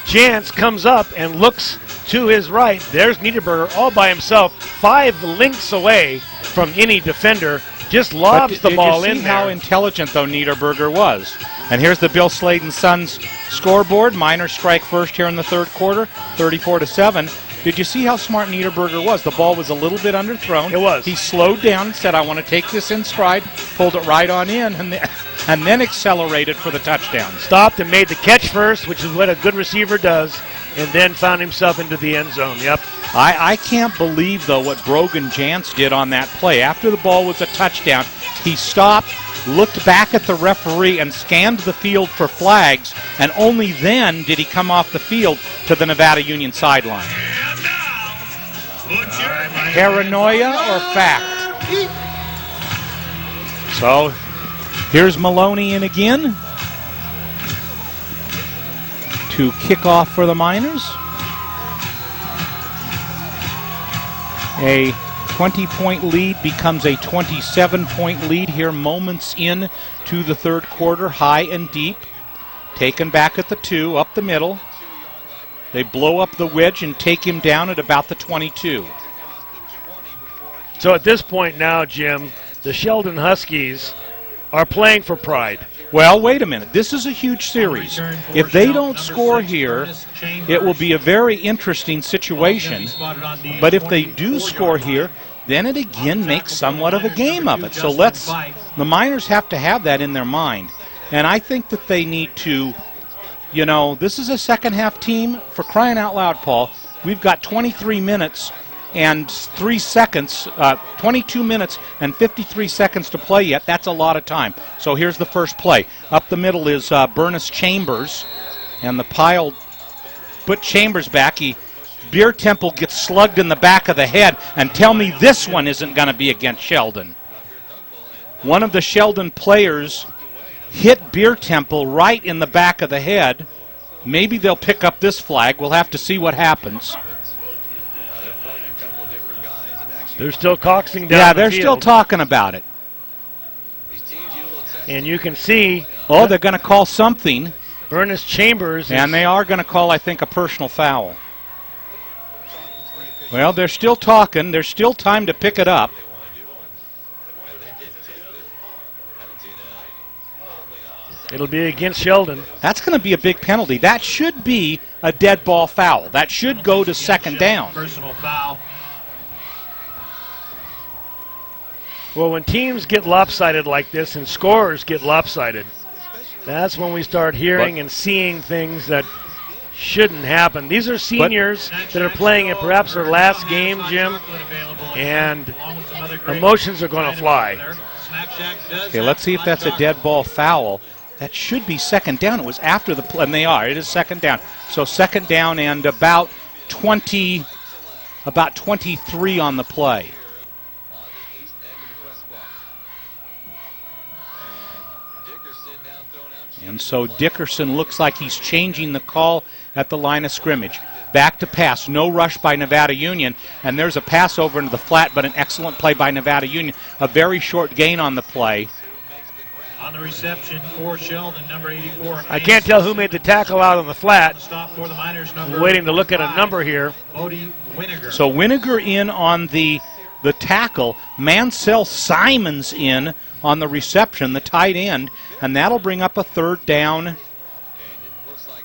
Speaker 2: Jans comes up and looks to his right, there's Niederberger all by himself, 5 links away from any defender, just lobs the ball in there.
Speaker 1: Did you see how intelligent, though, Niederberger was? And here's the Bill Sladen Sons scoreboard. Miners strike first here in the third quarter, 34-7. Did you see how smart Niederberger was? The ball was a little bit underthrown.
Speaker 2: It was.
Speaker 1: He slowed down and said, I want to take this in stride, pulled it right on in, and then accelerated for the touchdown.
Speaker 2: Stopped and made the catch first, which is what a good receiver does, and then found himself into the end zone. Yep.
Speaker 1: I can't believe, though, what Brogan Jans did on that play. After the ball was a touchdown, he stopped, looked back at the referee, and scanned the field for flags, and only then did he come off the field to the Nevada Union sideline. Paranoia or fact? So here's Maloney in again to kick off for the Miners. A 20-point lead becomes a 27-point lead here moments in to the third quarter, high and deep. Taken back at the 2, up the middle. They blow up the wedge and take him down at about the 22.
Speaker 2: So at this point now, Jim, the Sheldon Huskies are playing for pride.
Speaker 1: Well, wait a minute. This is a huge series. If they don't score here, it will be a very interesting situation. But if they do score here, then it again makes somewhat of a game of it. So the Miners have to have that in their mind. And I think that they need to, you know, this is a second half team. For crying out loud, Paul, we've got 23 minutes and 3 seconds, 22 minutes and 53 seconds to play yet. That's a lot of time. So here's the first play. Up the middle is Bernice Chambers, and the pile put Chambers back. Beer Temple gets slugged in the back of the head, and tell me this one isn't going to be against Sheldon. One of the Sheldon players hit Beer Temple right in the back of the head. Maybe they'll pick up this flag. We'll have to see what happens.
Speaker 2: They're still coxing down.
Speaker 1: Yeah, they're still talking about it.
Speaker 2: And you can see.
Speaker 1: Oh, they're going to call something.
Speaker 2: Bernice Chambers.
Speaker 1: And they are going to call, I think, a personal foul. Well, they're still talking. There's still time to pick it up.
Speaker 2: It'll be against Sheldon.
Speaker 1: That's going to be a big penalty. That should be a dead ball foul. That should go to second down.
Speaker 12: Personal foul.
Speaker 2: Well, when teams get lopsided like this and scorers get lopsided, that's when we start hearing and seeing things that shouldn't happen. These are seniors that are playing in perhaps their last game, Jim, and emotions are going to fly.
Speaker 1: Okay, let's see if that's a dead ball foul. That should be second down. It was after the play, and they are. It is second down. So second down and about 23 on the play. And so Dickerson looks like he's changing the call at the line of scrimmage. Back to pass, no rush by Nevada Union, and there's a pass over into the flat, but an excellent play by Nevada Union. A very short gain on the play.
Speaker 12: On the reception for Sheldon, number 84.
Speaker 2: I can't tell who made the tackle out on the flat.
Speaker 12: Stop for the Miners, number
Speaker 2: I'm waiting to look at a number here.
Speaker 1: So Winiger in on the tackle. Mansell Simons in on the reception, the tight end, and that'll bring up a 3rd down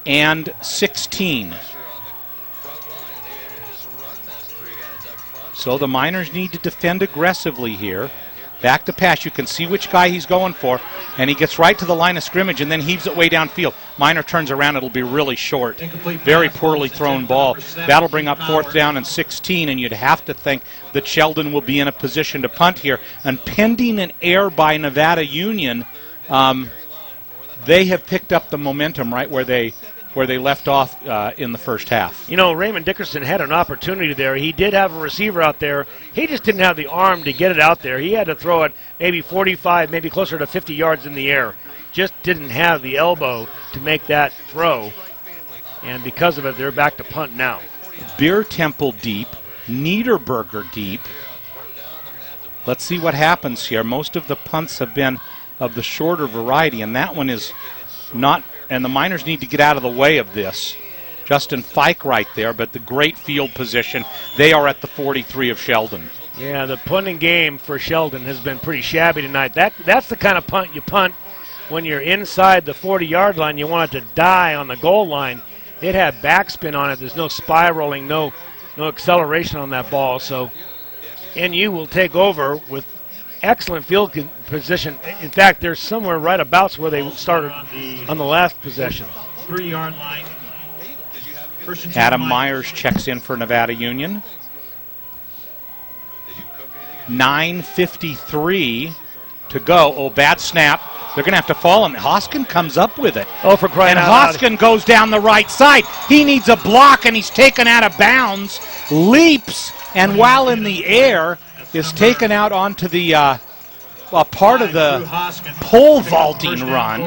Speaker 1: and 16. So the Miners need to defend aggressively here. Back to pass. You can see which guy he's going for, and he gets right to the line of scrimmage and then heaves it way downfield. Miner turns around. It'll be really short. Very poorly thrown ball. That'll bring up 4th down and 16, and you'd have to think that Sheldon will be in a position to punt here. And pending an error by Nevada Union, they have picked up the momentum right where they left off in the first half.
Speaker 2: You know, Raymond Dickerson had an opportunity there. He did have a receiver out there. He just didn't have the arm to get it out there. He had to throw it maybe 45, maybe closer to 50 yards in the air. Just didn't have the elbow to make that throw. And because of it, they're back to punt now.
Speaker 1: Beer Temple deep, Niederberger deep. Let's see what happens here. Most of the punts have been of the shorter variety, and that one is not. And the Miners need to get out of the way of this. Justin Fike right there, but the great field position. They are at the 43 of Sheldon.
Speaker 2: Yeah, the punting game for Sheldon has been pretty shabby tonight. That's the kind of punt you punt when you're inside the 40-yard line. You want it to die on the goal line. It had backspin on it. There's no spiraling, no acceleration on that ball. So NU will take over with excellent field position. In fact, they're somewhere right about where they started on the last possession.
Speaker 12: 3-yard line.
Speaker 1: Adam Myers checks in for Nevada Union. 9:53 to go. Oh, bad snap. They're going to have to fall him. Hoskin comes up with it.
Speaker 2: Oh, for crying out loud.
Speaker 1: And Hoskin goes down the right side. He needs a block, and he's taken out of bounds, leaps, and while in the air, is taken out onto the part of the pole vaulting run,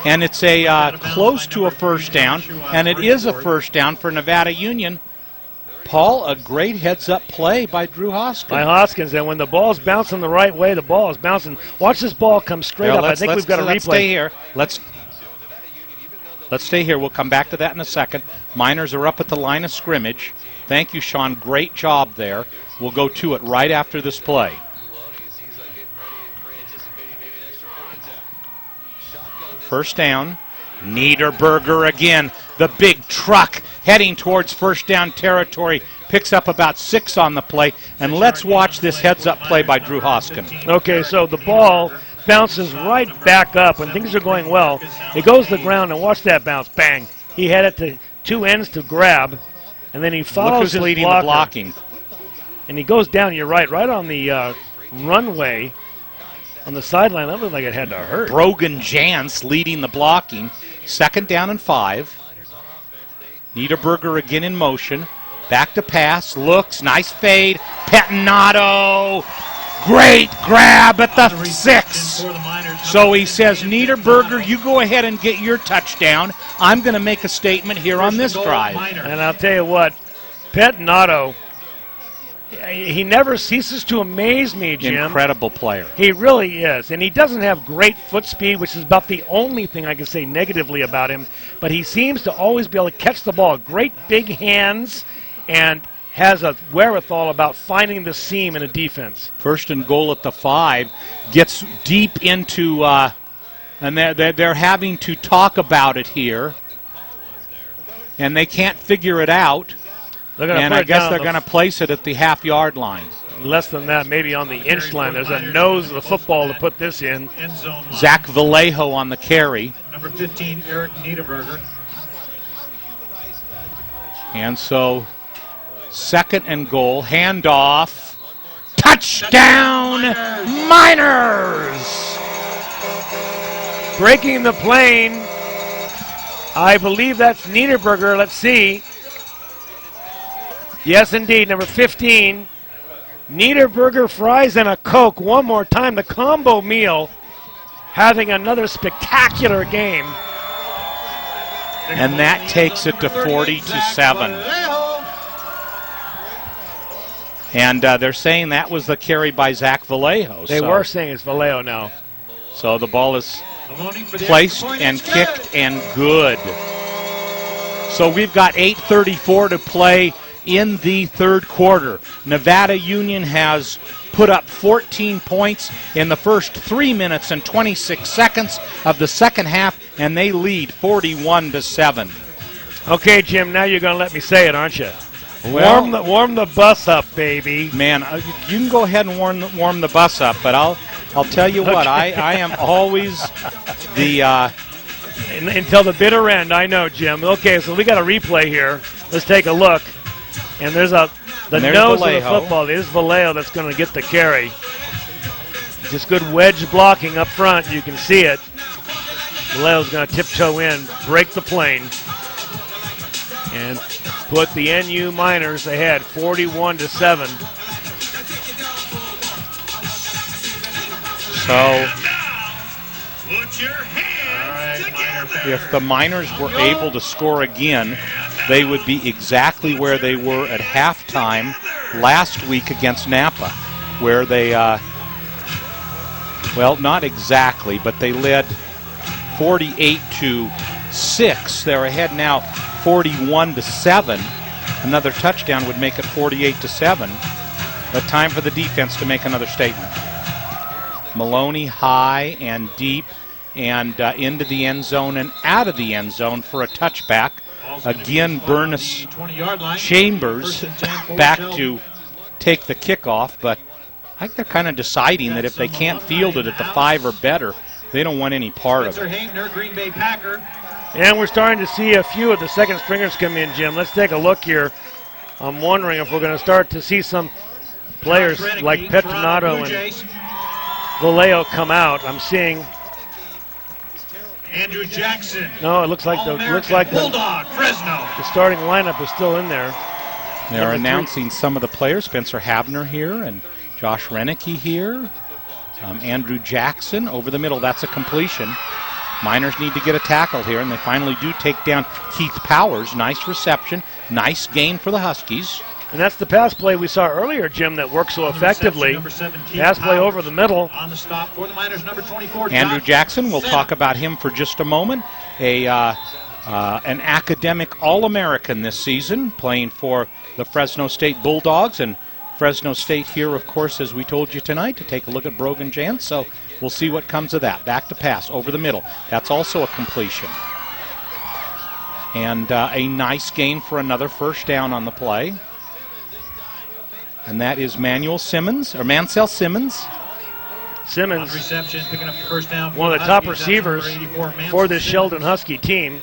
Speaker 1: and it's a close to a first down, and it is a first down for Nevada Union. Paul, a great heads-up play by Drew Hoskins.
Speaker 2: By Hoskins, and when the ball's bouncing the right way, the ball is bouncing. Watch this ball come straight up. I think we've got a replay.
Speaker 1: Let's stay here. Let's stay here. We'll come back to that in a second. Miners are up at the line of scrimmage. Thank you, Sean. Great job there. We'll go to it right after this play. First down. Niederberger again. The big truck heading towards first down territory. Picks up about 6 on the play. And let's watch this heads-up play by Drew Hoskin.
Speaker 2: Okay, so the ball bounces right back up when things are going well. It goes to the ground, and watch that bounce. Bang. He had it to 2 ends to grab, and then he follows his
Speaker 1: leading
Speaker 2: blocker.
Speaker 1: the blocking.
Speaker 2: And he goes down, you're right on the runway on the sideline. That looked like it had to hurt.
Speaker 1: Brogan Jantz leading the blocking. 2nd down and 5. Niederberger again in motion. Back to pass. Looks. Nice fade. Pettinato. Great grab at the 6. So he says, Niederberger, you go ahead and get your touchdown. I'm going to make a statement here on this drive.
Speaker 2: And I'll tell you what, Pettinato, he never ceases to amaze me, Jim.
Speaker 1: Incredible player.
Speaker 2: He really is. And he doesn't have great foot speed, which is about the only thing I can say negatively about him. But he seems to always be able to catch the ball. Great big hands, and has a wherewithal about finding the seam in a defense.
Speaker 1: 1st and goal at the 5. Gets deep into, and they're having to talk about it here. And they can't figure it out. And I guess they're going to place it at the half-yard line.
Speaker 2: Less than that, maybe on the inch line. There's a nose of the football to put this in.
Speaker 1: Zach Vallejo on the carry.
Speaker 12: Number 15, Eric Niederberger.
Speaker 1: And so, 2nd and goal, handoff, touchdown, Miners!
Speaker 2: Breaking the plane, I believe that's Niederberger. Let's see. Yes, indeed, number 15. Niederberger, fries, and a Coke. One more time, the combo meal, having another spectacular game.
Speaker 1: And that takes it to 40-7. And they're saying that was the carry by Zach Vallejo.
Speaker 2: They were saying it's Vallejo now.
Speaker 1: So the ball is placed and kicked and good. So we've got 8:34 to play in the third quarter. Nevada Union has put up 14 points in the first 3 minutes and 26 seconds of the second half, and they lead 41-7.
Speaker 2: Okay, Jim, now you're going to let me say it, aren't you?
Speaker 1: Well,
Speaker 2: warm the bus up, baby.
Speaker 1: Man, you can go ahead and warm the bus up, but I'll tell you what, I am always the
Speaker 2: until the bitter end. I know, Jim. Okay, so we got a replay here. Let's take a look. And there's nose
Speaker 1: Vallejo.
Speaker 2: of the football. It is Vallejo that's going to get the carry. Just good wedge blocking up front. You can see it. Vallejo's going to tiptoe in, break the plane, and put the NU Miners ahead, 41-7.
Speaker 1: So if the Miners were able to score again, they would be exactly where they were at halftime last week against Napa, where they, well, not exactly, but they led 48-6. They're ahead now 41-7. Another touchdown would make it 48-7. But time for the defense to make another statement. Maloney high and deep and into the end zone and out of the end zone for a touchback. Again, Bernice Chambers back to take the kickoff, but I think they're kind of deciding that if they can't field it at the 5 or better, they don't want any part of it.
Speaker 2: And we're starting to see a few of the second stringers come in, Jim. Let's take a look here. I'm wondering if we're going to start to see some players like Petronato and Vallejo come out. I'm seeing
Speaker 12: Andrew Jackson.
Speaker 2: No, it looks like the
Speaker 12: Bulldog, Fresno.
Speaker 2: The starting lineup is still in there.
Speaker 1: They're announcing some of the players. Spencer Habner here and Josh Renicky here. Andrew Jackson over the middle. That's a completion. Miners need to get a tackle here, and they finally do take down Keith Powers. Nice reception. Nice gain for the Huskies.
Speaker 2: And that's the pass play we saw earlier, Jim, that worked so effectively. Pass play over the middle.
Speaker 12: On the stop for the Miners, number 24.
Speaker 1: Andrew Jackson, we'll talk about him for just a moment. An academic All-American this season, playing for the Fresno State Bulldogs. And Fresno State here, of course, as we told you tonight, to take a look at Brogan Jantz. So we'll see what comes of that. Back to pass over the middle. That's also a completion. And a nice gain for another first down on the play. And that is Mansell Simmons.
Speaker 2: Simmons,
Speaker 12: reception, picking up the first down.
Speaker 2: One of the top receivers for this Sheldon Husky team.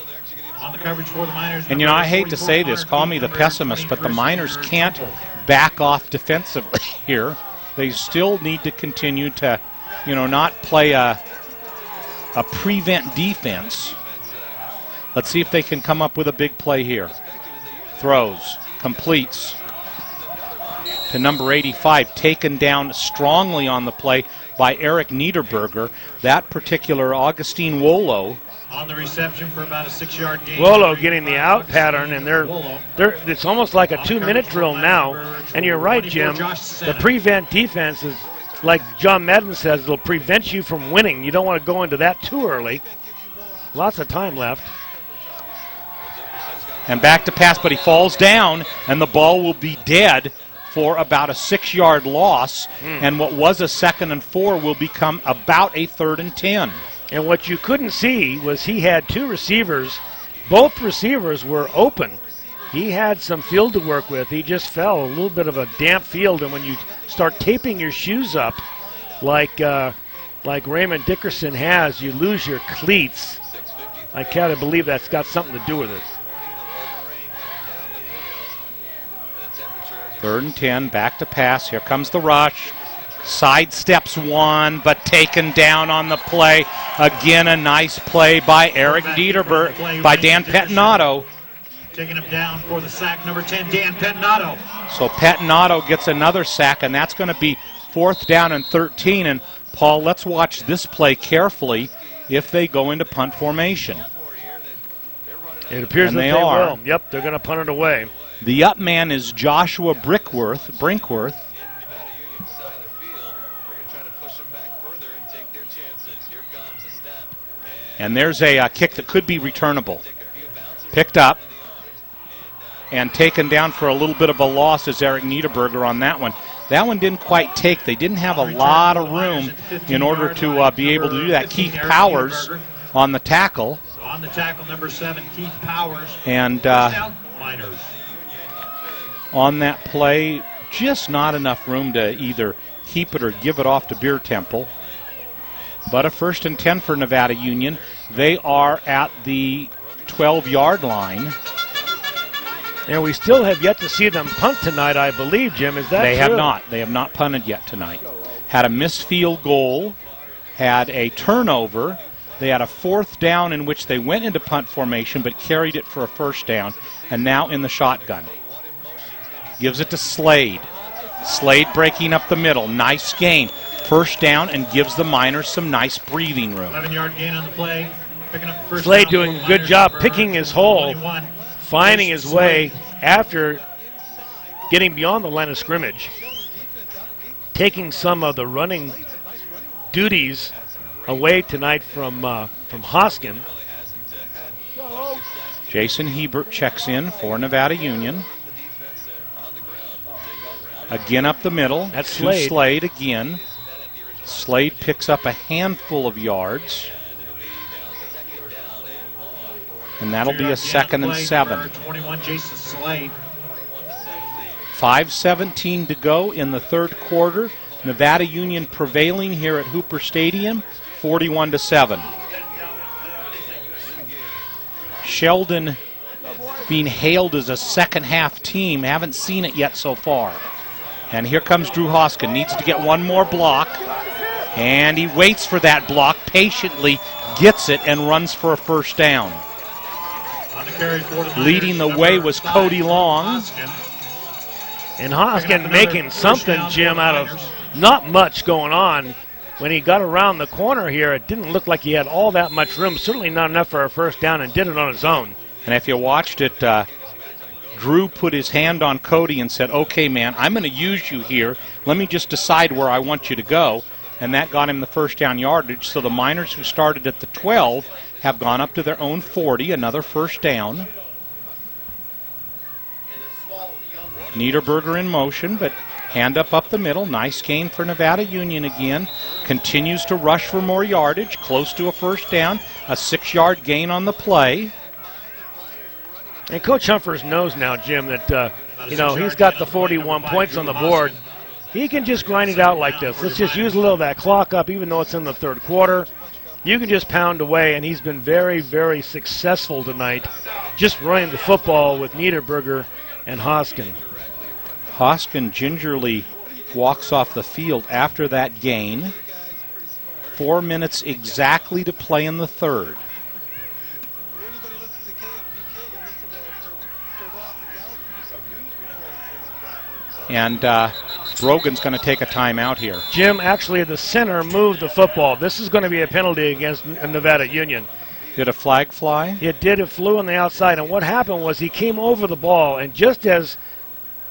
Speaker 12: On the coverage for the Miners.
Speaker 1: And, I hate to say this, call me the pessimist, but the Miners can't back off defensively here. They still need to continue to, not play a prevent defense. Let's see if they can come up with a big play here. Throws, completes to number 85, taken down strongly on the play by Eric Niederberger. That particular Augustine Wolo
Speaker 12: on the reception for about a 6-yard gain.
Speaker 2: Wolo getting the out pattern, and it's almost like a 2-minute drill now. And you're right, Jim. The prevent defense is, like John Madden says, it'll prevent you from winning. You don't want to go into that too early. Lots of time left.
Speaker 1: And back to pass, but he falls down, and the ball will be dead for about a 6-yard loss, and what was a 2nd and 4 will become about a 3rd and 10.
Speaker 2: And what you couldn't see was he had two receivers. Both receivers were open. He had some field to work with. He just fell a little bit of a damp field, and when you start taping your shoes up like Raymond Dickerson has, you lose your cleats. I can't believe that's got something to do with it.
Speaker 1: 3rd and 10, back to pass. Here comes the rush. Sidesteps one, but taken down on the play. Again, a nice play by Eric Niederberger, by Dan Pettinato.
Speaker 12: Taking him down for the sack, number 10, Dan Pettinato.
Speaker 1: So Pettinato gets another sack, and that's going to be 4th down and 13. And, Paul, let's watch this play carefully if they go into punt formation.
Speaker 2: It appears
Speaker 1: and
Speaker 2: that
Speaker 1: they
Speaker 2: will. Yep, they're going to punt it away.
Speaker 1: The up man is Joshua Brinkworth. And there's a kick that could be returnable. Picked up and taken down for a little bit of a loss is Eric Niederberger on that one. That one didn't quite take. They didn't have a lot of room in order to be able to do that. Keith Powers on the tackle.
Speaker 12: So on the tackle, number 7, Keith Powers.
Speaker 1: And
Speaker 12: Miners.
Speaker 1: on that play, just not enough room to either keep it or give it off to Beer Temple. But a 1st and 10 for Nevada Union. They are at the 12-yard line.
Speaker 2: And we still have yet to see them punt tonight, I believe, Jim. Is that
Speaker 1: They
Speaker 2: true?
Speaker 1: have not. They have not punted yet tonight. Had a missed field goal, had a turnover. They had a 4th down in which they went into punt formation but carried it for a 1st down, and now in the shotgun. Gives it to Slade. Slade breaking up the middle. Nice gain. 1st down and gives the Miners some nice breathing room.
Speaker 12: 11-yard gain on the play. Picking up the first
Speaker 2: Slade
Speaker 12: down
Speaker 2: doing
Speaker 12: for
Speaker 2: a good
Speaker 12: Miners
Speaker 2: job
Speaker 12: for
Speaker 2: picking his hole,
Speaker 12: 21.
Speaker 2: finding his way after getting beyond the line of scrimmage, taking some of the running duties away tonight from Hoskin.
Speaker 1: Jason Hebert checks in for Nevada Union. Again up the middle.
Speaker 2: That's
Speaker 1: to
Speaker 2: Slade.
Speaker 1: Slade again. Slade picks up a handful of yards. And that'll be a 2nd and 7.
Speaker 12: 21, Jason Slade.
Speaker 1: 5:17 to go in the 3rd quarter. Nevada Union prevailing here at Hooper Stadium, 41-7. Sheldon being hailed as a second-half team. Haven't seen it yet so far. And here comes Drew Hoskin. Needs to get one more block. And he waits for that block, patiently gets it, and runs for a 1st down.
Speaker 12: On the carry for the
Speaker 1: Leading the
Speaker 12: Miners,
Speaker 1: way
Speaker 12: number
Speaker 1: was
Speaker 12: 5,
Speaker 1: Cody Long.
Speaker 12: Hoskin.
Speaker 2: And Hoskin making something, Jim, out of not much going on. When he got around the corner here, it didn't look like he had all that much room, certainly not enough for a 1st down, and did it on his own.
Speaker 1: And if you watched it, Drew put his hand on Cody and said, okay, man, I'm going to use you here. Let me just decide where I want you to go. And that got him the 1st down yardage. So the Miners, who started at the 12, have gone up to their own 40, another 1st down. Niederberger in motion, but hand up the middle. Nice gain for Nevada Union again. Continues to rush for more yardage, close to a 1st down. A 6-yard gain on the play.
Speaker 2: And Coach Humphers knows now, Jim, that he's got the 41 points on the board. He can just grind it out like this. Let's just use a little of that clock up, even though it's in the 3rd quarter. You can just pound away, and he's been very, very successful tonight, just running the football with Niederberger and Hoskin.
Speaker 1: Hoskin gingerly walks off the field after that gain. 4 minutes exactly to play in the 3rd. And Brogan's going to take a timeout here.
Speaker 2: Jim, actually, the center moved the football. This is going to be a penalty against Nevada Union.
Speaker 1: Did a flag fly?
Speaker 2: It did. It flew on the outside. And what happened was he came over the ball, and just as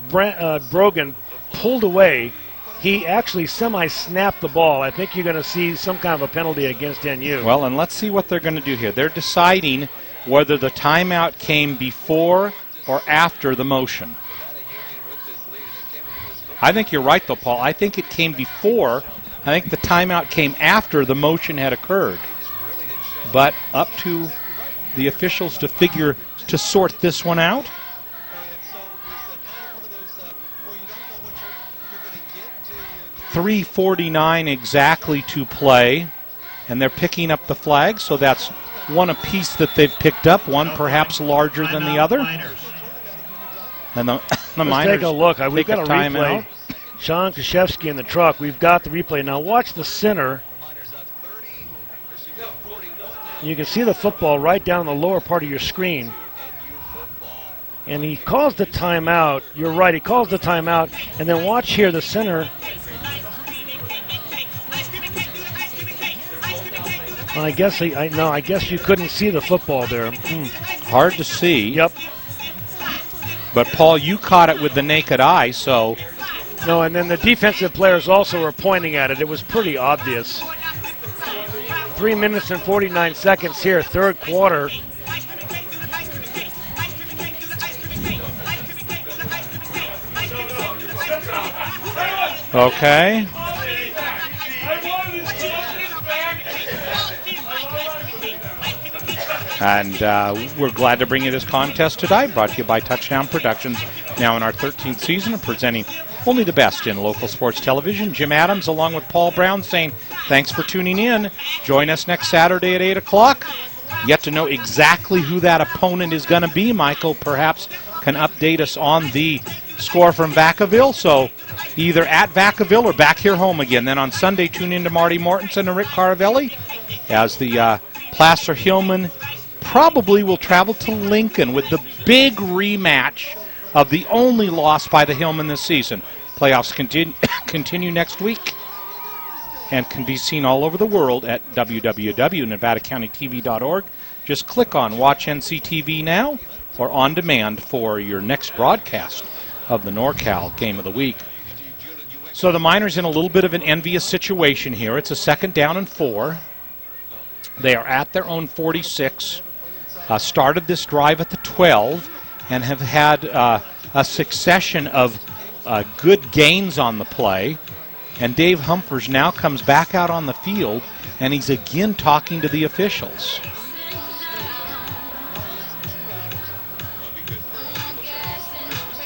Speaker 2: Brogan pulled away, he actually semi-snapped the ball. I think you're going to see some kind of a penalty against NU.
Speaker 1: Well, and let's see what they're going to do here. They're deciding whether the timeout came before or after the motion. I think you're right, though, Paul. I think it came before. I think the timeout came after the motion had occurred. But up to the officials to sort this one out. .349 exactly to play, and they're picking up the flag, so that's one apiece that they've picked up, one perhaps larger than the other. And the
Speaker 2: Let's
Speaker 1: Miners
Speaker 2: take a look. We've got a replay.
Speaker 1: timeout.
Speaker 2: Sean Krzyzewski in the truck. We've got the replay. Now watch the center. You can see the football right down in the lower part of your screen. And he calls the timeout. You're right, he calls the timeout. And then watch here, the center. Well, I guess you couldn't see the football there.
Speaker 1: Hard to see.
Speaker 2: Yep.
Speaker 1: But, Paul, you caught it with the naked eye, so...
Speaker 2: No, and then the defensive players also were pointing at it. It was pretty obvious. 3 minutes and 49 seconds here, third quarter.
Speaker 1: Okay. And we're glad to bring you this contest today, brought to you by Touchdown Productions, now in our 13th season of presenting only the best in local sports television. Jim Adams, along with Paul Brown, saying thanks for tuning in. Join us next Saturday at 8 o'clock. Yet to know exactly who that opponent is going to be. Michael perhaps can update us on the score from Vacaville. So either at Vacaville or back here home again. Then on Sunday, tune in to Marty Mortensen and Rick Caravelli as the Placer-Hillman probably will travel to Lincoln with the big rematch of the only loss by the Hillman this season. Playoffs continue next week and can be seen all over the world at www.nevadacountytv.org. Just click on Watch NCTV Now or On Demand for your next broadcast of the NorCal Game of the Week. So the Miners in a little bit of an envious situation here. It's a 2nd down and 4. They are at their own 46. Started this drive at the 12 and have had a succession of good gains on the play. And Dave Humphers now comes back out on the field, and he's again talking to the officials.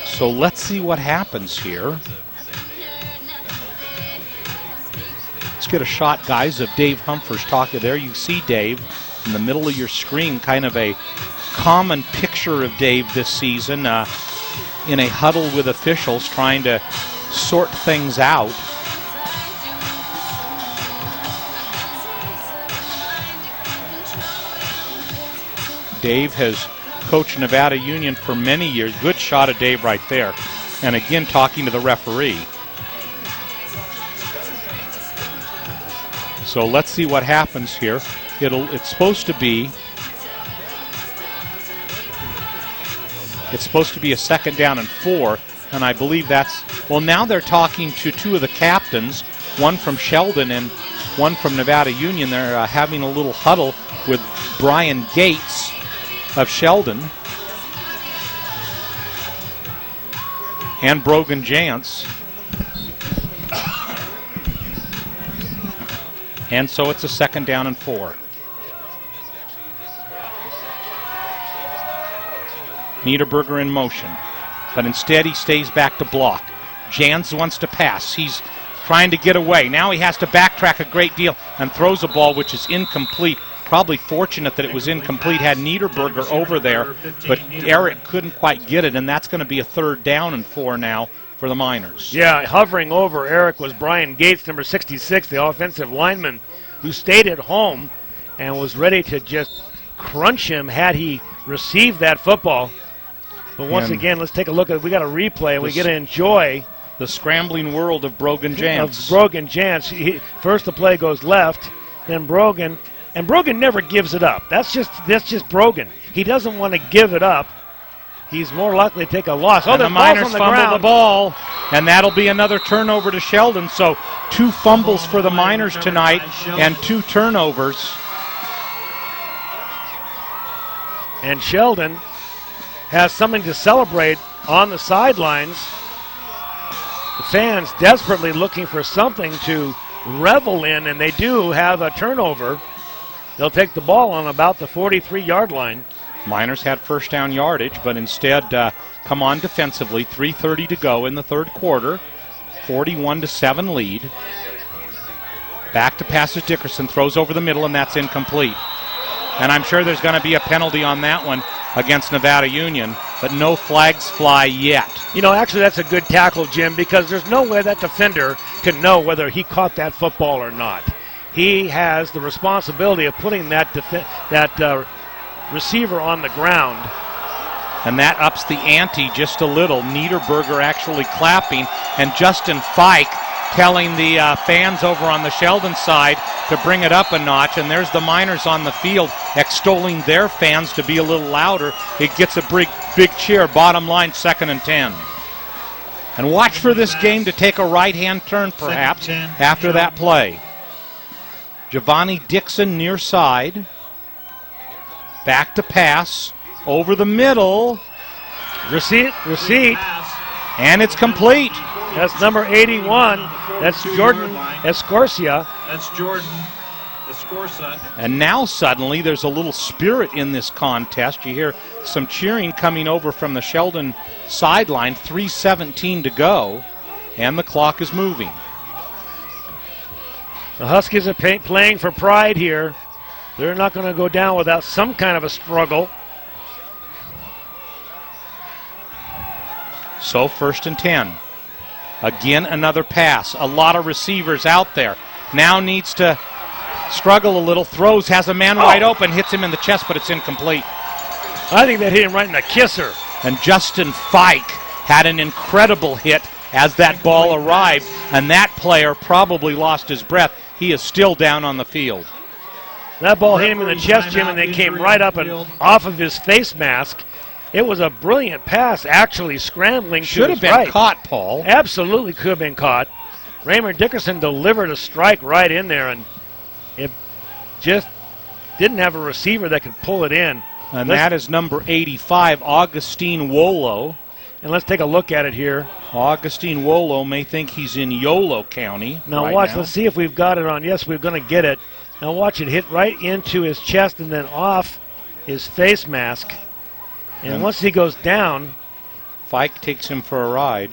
Speaker 1: So let's see what happens here. Let's get a shot, guys, of Dave Humphers talking. There you see Dave in the middle of your screen, kind of a common picture of Dave this season in a huddle with officials trying to sort things out. Dave has coached Nevada Union for many years. Good shot of Dave right there. And again, talking to the referee. So let's see what happens here. It's supposed to be a 2nd down and 4, and I believe that's, well, now they're talking to two of the captains, one from Sheldon and one from Nevada Union. They're having a little huddle with Brian Gates of Sheldon and Brogan Jantz. And so it's a 2nd down and 4. Niederberger in motion, but instead he stays back to block. Jans wants to pass. He's trying to get away. Now he has to backtrack a great deal and throws a ball which is incomplete. Probably fortunate that it was incomplete. Had Niederberger over there, but Eric couldn't quite get it, and that's going to be a 3rd down and 4 now for the Miners.
Speaker 2: Yeah, hovering over Eric was Brian Gates, number 66, the offensive lineman, who stayed at home and was ready to just crunch him had he received that football. But once again, let's take a look at it. We got a replay, and we get to enjoy
Speaker 1: the scrambling world of Brogan Jantz.
Speaker 2: First the play goes left, then Brogan, and Brogan never gives it up. That's just Brogan. He doesn't want to give it up. He's more likely to take a loss.
Speaker 1: And the Miners fumble the ball, and that'll be another turnover to Sheldon. So 2 fumbles for the Miners tonight and 2 turnovers.
Speaker 2: And Sheldon has something to celebrate on the sidelines. The fans desperately looking for something to revel in, and they do have a turnover. They'll take the ball on about the 43-yard line.
Speaker 1: Miners had 1st down yardage, but instead come on defensively. 3:30 to go in the 3rd quarter. 41-7 lead. Back to passes Dickerson, throws over the middle, and that's incomplete. And I'm sure there's going to be a penalty on that one against Nevada Union, but no flags fly yet.
Speaker 2: You know, actually that's a good tackle, Jim, because there's no way that defender can know whether he caught that football or not. He has the responsibility of putting that receiver on the ground.
Speaker 1: And that ups the ante just a little. Niederberger actually clapping, and Justin Fike telling the fans over on the Sheldon side to bring it up a notch, and there's the Miners on the field extolling their fans to be a little louder. It gets a big cheer. Bottom line, 2nd and 10. And watch for this game to take a right-hand turn, perhaps, after that play. Giovanni Dixon near side. Back to pass. Over the middle.
Speaker 2: Receipt.
Speaker 1: And it's complete.
Speaker 2: That's number 81. That's Jordan Escorcia.
Speaker 12: That's Jordan Escorcia.
Speaker 1: And now suddenly there's a little spirit in this contest. You hear some cheering coming over from the Sheldon sideline. 3:17 to go, and the clock is moving.
Speaker 2: The Huskies are playing for pride here. They're not going to go down without some kind of a struggle.
Speaker 1: So 1st and 10. Again, another pass. A lot of receivers out there. Now needs to struggle a little. Throws, has a man wide open, hits him in the chest, but it's incomplete.
Speaker 2: I think that hit him right in the kisser.
Speaker 1: And Justin Fike had an incredible hit as that ball arrived, and that player probably lost his breath. He is still down on the field.
Speaker 2: That ball hit him in the chest, Jim, and then came right up and off of his face mask. It was a brilliant pass, actually scrambling.
Speaker 1: Should have been caught, Paul.
Speaker 2: Absolutely could have been caught. Raymond Dickerson delivered a strike right in there, and it just didn't have a receiver that could pull it in.
Speaker 1: And that is number 85, Augustine Wolo.
Speaker 2: And let's take a look at it here.
Speaker 1: Augustine Wolo may think he's in Yolo County.
Speaker 2: Now watch, let's see if we've got it on. Yes, we're going to get it. Now watch it hit right into his chest and then off his face mask. And once he goes down,
Speaker 1: Fike takes him for a ride.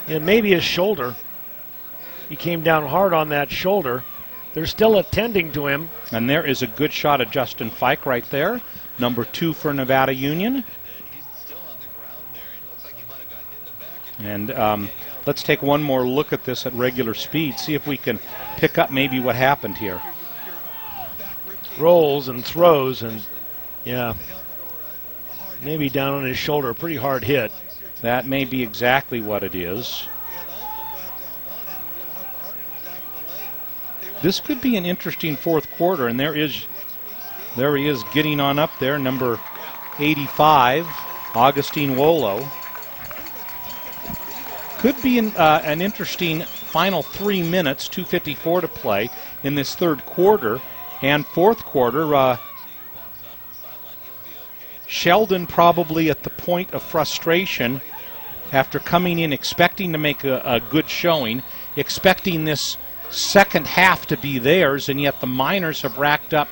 Speaker 2: Yeah, maybe his shoulder. He came down hard on that shoulder. They're still attending to him.
Speaker 1: And there is a good shot of Justin Fike right there. Number 2 for Nevada Union. And let's take one more look at this at regular speed. See if we can pick up maybe what happened here.
Speaker 2: Rolls and throws and, yeah, maybe down on his shoulder. Pretty hard hit.
Speaker 1: That may be exactly what it is. This could be an interesting fourth quarter, and there he is getting on up there, number 85, Augustine Wolo. Could be an interesting final 3 minutes, 2:54 to play in this third quarter. And fourth quarter, Sheldon probably at the point of frustration after coming in expecting to make a good showing, expecting this second half to be theirs, and yet the Miners have racked up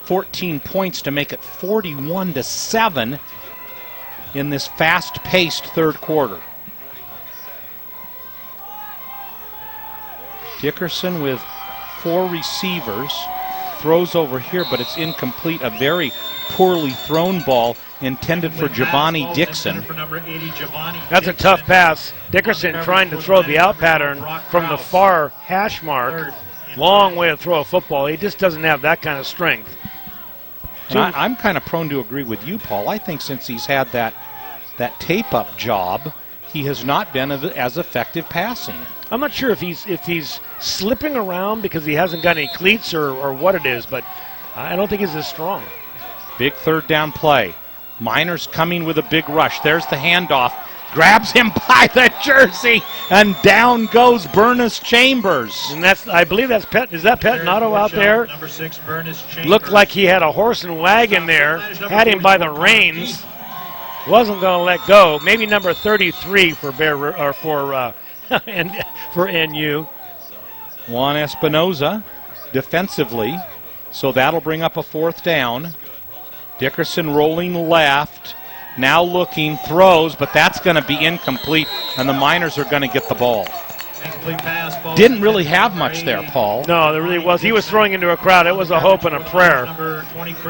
Speaker 1: 14 points to make it 41-7 in this fast-paced third quarter. Dickerson with 4 receivers, throws over here, but it's incomplete. A very poorly thrown ball intended for Giovanni Dixon.
Speaker 2: That's a tough pass. Dickerson trying to throw the out pattern from the far hash mark. Long way to throw a football. He just doesn't have that kind of strength.
Speaker 1: I'm kind of prone to agree with you, Paul. I think since he's had that tape-up job, he has not been as effective passing.
Speaker 2: I'm not sure if he's slipping around because he hasn't got any cleats or what it is, but I don't think he's as strong.
Speaker 1: Big third down play. Miners coming with a big rush. There's the handoff. Grabs him by the jersey, and down goes Bernice Chambers.
Speaker 2: And I believe that's Pet. Is that Petnato out there?
Speaker 12: Number 6, Bernice Chambers.
Speaker 2: Looked like he had a horse and wagon there. Had him by the reins. Wasn't going to let go. Maybe number 33 for NU.
Speaker 1: Juan Espinoza defensively, so that'll bring up a fourth down. Dickerson rolling left, now looking, throws, but that's going to be incomplete, and the Miners are going to get the ball. Didn't really have much there, Paul.
Speaker 2: No, there really was. He was throwing into a crowd. It was a hope and a prayer.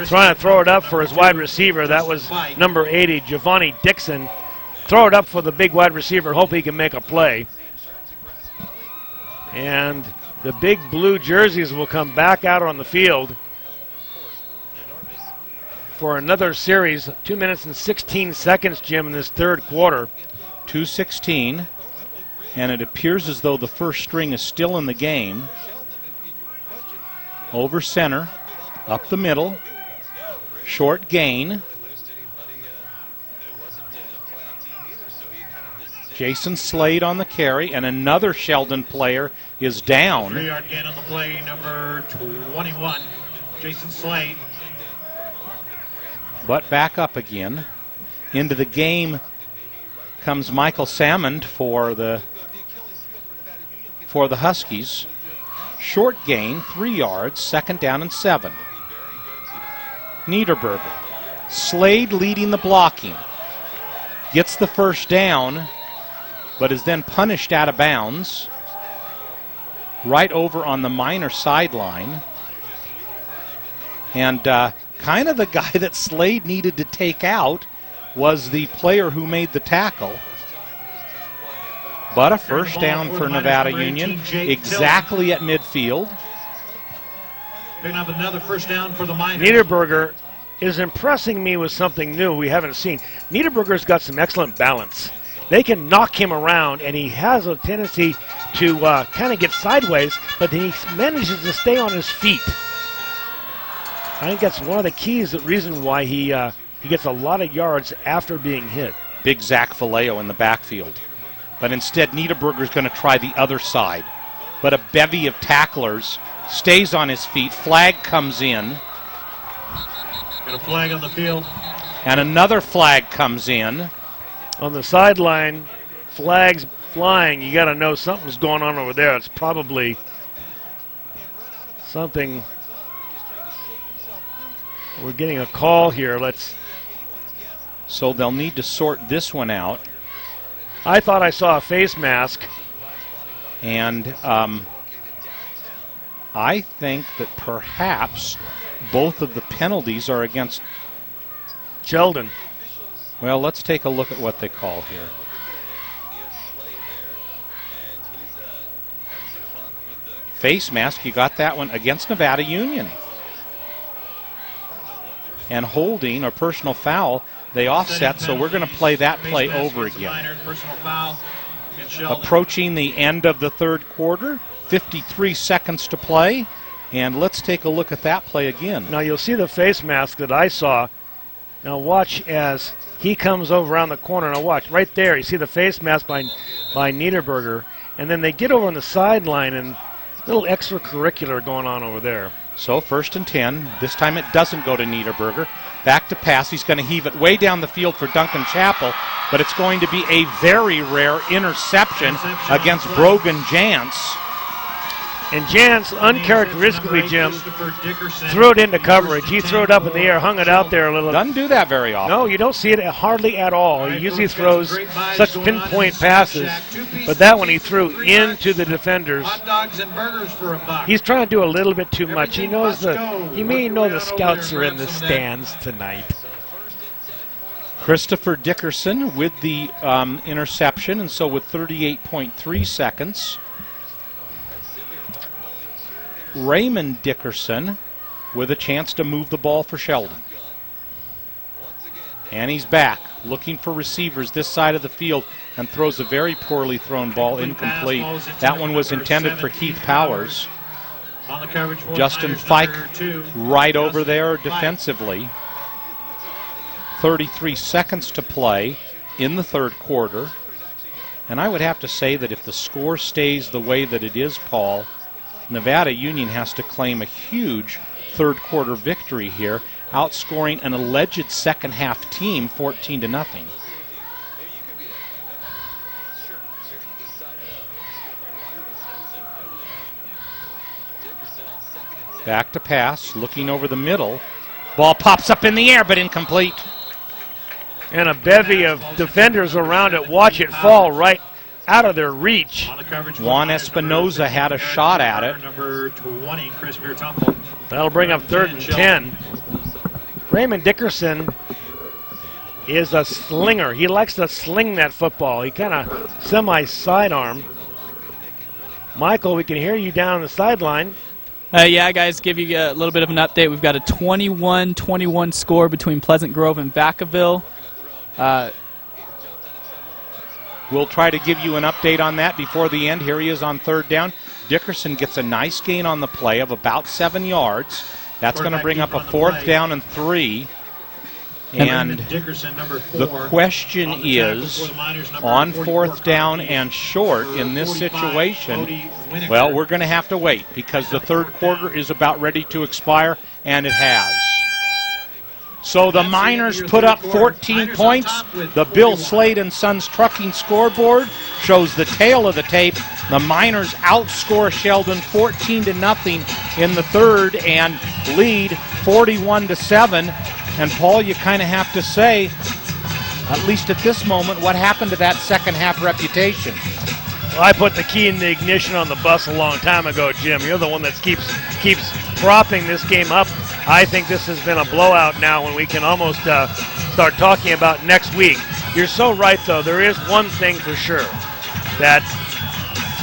Speaker 2: Trying to throw it up for his wide receiver. That was number 80, Giovanni Dixon. Throw it up for the big wide receiver. Hope he can make a play. And the big blue jerseys will come back out on the field for another series. 2 minutes and 16 seconds, Jim, in this third quarter.
Speaker 1: 2:16, and it appears as though the first string is still in the game. Over center, up the middle, short gain. Jason Slade on the carry, and another Sheldon player is down.
Speaker 12: 3-yard gain on the play, number 21, Jason Slade.
Speaker 1: But back up again. Into the game comes Michael Salmond for the Huskies. Short gain, 3 yards, 2nd down and 7. Niederberger. Slade leading the blocking. Gets the first down, but is then punished out of bounds. Right over on the minor sideline. And kind of the guy that Slade needed to take out was the player who made the tackle. But a first down for Nevada Union, exactly at midfield.
Speaker 12: Picking up another first down for the Miners.
Speaker 2: Niederberger is impressing me with something new we haven't seen. Niederberger's got some excellent balance. They can knock him around, and he has a tendency to kind of get sideways, but then he manages to stay on his feet. I think that's one of the keys, the reason why he gets a lot of yards after being hit.
Speaker 1: Big Zach Vallejo in the backfield. But instead, Niederberger's going to try the other side. But a bevy of tacklers stays on his feet. Flag comes in.
Speaker 12: Got a flag on the field.
Speaker 1: And another flag comes in.
Speaker 2: On the sideline, flags flying. You got to know something's going on over there. It's probably something. We're getting a call here.
Speaker 1: So they'll need to sort this one out.
Speaker 2: I thought I saw a face mask.
Speaker 1: And I think that perhaps both of the penalties are against
Speaker 2: Sheldon.
Speaker 1: Well, let's take a look at what they call here. Face mask, you got that one against Nevada Union. And holding or personal foul, they offset, so we're going to play that play over again. Approaching the end of the third quarter, 53 seconds to play, and let's take a look at that play again.
Speaker 2: Now you'll see the face mask that I saw. Now watch as he comes over around the corner. Now watch, right there, you see the face mask by Niederberger, and then they get over on the sideline, and a little extracurricular going on over there.
Speaker 1: So 1st and 10. This time it doesn't go to Niederberger. Back to pass. He's going to heave it way down the field for Duncan Chappell, but it's going to be a very rare interception against Brogan Jantz.
Speaker 2: And Jantz, uncharacteristically, Jim, threw it into coverage. He threw it up in the air, hung it out there a little.
Speaker 1: Doesn't do that very often.
Speaker 2: No, you don't see it hardly at all. He usually throws such pinpoint passes, but that one he threw into the defenders. He's trying to do a little bit too much. He knows he may know the scouts are in the stands tonight.
Speaker 1: Christopher Dickerson with the interception, and so with 38.3 seconds. Raymond Dickerson with a chance to move the ball for Sheldon. And he's back, looking for receivers this side of the field, and throws a very poorly thrown ball incomplete. That one was intended for Keith Powers. Justin Fike right over there defensively. 33 seconds to play in the third quarter. And I would have to say that if the score stays the way that it is, Paul, Nevada Union has to claim a huge third quarter victory here, outscoring an alleged second half team 14-0. Back to pass, looking over the middle. Ball pops up in the air, but incomplete.
Speaker 2: And a bevy of defenders around it. Watch it fall right out of their reach.
Speaker 1: Juan Espinoza had a shot at it.
Speaker 12: Number 20, Chris Beertumble.
Speaker 2: That'll bring up 3rd and 10. Raymond Dickerson is a slinger. He likes to sling that football. He kind of semi-sidearm. Michael, we can hear you down on the sideline.
Speaker 13: Yeah, guys, give you a little bit of an update. We've got a 21-21 score between Pleasant Grove and Vacaville.
Speaker 1: we'll try to give you an update on that before the end. Here he is on third down. Dickerson gets a nice gain on the play of about 7 yards. That's going to bring up a 4th down and 3. And the question is, on 4th down and short in this situation, well, we're going to have to wait because the third quarter is about ready to expire, and it has. So the Miners put up 14 points. The Bill Slade and Sons Trucking scoreboard shows the tail of the tape. The Miners outscore Sheldon 14-0 in the third and lead 41-7. And Paul, you kind of have to say, at least at this moment, what happened to that second half reputation?
Speaker 2: Well, I put the key in the ignition on the bus a long time ago, Jim. You're the one that keeps propping this game up. I think this has been a blowout now when we can almost start talking about next week. You're so right, though. There is one thing for sure, that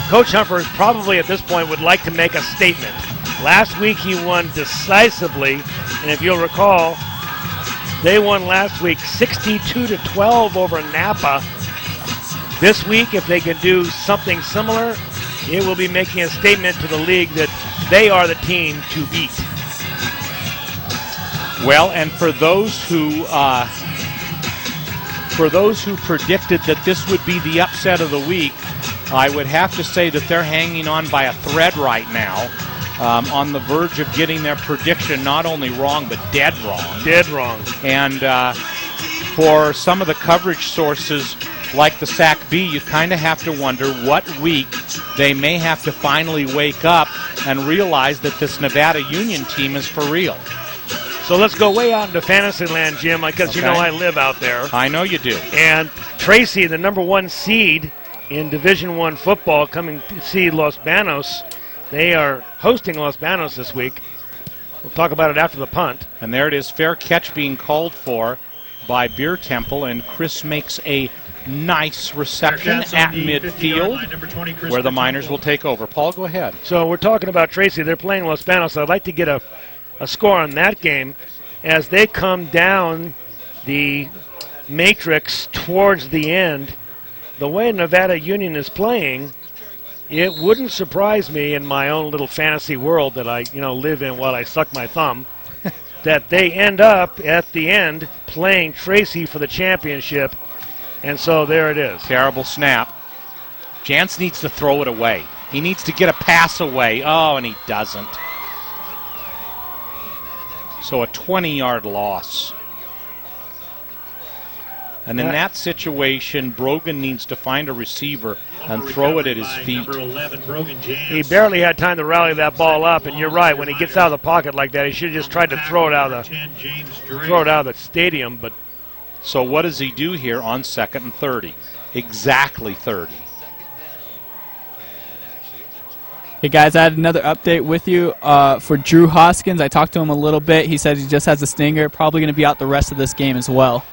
Speaker 2: Coach Humphers probably at this point would like to make a statement. Last week he won decisively, and if you'll recall, they won last week 62-12 over Napa. This week, if they can do something similar, it will be making a statement to the league that they are the team to beat.
Speaker 1: Well, and for those who predicted that this would be the upset of the week, I would have to say that they're hanging on by a thread right now. On the verge of getting their prediction not only wrong, but dead wrong.
Speaker 2: Dead wrong.
Speaker 1: And for some of the coverage sources like the Sac-B, you kind of have to wonder what week they may have to finally wake up and realize that this Nevada Union team is for real.
Speaker 2: So let's go way out into Fantasyland, Jim, because you know I live out there.
Speaker 1: I know you do.
Speaker 2: And Tracy, the #1 seed in Division I football, coming to see Los Banos. They are hosting Los Banos this week. We'll talk about it after the punt.
Speaker 1: And there it is, fair catch being called for by Beer Temple, and Chris makes a nice reception at midfield where the Miners will take over. Paul, go ahead.
Speaker 2: So we're talking about Tracy. They're playing Los Banos. I'd like to get a score on that game as they come down the matrix towards the end. The way Nevada Union is playing, it wouldn't surprise me in my own little fantasy world that I live in while I suck my thumb that they end up at the end playing Tracy for the championship. And so there it is.
Speaker 1: Terrible snap. Jantz needs to throw it away. He needs to get a pass away. Oh, and he doesn't. So a 20-yard loss. And in that situation, Brogan needs to find a receiver and throw it at his feet.
Speaker 2: He barely had time to rally that ball up, and you're right. When he gets out of the pocket like that, he should have just tried to throw it out of the stadium. But
Speaker 1: so what does he do here on 2nd and 30? Exactly 30.
Speaker 13: Hey guys, I had another update with you for Drew Hoskins. I talked to him a little bit. He said he just has a stinger, probably going to be out the rest of this game as well.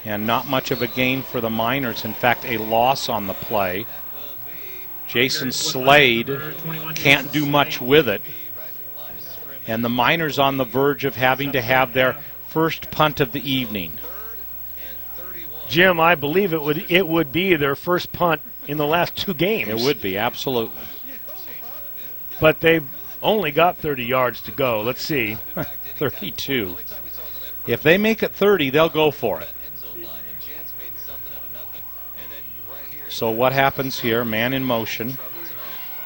Speaker 1: And not much of a gain for the Miners. In fact, a loss on the play. Jason Slade can't do much with it. And the Miners on the verge of having to have their first punt of the evening.
Speaker 2: Jim, I believe it would be their first punt in the last 2 games.
Speaker 1: It would be, absolutely.
Speaker 2: But they've only got 30 yards to go. Let's see.
Speaker 1: 32. If they make it 30, they'll go for it. So what happens here? Man in motion.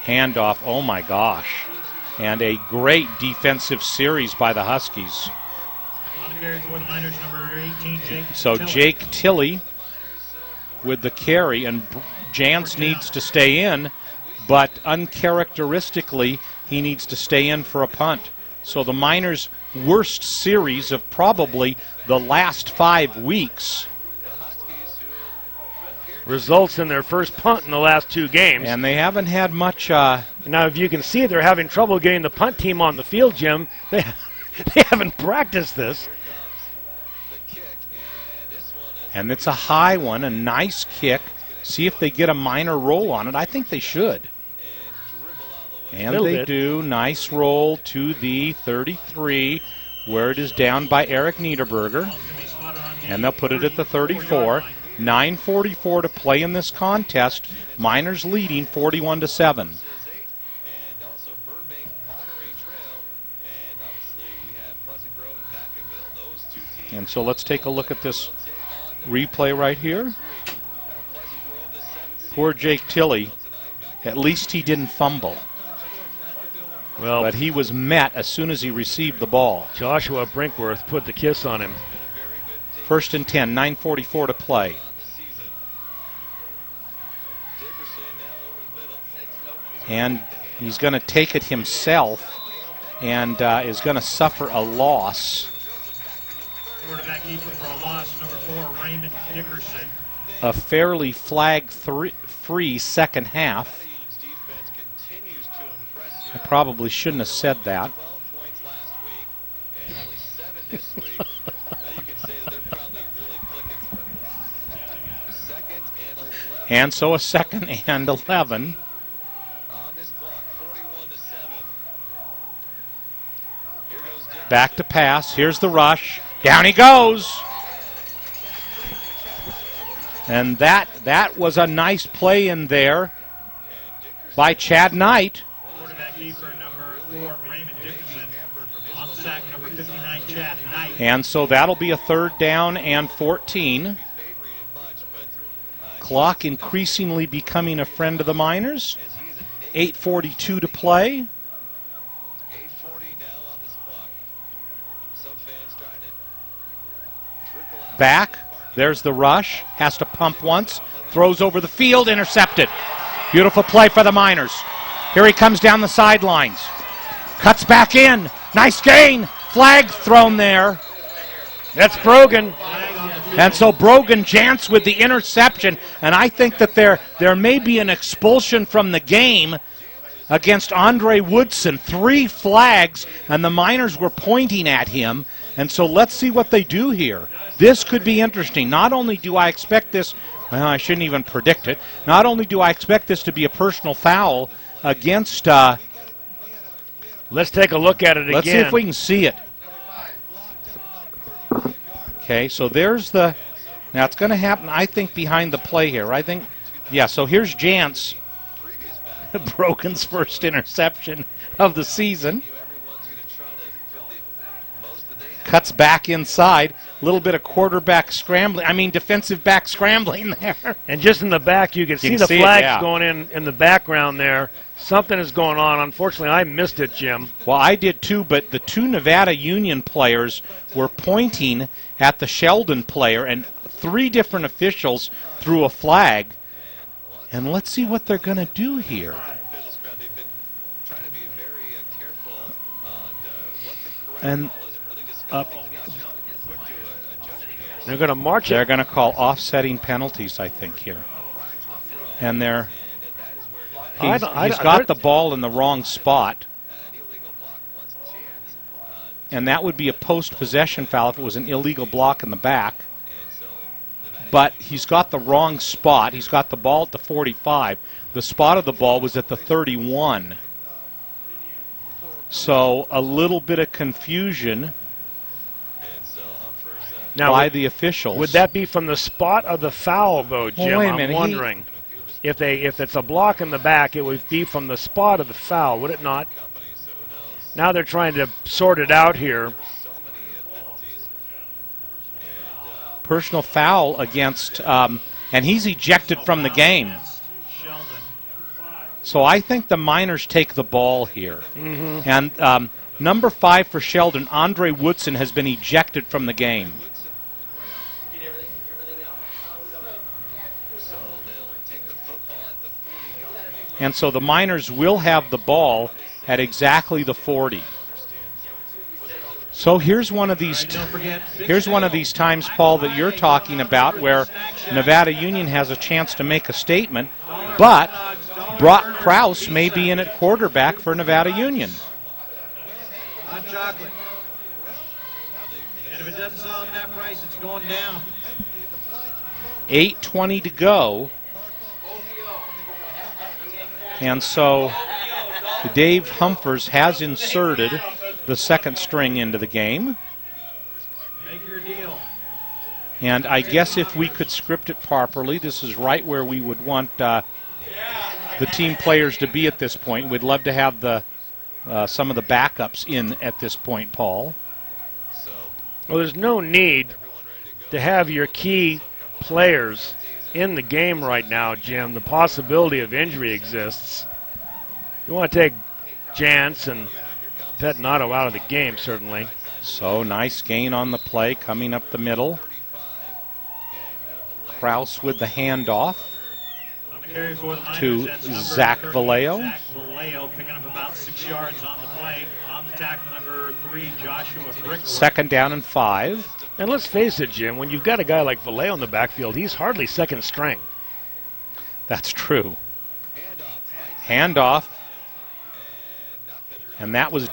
Speaker 1: Handoff. Oh, my gosh. And a great defensive series by the Huskies. So Jake Tilley with the carry, and Jantz needs to stay in, but uncharacteristically, he needs to stay in for a punt. So the Miners' worst series of probably the last 5 weeks.
Speaker 2: Results in their first punt in the last 2 games.
Speaker 1: And they haven't had much.
Speaker 2: Now, if you can see, they're having trouble getting the punt team on the field, Jim. They haven't practiced this.
Speaker 1: And it's a high one, a nice kick. See if they get a Miner roll on it. I think they should. And they do. Nice roll to the 33, where it is down by Eric Niederberger. And they'll put it at the 34. 9:44 to play in this contest. Miners leading 41-7. And so let's take a look at this replay right here. Poor Jake Tilley. At least he didn't fumble.
Speaker 2: Well,
Speaker 1: but he was met as soon as he received the ball.
Speaker 2: Joshua Brinkworth put the kiss on him.
Speaker 1: 1st and 10, 9:44 to play. And he's going to take it himself and is going to suffer a loss.
Speaker 12: Quarterback keeper for a loss, number 4, Raymond Dickerson.
Speaker 1: A fairly flag-free second half. I probably shouldn't have said that. And so a 2nd and 11. Back to pass. Here's the rush. Down he goes. And that was a nice play in there by Chad Knight.
Speaker 12: Quarterback keeper number 4, Raymond Dickerson. On the sack, number 59, Chad Knight.
Speaker 1: And so that'll be a 3rd down and 14. Clock increasingly becoming a friend of the Miners. 8:42 to play. Back. There's the rush. Has to pump once. Throws over the field. Intercepted. Beautiful play for the Miners. Here he comes down the sidelines. Cuts back in. Nice gain. Flag thrown there.
Speaker 2: That's Brogan.
Speaker 1: And so Brogan Jantz with the interception. And I think that there may be an expulsion from the game against Andre Woodson. 3 flags, and the Miners were pointing at him. And so let's see what they do here. This could be interesting. Not only do I expect this, well, I shouldn't even predict it. Not only do I expect this to be a personal foul against...
Speaker 2: let's take a look at it again.
Speaker 1: Let's see if we can see it. Okay, so there's the... Now, it's going to happen, I think, behind the play here. I think, yeah, so here's Jantz. Brogan's first interception of the season. Cuts back inside. A little bit of quarterback scrambling. I mean, defensive back scrambling there.
Speaker 2: And just in the back, you can see the flags going in the background there. Something is going on. Unfortunately, I missed it, Jim.
Speaker 1: Well, I did too, but the 2 Nevada Union players were pointing at the Sheldon player, and 3 different officials threw a flag. And let's see what they're going to do here. And
Speaker 2: they're going to march it.
Speaker 1: They're going to call offsetting penalties, I think, here. And he's got the ball in the wrong spot. And that would be a post-possession foul if it was an illegal block in the back. But he's got the wrong spot. He's got the ball at the 45. The spot of the ball was at the 31. So a little bit of confusion by the officials.
Speaker 2: Would that be from the spot of the foul, though, Jim?
Speaker 1: Well, wait a minute.
Speaker 2: I'm wondering. If it's a block in the back, it would be from the spot of the foul, would it not? Now they're trying to sort it out here.
Speaker 1: Personal foul against, and he's ejected from the game. So I think the Miners take the ball here.
Speaker 2: Mm-hmm.
Speaker 1: And number 5 for Sheldon, Andre Woodson, has been ejected from the game. And so the Miners will have the ball at exactly the 40. So here's one of these times, Paul, that you're talking about where Nevada Union has a chance to make a statement, but Brock Krause may be in at quarterback for Nevada Union.
Speaker 12: Hot chocolate. And if it doesn't sell at that price, it's going down.
Speaker 1: 8:20 to go. And so Dave Humphers has inserted the 2nd string into the game.
Speaker 12: Make your deal.
Speaker 1: And I guess if we could script it properly, this is right where we would want the team players to be at this point. We'd love to have the some of the backups in at this point, Paul.
Speaker 2: Well, there's no need to have your key players in the game right now, Jim. The possibility of injury exists. You want to take Jantz and Pettinato out of the game, certainly.
Speaker 1: So nice gain on the play coming up the middle. Kraus with the handoff to Zach Vallejo.
Speaker 12: Zach Vallejo picking up about 6 yards on the play. On the tackle, number 3, Joshua Brickler.
Speaker 1: 2nd down and 5.
Speaker 2: And let's face it, Jim, when you've got a guy like Vallejo in the backfield, he's hardly second string.
Speaker 1: That's true. Handoff. And that was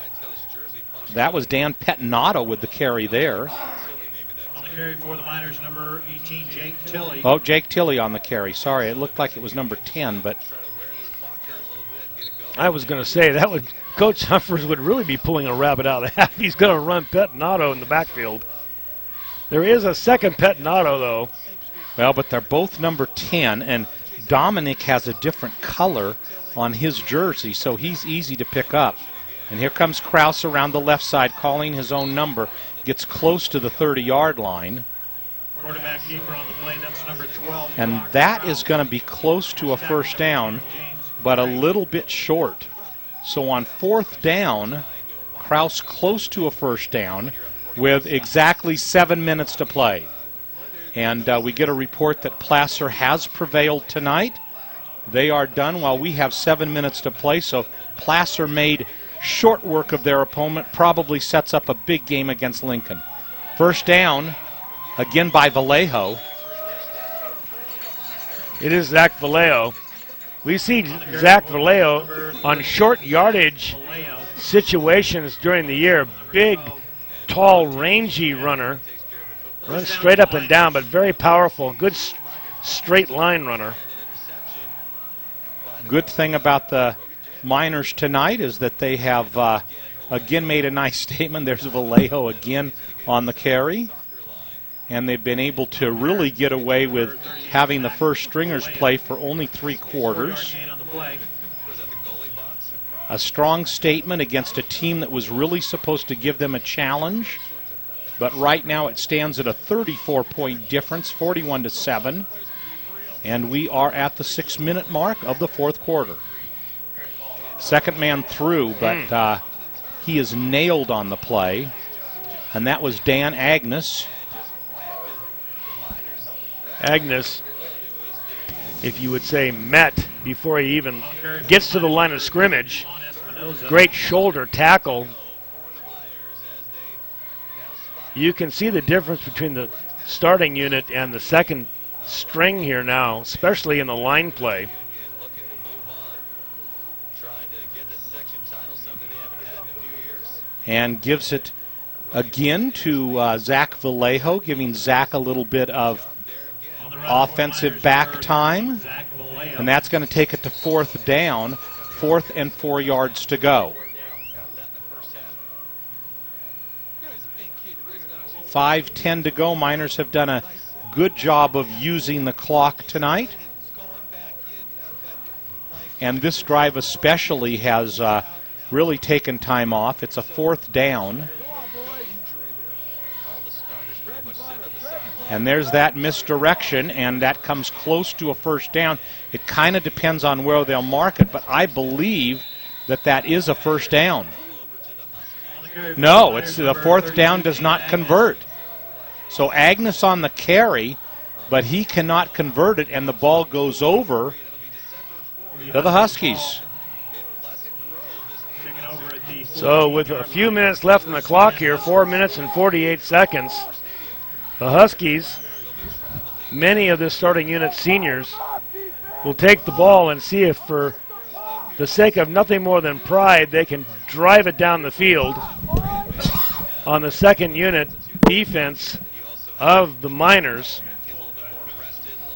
Speaker 1: Dan Pettinato with the carry there.
Speaker 12: On the carry for the Miners, number 18, Jake Tilley.
Speaker 1: Oh, Jake Tilley on the carry. Sorry, it looked like it was number 10, but
Speaker 2: I was going to say that would Coach Humphers would really be pulling a rabbit out of the hat. He's going to run Pettinato in the backfield. There is a second Pettinato, though.
Speaker 1: Well, but they're both number 10, and Dominic has a different color on his jersey, so he's easy to pick up. And here comes Kraus around the left side, calling his own number. Gets close to the 30-yard line.
Speaker 12: Quarterback keeper on the play, that's number 12.
Speaker 1: And that is going to be close to a first down, but a little bit short. So on 4th down, Kraus close to a first down with exactly 7 minutes to play. And we get a report that Placer has prevailed tonight. They are done while we have 7 minutes to play, so Placer made short work of their opponent, probably sets up a big game against Lincoln. First down, again by Vallejo.
Speaker 2: It is Zach Vallejo. We see Zach Vallejo on short yardage situations during the year. Big, tall, rangy runner. Runs straight up and down, but very powerful. Good straight line runner.
Speaker 1: Good thing about the Miners tonight is that they have again made a nice statement. There's Vallejo again on the carry. And they've been able to really get away with having the first stringers play for only 3 quarters. A strong statement against a team that was really supposed to give them a challenge. But right now it stands at a 34-point difference, 41-7. And we are at the 6-minute mark of the 4th quarter. Second man through, but he is nailed on the play. And that was Dan Agnes.
Speaker 2: Agnes, if you would say, met before he even gets to the line of scrimmage. Great shoulder tackle. You can see the difference between the starting unit and the second string here now, especially in the line play.
Speaker 1: And gives it again to Zach Vallejo, giving Zach a little bit of offensive back time. And that's going to take it to 4th down, 4th and 4 yards to go. 5:10 to go. Miners have done a good job of using the clock tonight. And this drive especially has really taken time off. It's a 4th down. And there's that misdirection, and that comes close to a first down. It kind of depends on where they'll mark it, but I believe that that is a first down. No, it's the 4th down does not convert. So Agnes on the carry, but he cannot convert it, and the ball goes over to the Huskies.
Speaker 2: So with a few minutes left on the clock here, 4 minutes and 48 seconds, the Huskies, many of the starting unit seniors, will take the ball and see if for the sake of nothing more than pride, they can drive it down the field on the second unit defense of the Miners.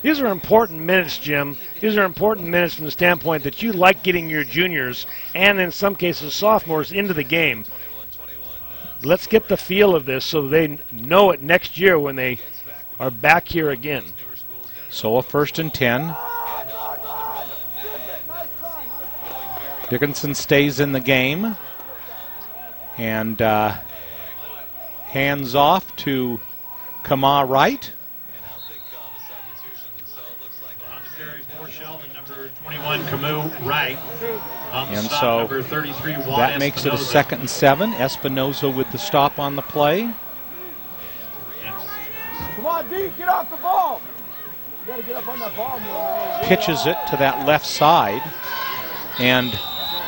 Speaker 2: These are important minutes, Jim. These are important minutes from the standpoint that you like getting your juniors and in some cases sophomores into the game. Let's get the feel of this so they know it next year when they are back here again.
Speaker 1: So a 1st and 10. Dickinson stays in the game. And hands off to Kama Wright.
Speaker 12: On the carry for Sheldon, number 21, Camus Wright. On the
Speaker 1: And
Speaker 12: stop,
Speaker 1: so
Speaker 12: number 33, Juan
Speaker 1: that makes it a
Speaker 12: Espinoza.
Speaker 1: 2nd and 7. Espinoza with the stop on the play.
Speaker 17: Come on, D, get off the ball. You got to get up on that ball more.
Speaker 1: Pitches it to that left side. And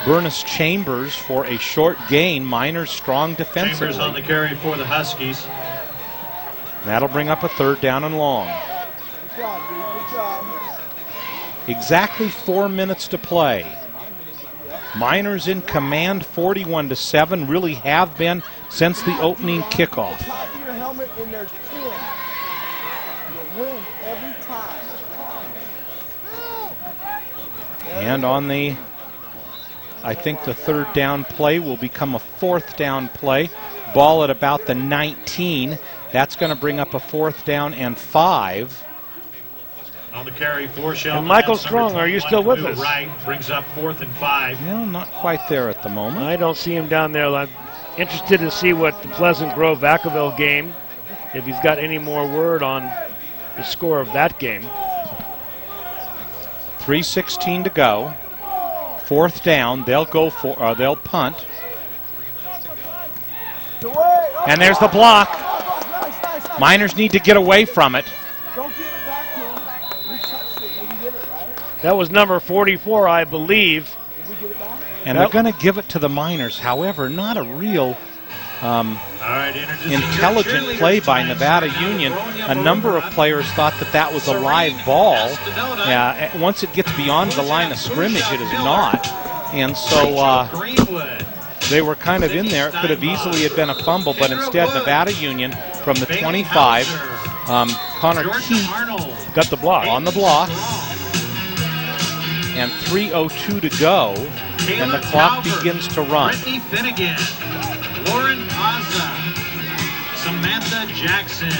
Speaker 1: Bernice Chambers for a short gain. Miners strong defensively.
Speaker 12: Chambers on the carry for the Huskies.
Speaker 1: That'll bring up a 3rd down and long.
Speaker 17: Good job, D, good job.
Speaker 1: Exactly 4 minutes to play. Miners in command, 41-7, really have been since the opening kickoff.
Speaker 17: Top of your helmet in their chin. You win every time.
Speaker 1: And on the, I think the 3rd down play will become a 4th down play. Ball at about the 19. That's going to bring up a 4th down and 5.
Speaker 12: On the carry for Sheldon.
Speaker 2: And Michael
Speaker 12: that's number
Speaker 2: Strong, are you
Speaker 12: 21,
Speaker 2: still with
Speaker 12: Camus
Speaker 2: us?
Speaker 12: Wright brings up 4th and 5.
Speaker 1: Well, not quite there at the moment.
Speaker 2: I don't see him down there. I'm interested to see what the Pleasant Grove Vacaville game, if he's got any more word on the score of that game.
Speaker 1: 3:16 to go. 4th down. They'll go for. They'll punt. And there's the block. Miners need to get away from it.
Speaker 17: Don't give it back to him. We touched it. Maybe did it, right?
Speaker 2: That was number 44, I believe.
Speaker 17: Did we get it back?
Speaker 1: And they're going to give it to the Miners. However, not a real intelligent play by Nevada Union. A number of players thought that that was a live ball. Once it gets beyond the line of scrimmage, it is not. And so they were kind of in there. It could have easily have been a fumble, but instead Nevada Union from the 25, Connor Keith
Speaker 2: got the block.
Speaker 1: On the block. And 3:02 to go, and the clock begins to run.
Speaker 12: Brittany Finnegan, Lauren Pazza, Samantha Jackson.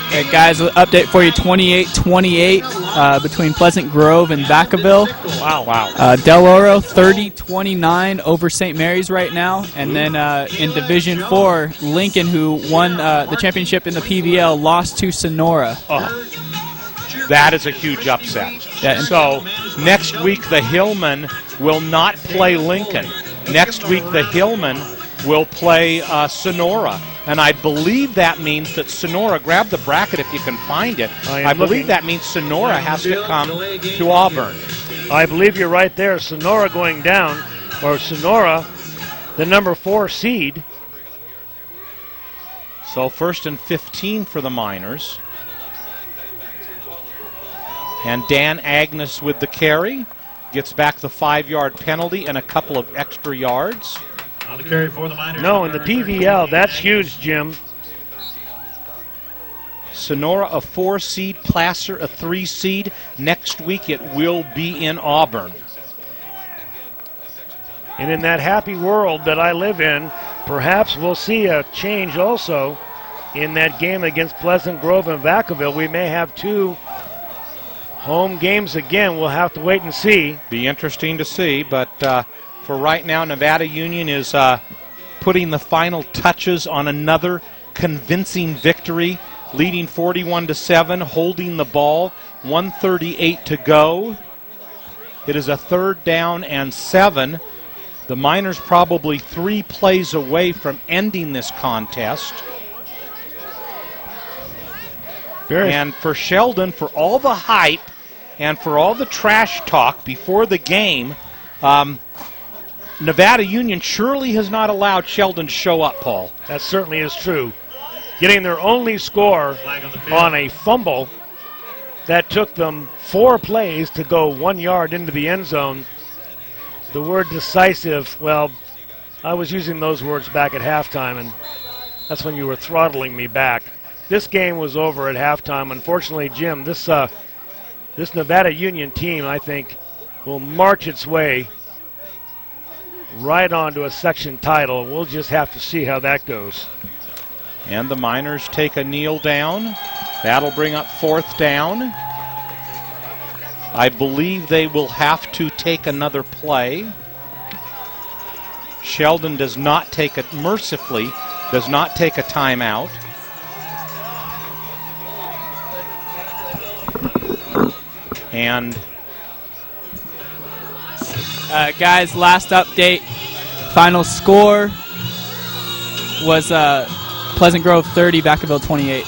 Speaker 13: Okay, guys, update for you, 28-28 between Pleasant Grove and Vacaville.
Speaker 2: Wow.
Speaker 13: Del Oro, 30-29 over St. Mary's right now. And then in Division 4, Lincoln, who won the championship in the PVL, lost to Sonora.
Speaker 1: That is a huge upset.
Speaker 13: Yeah,
Speaker 1: so next week the Hillmen will not play Lincoln. Next week the Hillmen will play Sonora. And I believe that means that Sonora, grab the bracket if you can find it. I believe that means Sonora has to come to Auburn.
Speaker 2: I believe you're right there. Sonora going down, or Sonora, the number 4 seed.
Speaker 1: So 1st and 15 for the Miners. And Dan Agnes with the carry. Gets back the 5-yard penalty and a couple of extra yards.
Speaker 12: On the carry for the Miners.
Speaker 2: No, in the PVL, that's huge, Jim.
Speaker 1: Sonora a 4 seed, Placer a 3 seed. Next week it will be in Auburn.
Speaker 2: And in that happy world that I live in, perhaps we'll see a change also in that game against Pleasant Grove and Vacaville. We may have 2 home games again. We'll have to wait and see.
Speaker 1: Be interesting to see, but for right now, Nevada Union is putting the final touches on another convincing victory, leading 41-7, holding the ball, 1:38 to go. It is a 3rd down and 7. The Miners probably 3 plays away from ending this contest. And for Sheldon, for all the hype and for all the trash talk before the game, Nevada Union surely has not allowed Sheldon to show up, Paul.
Speaker 2: That certainly is true. Getting their only score on a fumble that took them 4 plays to go 1 yard into the end zone. The word decisive, well, I was using those words back at halftime, and that's when you were throttling me back. This game was over at halftime. Unfortunately, Jim, this Nevada Union team, I think, will march its way right on to a section title. We'll just have to see how that goes.
Speaker 1: And the Miners take a kneel down. That'll bring up 4th down. I believe they will have to take another play. Sheldon does not take it, mercifully, does not take a timeout. And
Speaker 13: guys, last update. Final score was Pleasant Grove 30, Vacaville 28.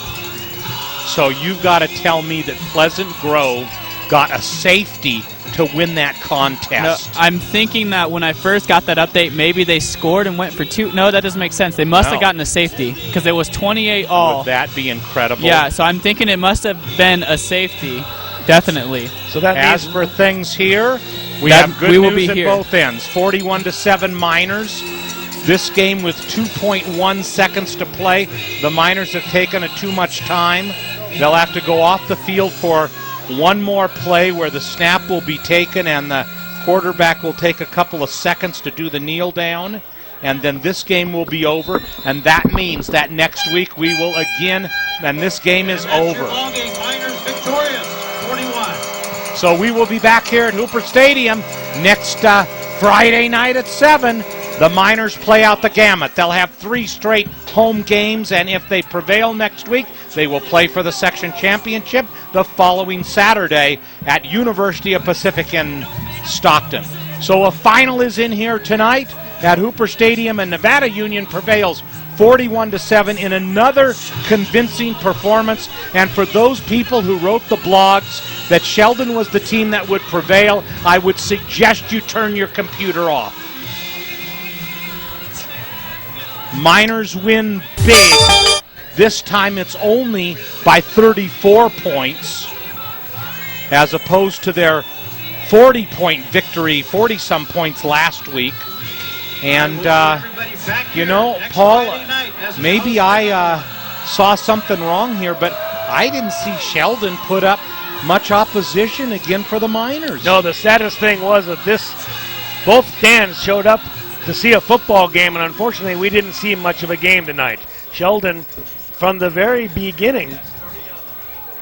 Speaker 1: So you've got to tell me that Pleasant Grove got a safety to win that contest.
Speaker 13: No, I'm thinking that when I first got that update, maybe they scored and went for 2. No, that doesn't make sense. They must have gotten a safety because it was 28 all.
Speaker 1: Would that be incredible?
Speaker 13: Yeah, so I'm thinking it must have been a safety. Definitely.
Speaker 2: So that
Speaker 1: as for things here, we have good news at
Speaker 13: here.
Speaker 1: both ends. 41-7 Miners. This game with 2.1 seconds to play. The Miners have taken it too much time. They'll have to go off the field for one more play where the snap will be taken and the quarterback will take a couple of seconds to do the kneel down. And then this game will be over. And that means that next week we will again, and this game is over.
Speaker 12: Miners victorious, 41.
Speaker 1: So we will be back here at Hooper Stadium next Friday night at 7. The Miners play out the gamut. They'll have 3 straight home games, and if they prevail next week, they will play for the section championship the following Saturday at University of Pacific in Stockton. So a final is in here tonight at Hooper Stadium, and Nevada Union prevails 41-7 in another convincing performance. And for those people who wrote the blogs that Sheldon was the team that would prevail, I would suggest you turn your computer off. Miners win big. This time it's only by 34 points as opposed to their 40-point victory, 40-some points last week. And, you know, Paul, maybe I saw something wrong here, but I didn't see Sheldon put up much opposition again for the Miners.
Speaker 2: No, the saddest thing was that both stands showed up to see a football game, and unfortunately we didn't see much of a game tonight. Sheldon, from the very beginning,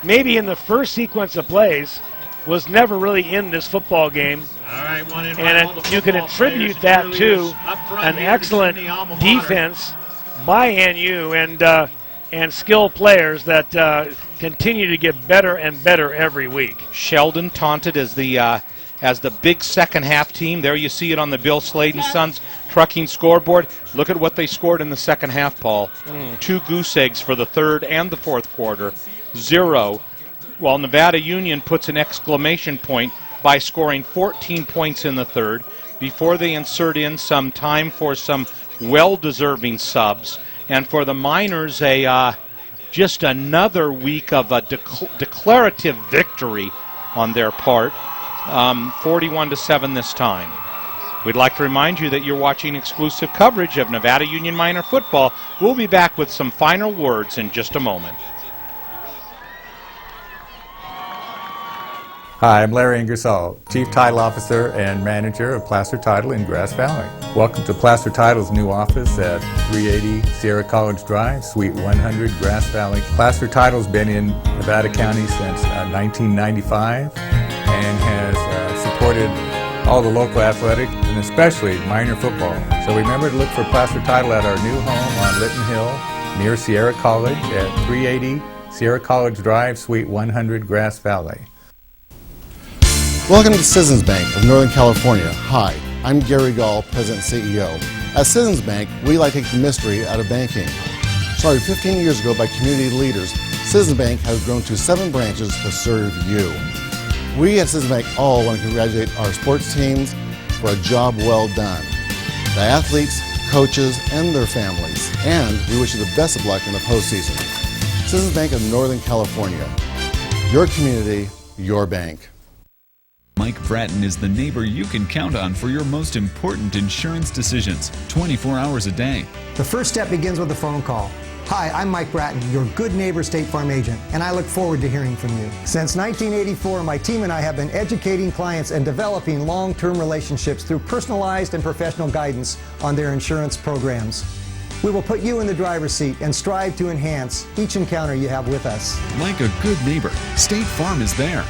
Speaker 2: maybe in the first sequence of plays, was never really in this football game.
Speaker 12: All right,
Speaker 2: and you can attribute that to an excellent defense by NU and skilled players that continue to get better and better every week.
Speaker 1: Sheldon taunted as the big second half team. There you see it on the Bill Sladen Sons trucking scoreboard. Look at what they scored in the second half, Paul. 2 goose eggs for the third and the fourth quarter. 0. While Nevada Union puts an exclamation point by scoring 14 points in the third before they insert in some time for some well-deserving subs. And for the Miners, just another week of a declarative victory on their part. 41-7 this time. We'd like to remind you that you're watching exclusive coverage of Nevada Union Miner football. We'll be back with some final words in just a moment.
Speaker 3: Hi, I'm Larry Ingersoll, Chief Title Officer and Manager of Placer Title in Grass Valley. Welcome to Placer Title's new office at 380 Sierra College Drive, Suite 100, Grass Valley. Placer Title's been in Nevada County since 1995 and has supported all the local athletics and especially minor football. So remember to look for Placer Title at our new home on Lytton Hill near Sierra College at 380 Sierra College Drive, Suite 100, Grass Valley.
Speaker 4: Welcome to Citizens Bank of Northern California. Hi, I'm Gary Gall, President and CEO. At Citizens Bank, we like to take the mystery out of banking. Started 15 years ago by community leaders, Citizens Bank has grown to 7 branches to serve you. We at Citizens Bank all want to congratulate our sports teams for a job well done. The athletes, coaches, and their families. And we wish you the best of luck in the postseason. Citizens Bank of Northern California. Your community, your bank.
Speaker 5: Mike Bratton is the neighbor you can count on for your most important insurance decisions, 24 hours a day.
Speaker 6: The first step begins with a phone call. Hi, I'm Mike Bratton, your good neighbor State Farm agent, and I look forward to hearing from you. Since 1984, my team and I have been educating clients and developing long-term relationships through personalized and professional guidance on their insurance programs. We will put you in the driver's seat and strive to enhance each encounter you have with us.
Speaker 5: Like a good neighbor, State Farm is there.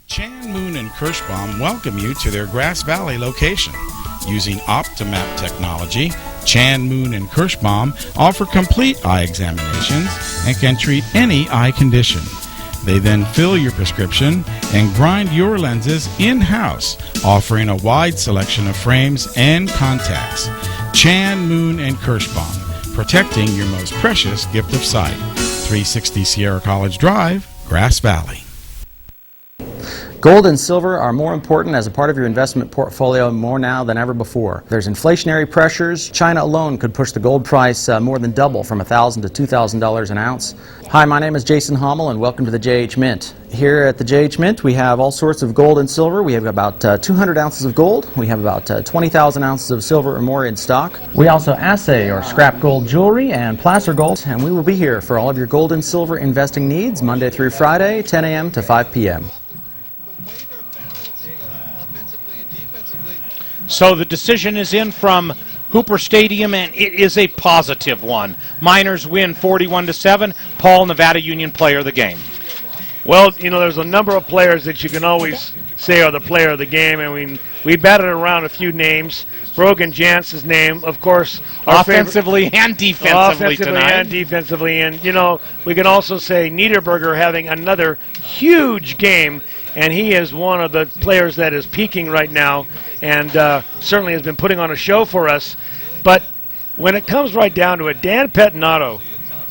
Speaker 7: Chan, Moon, and Kirschbaum welcome you to their Grass Valley location. Using OptiMap technology, Chan, Moon, and Kirschbaum offer complete eye examinations and can treat any eye condition. They then fill your prescription and grind your lenses in-house, offering a wide selection of frames and contacts. Chan, Moon, and Kirschbaum, protecting your most precious gift of sight. 360 Sierra College Drive, Grass Valley.
Speaker 8: Gold and silver are more important as a part of your investment portfolio more now than ever before. There's inflationary pressures. China alone could push the gold price more than double from $1,000 to $2,000 an ounce. Hi, my name is Jason Hommel and welcome to the JH Mint. Here at the JH Mint we have all sorts of gold and silver. We have about 200 ounces of gold. We have about 20,000 ounces of silver or more in stock. We also assay or scrap gold jewelry and placer gold, and we will be here for all of your gold and silver investing needs Monday through Friday, 10 a.m. to 5 p.m.
Speaker 1: So the decision is in from Hooper Stadium, and it is a positive one. Miners win 41-7. Paul, Nevada Union player of the game.
Speaker 2: Well, you know, there's a number of players that you can always say are the player of the game, and we batted around a few names. Brogan Jantz's name, of course.
Speaker 1: Offensively and defensively tonight.
Speaker 2: And defensively. And, you know, we can also say Niederberger having another huge game, and he is one of the players that is peaking right now and certainly has been putting on a show for us. But when it comes right down to it, Dan Pettinato,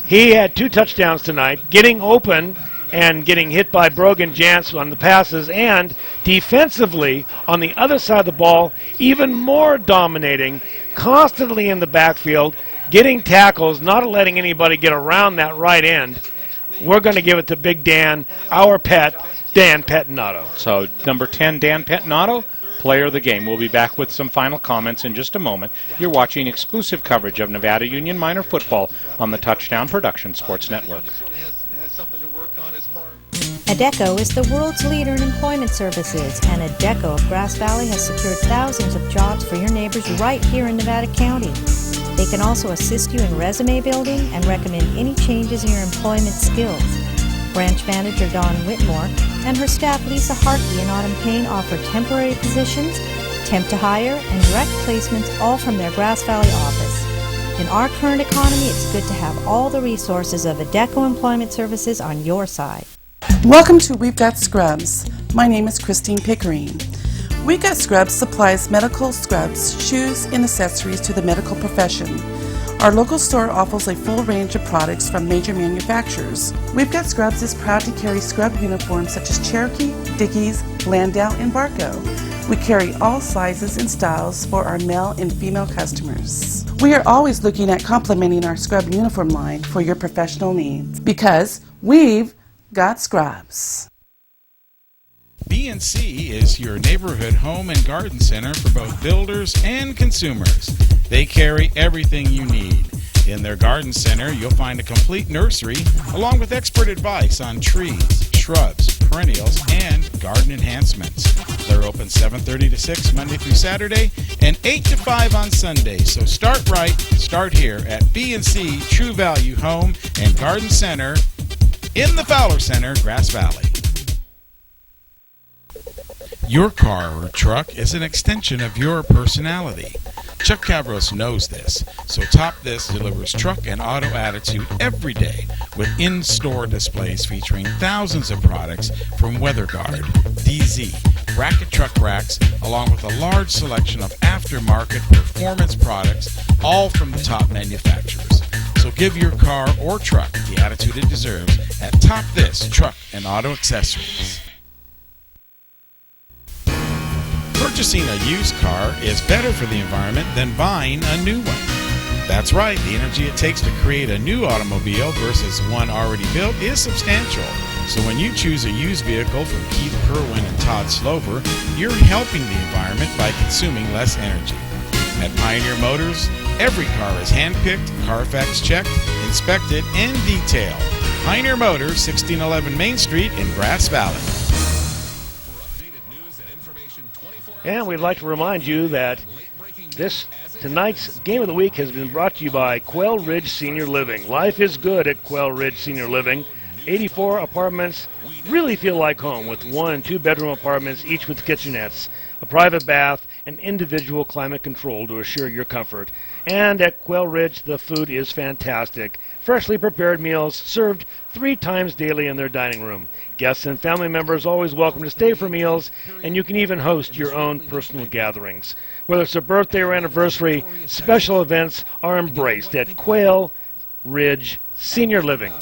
Speaker 2: he had 2 touchdowns tonight, getting open and getting hit by Brogan Jantz on the passes, and defensively on the other side of the ball, even more dominating, constantly in the backfield, getting tackles, not letting anybody get around that right end. We're going to give it to Big Dan, our pet, Dan Pettinato.
Speaker 1: So number 10, Dan Pettinato, player of the game. We'll be back with some final comments in just a moment. You're watching exclusive coverage of Nevada Union Miner football on the Touchdown Production Sports Network.
Speaker 9: Adecco is the world's leader in employment services, and Adecco of Grass Valley has secured thousands of jobs for your neighbors right here in Nevada County. They can also assist you in resume building and recommend any changes in your employment skills. Branch Manager Dawn Whitmore and her staff Lisa Harkey and Autumn Payne offer temporary positions, temp to hire, and direct placements, all from their Grass Valley office. In our current economy, it's good to have all the resources of Adecco Employment Services on your side.
Speaker 10: Welcome to We've Got Scrubs. My name is Christine Pickering. We've Got Scrubs supplies medical scrubs, shoes, and accessories to the medical profession. Our local store offers a full range of products from major manufacturers. We've Got Scrubs is proud to carry scrub uniforms such as Cherokee, Dickies, Landau, and Barco. We carry all sizes and styles for our male and female customers. We are always looking at complementing our scrub uniform line for your professional needs, because we've got scrubs.
Speaker 7: BNC is your neighborhood home and garden center for both builders and consumers. They carry everything you need. In their garden center, you'll find a complete nursery along with expert advice on trees, shrubs, perennials, and garden enhancements. They're open 7:30 to 6 Monday through Saturday and 8 to 5 on Sunday. So start right, start here at BNC True Value Home and Garden Center in the Fowler Center, Grass Valley. Your car or truck is an extension of your personality. Chuck Cavros knows this, so Top This delivers truck and auto attitude every day with in-store displays featuring thousands of products from WeatherGuard, DZ, bracket truck racks, along with a large selection of aftermarket performance products, all from the top manufacturers. So give your car or truck the attitude it deserves at Top This Truck and Auto Accessories. Purchasing a used car is better for the environment than buying a new one. That's right, the energy it takes to create a new automobile versus one already built is substantial. So when you choose a used vehicle from Keith Kerwin and Todd Slover, you're helping the environment by consuming less energy. At Pioneer Motors, every car is handpicked, Carfax checked, inspected, and detailed. Pioneer Motors, 1611 Main Street in Grass Valley.
Speaker 2: And we'd like to remind you that Tonight's Game of the Week has been brought to you by Quail Ridge Senior Living. Life is good at Quail Ridge Senior Living. 84 apartments really feel like home, with 1- and 2-bedroom apartments, each with kitchenettes, a private bath, and individual climate control to assure your comfort. And at Quail Ridge, the food is fantastic. Freshly prepared meals served 3 times daily in their dining room. Guests and family members always welcome to stay for meals, and you can even host your own personal gatherings. Whether it's a birthday or anniversary, special events are embraced at Quail Ridge Senior Living.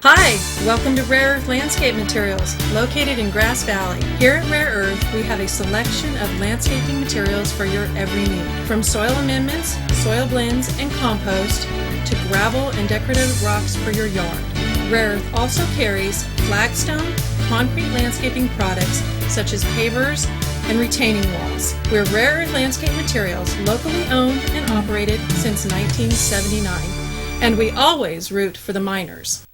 Speaker 11: Hi, welcome to Rare Earth Landscape Materials, located in Grass Valley. Here at Rare Earth, we have a selection of landscaping materials for your every need. From soil amendments, soil blends, and compost, to gravel and decorative rocks for your yard. Rare Earth also carries flagstone, concrete landscaping products such as pavers and retaining walls. We're Rare Earth Landscape Materials, locally owned and operated since 1979. And we always root for the miners.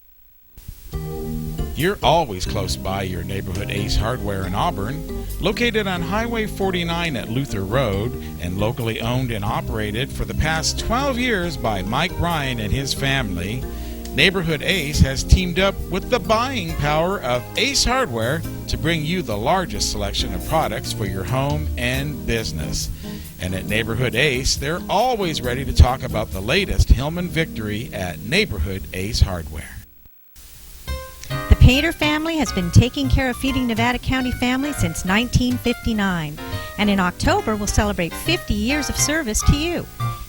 Speaker 7: You're always close by your neighborhood Ace Hardware in Auburn, located on Highway 49 at Luther Road, and locally owned and operated for the past 12 years by Mike Ryan and his family. Neighborhood Ace has teamed up with the buying power of Ace Hardware to bring you the largest selection of products for your home and business. And at Neighborhood Ace, they're always ready to talk about the latest Hillman victory at Neighborhood Ace Hardware.
Speaker 9: The Painter family has been taking care of feeding Nevada County families since 1959, and in October will celebrate 50 years of service to you.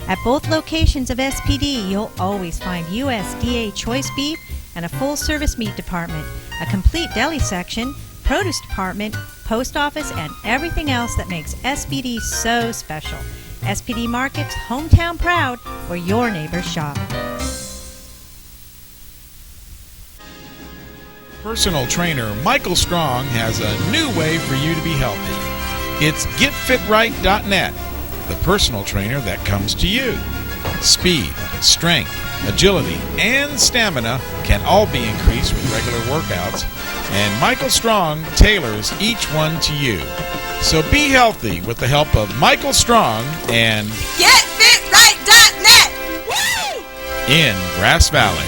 Speaker 9: At both locations of SPD, you'll always find USDA choice beef and a full-service meat department, a complete deli section, produce department, post office, and everything else that makes SPD so special. SPD Markets, hometown proud, where your neighbors shop.
Speaker 7: Personal trainer Michael Strong has a new way for you to be healthy. It's GetFitRight.net, the personal trainer that comes to you. Speed, strength, agility, and stamina can all be increased with regular workouts, and Michael Strong tailors each one to you. So be healthy with the help of Michael Strong and
Speaker 18: GetFitRight.net. Woo!
Speaker 7: in Grass Valley.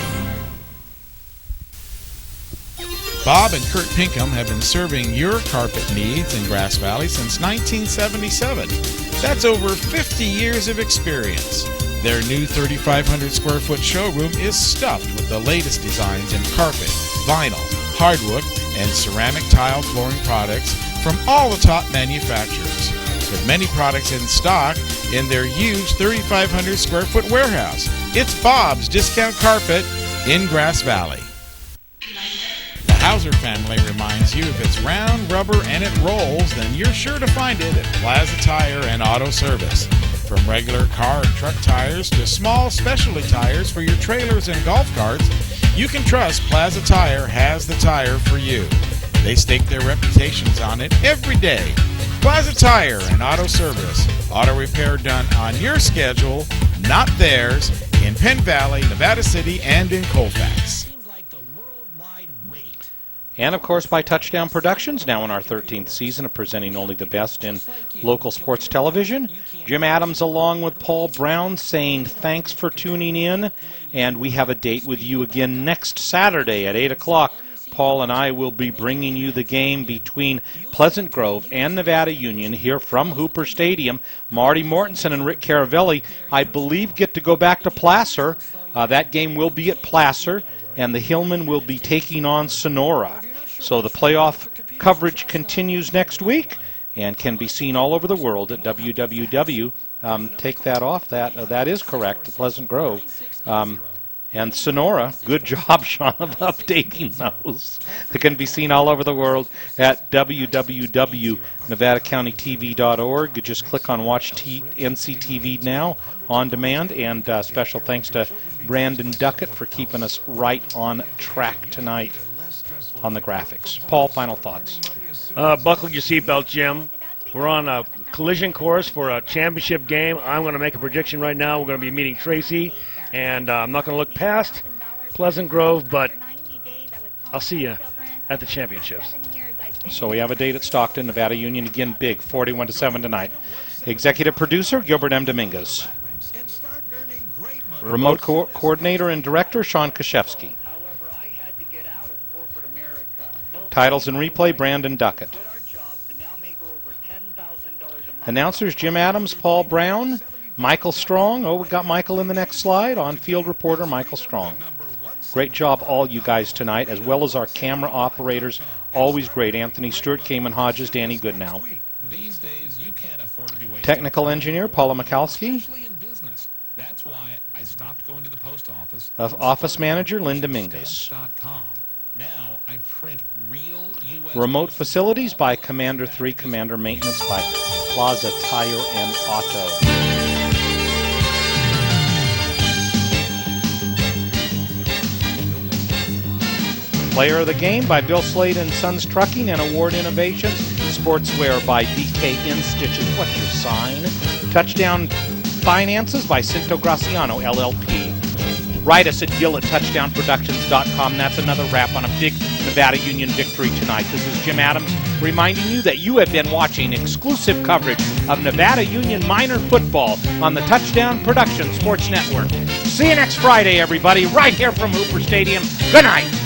Speaker 7: Bob and Kurt Pinkham have been serving your carpet needs in Grass Valley since 1977. That's over 50 years of experience. Their new 3,500 square foot showroom is stuffed with the latest designs in carpet, vinyl, hardwood, and ceramic tile flooring products from all the top manufacturers, with many products in stock in their huge 3,500 square foot warehouse. It's Bob's Discount Carpet in Grass Valley. The Hauser family reminds you if it's round, rubber, and it rolls, then you're sure to find it at Plaza Tire and Auto Service. From regular car and truck tires to small specialty tires for your trailers and golf carts, you can trust Plaza Tire has the tire for you. They stake their reputations on it every day. Plaza Tire and Auto Service. Auto repair done on your schedule, not theirs, in Penn Valley, Nevada City, and in Colfax.
Speaker 1: And, of course, by Touchdown Productions, now in our 13th season of presenting only the best in local sports television. Jim Adams along with Paul Brown saying thanks for tuning in, and we have a date with you again next Saturday at 8 o'clock. Paul and I will be bringing you the game between Pleasant Grove and Nevada Union here from Hooper Stadium. Marty Mortensen and Rick Caravelli, I believe, get to go back to Placer. That game will be at Placer, and the Hillmen will be taking on Sonora. So the playoff coverage continues next week and can be seen all over the world at www. Take that off. That is correct, the Pleasant Grove. And Sonora, good job, Sean, of updating those. They can be seen all over the world at www.nevadacountytv.org. You just click on Watch NCTV Now on demand. And special thanks to Brandon Duckett for keeping us right on track tonight on the graphics. Paul, final thoughts.
Speaker 2: Buckle your seatbelt, Jim. We're on a collision course for a championship game. I'm going to make a prediction right now. We're going to be meeting Tracy, and I'm not going to look past Pleasant Grove, but I'll see you at the championships.
Speaker 1: So we have a date at Stockton, Nevada Union, again big, 41-7 tonight. Executive producer, Gilbert M. Dominguez. Remote coordinator and director, Sean Kashevsky. Titles and replay, Brandon Duckett. Announcers, Jim Adams, Paul Brown, Michael Strong. Oh, we got Michael in the next slide. On-field reporter, Michael Strong. Great job, all you guys tonight, as well as our camera operators. Always great. Anthony Stewart, Cayman Hodges, Danny Goodnow. Technical engineer, Paula Mikalski.
Speaker 18: That's why I stopped going to the post office.
Speaker 1: Office manager, Linda Mingus.
Speaker 18: Now I print real US
Speaker 1: Remote facilities by Commander 3, Commander Maintenance by Plaza Tire and Auto. Player of the Game by Bill Slade and Sons Trucking and Award Innovations. Sportswear by DK In Stitches. What's your sign? Touchdown Finances by Cinto Graciano, LLP. Write us at gil@touchdownproductions.com. That's another wrap on a big Nevada Union victory tonight. This is Jim Adams reminding you that you have been watching exclusive coverage of Nevada Union Minor football on the Touchdown Productions Sports Network. See you next Friday, everybody, right here from Hooper Stadium. Good night.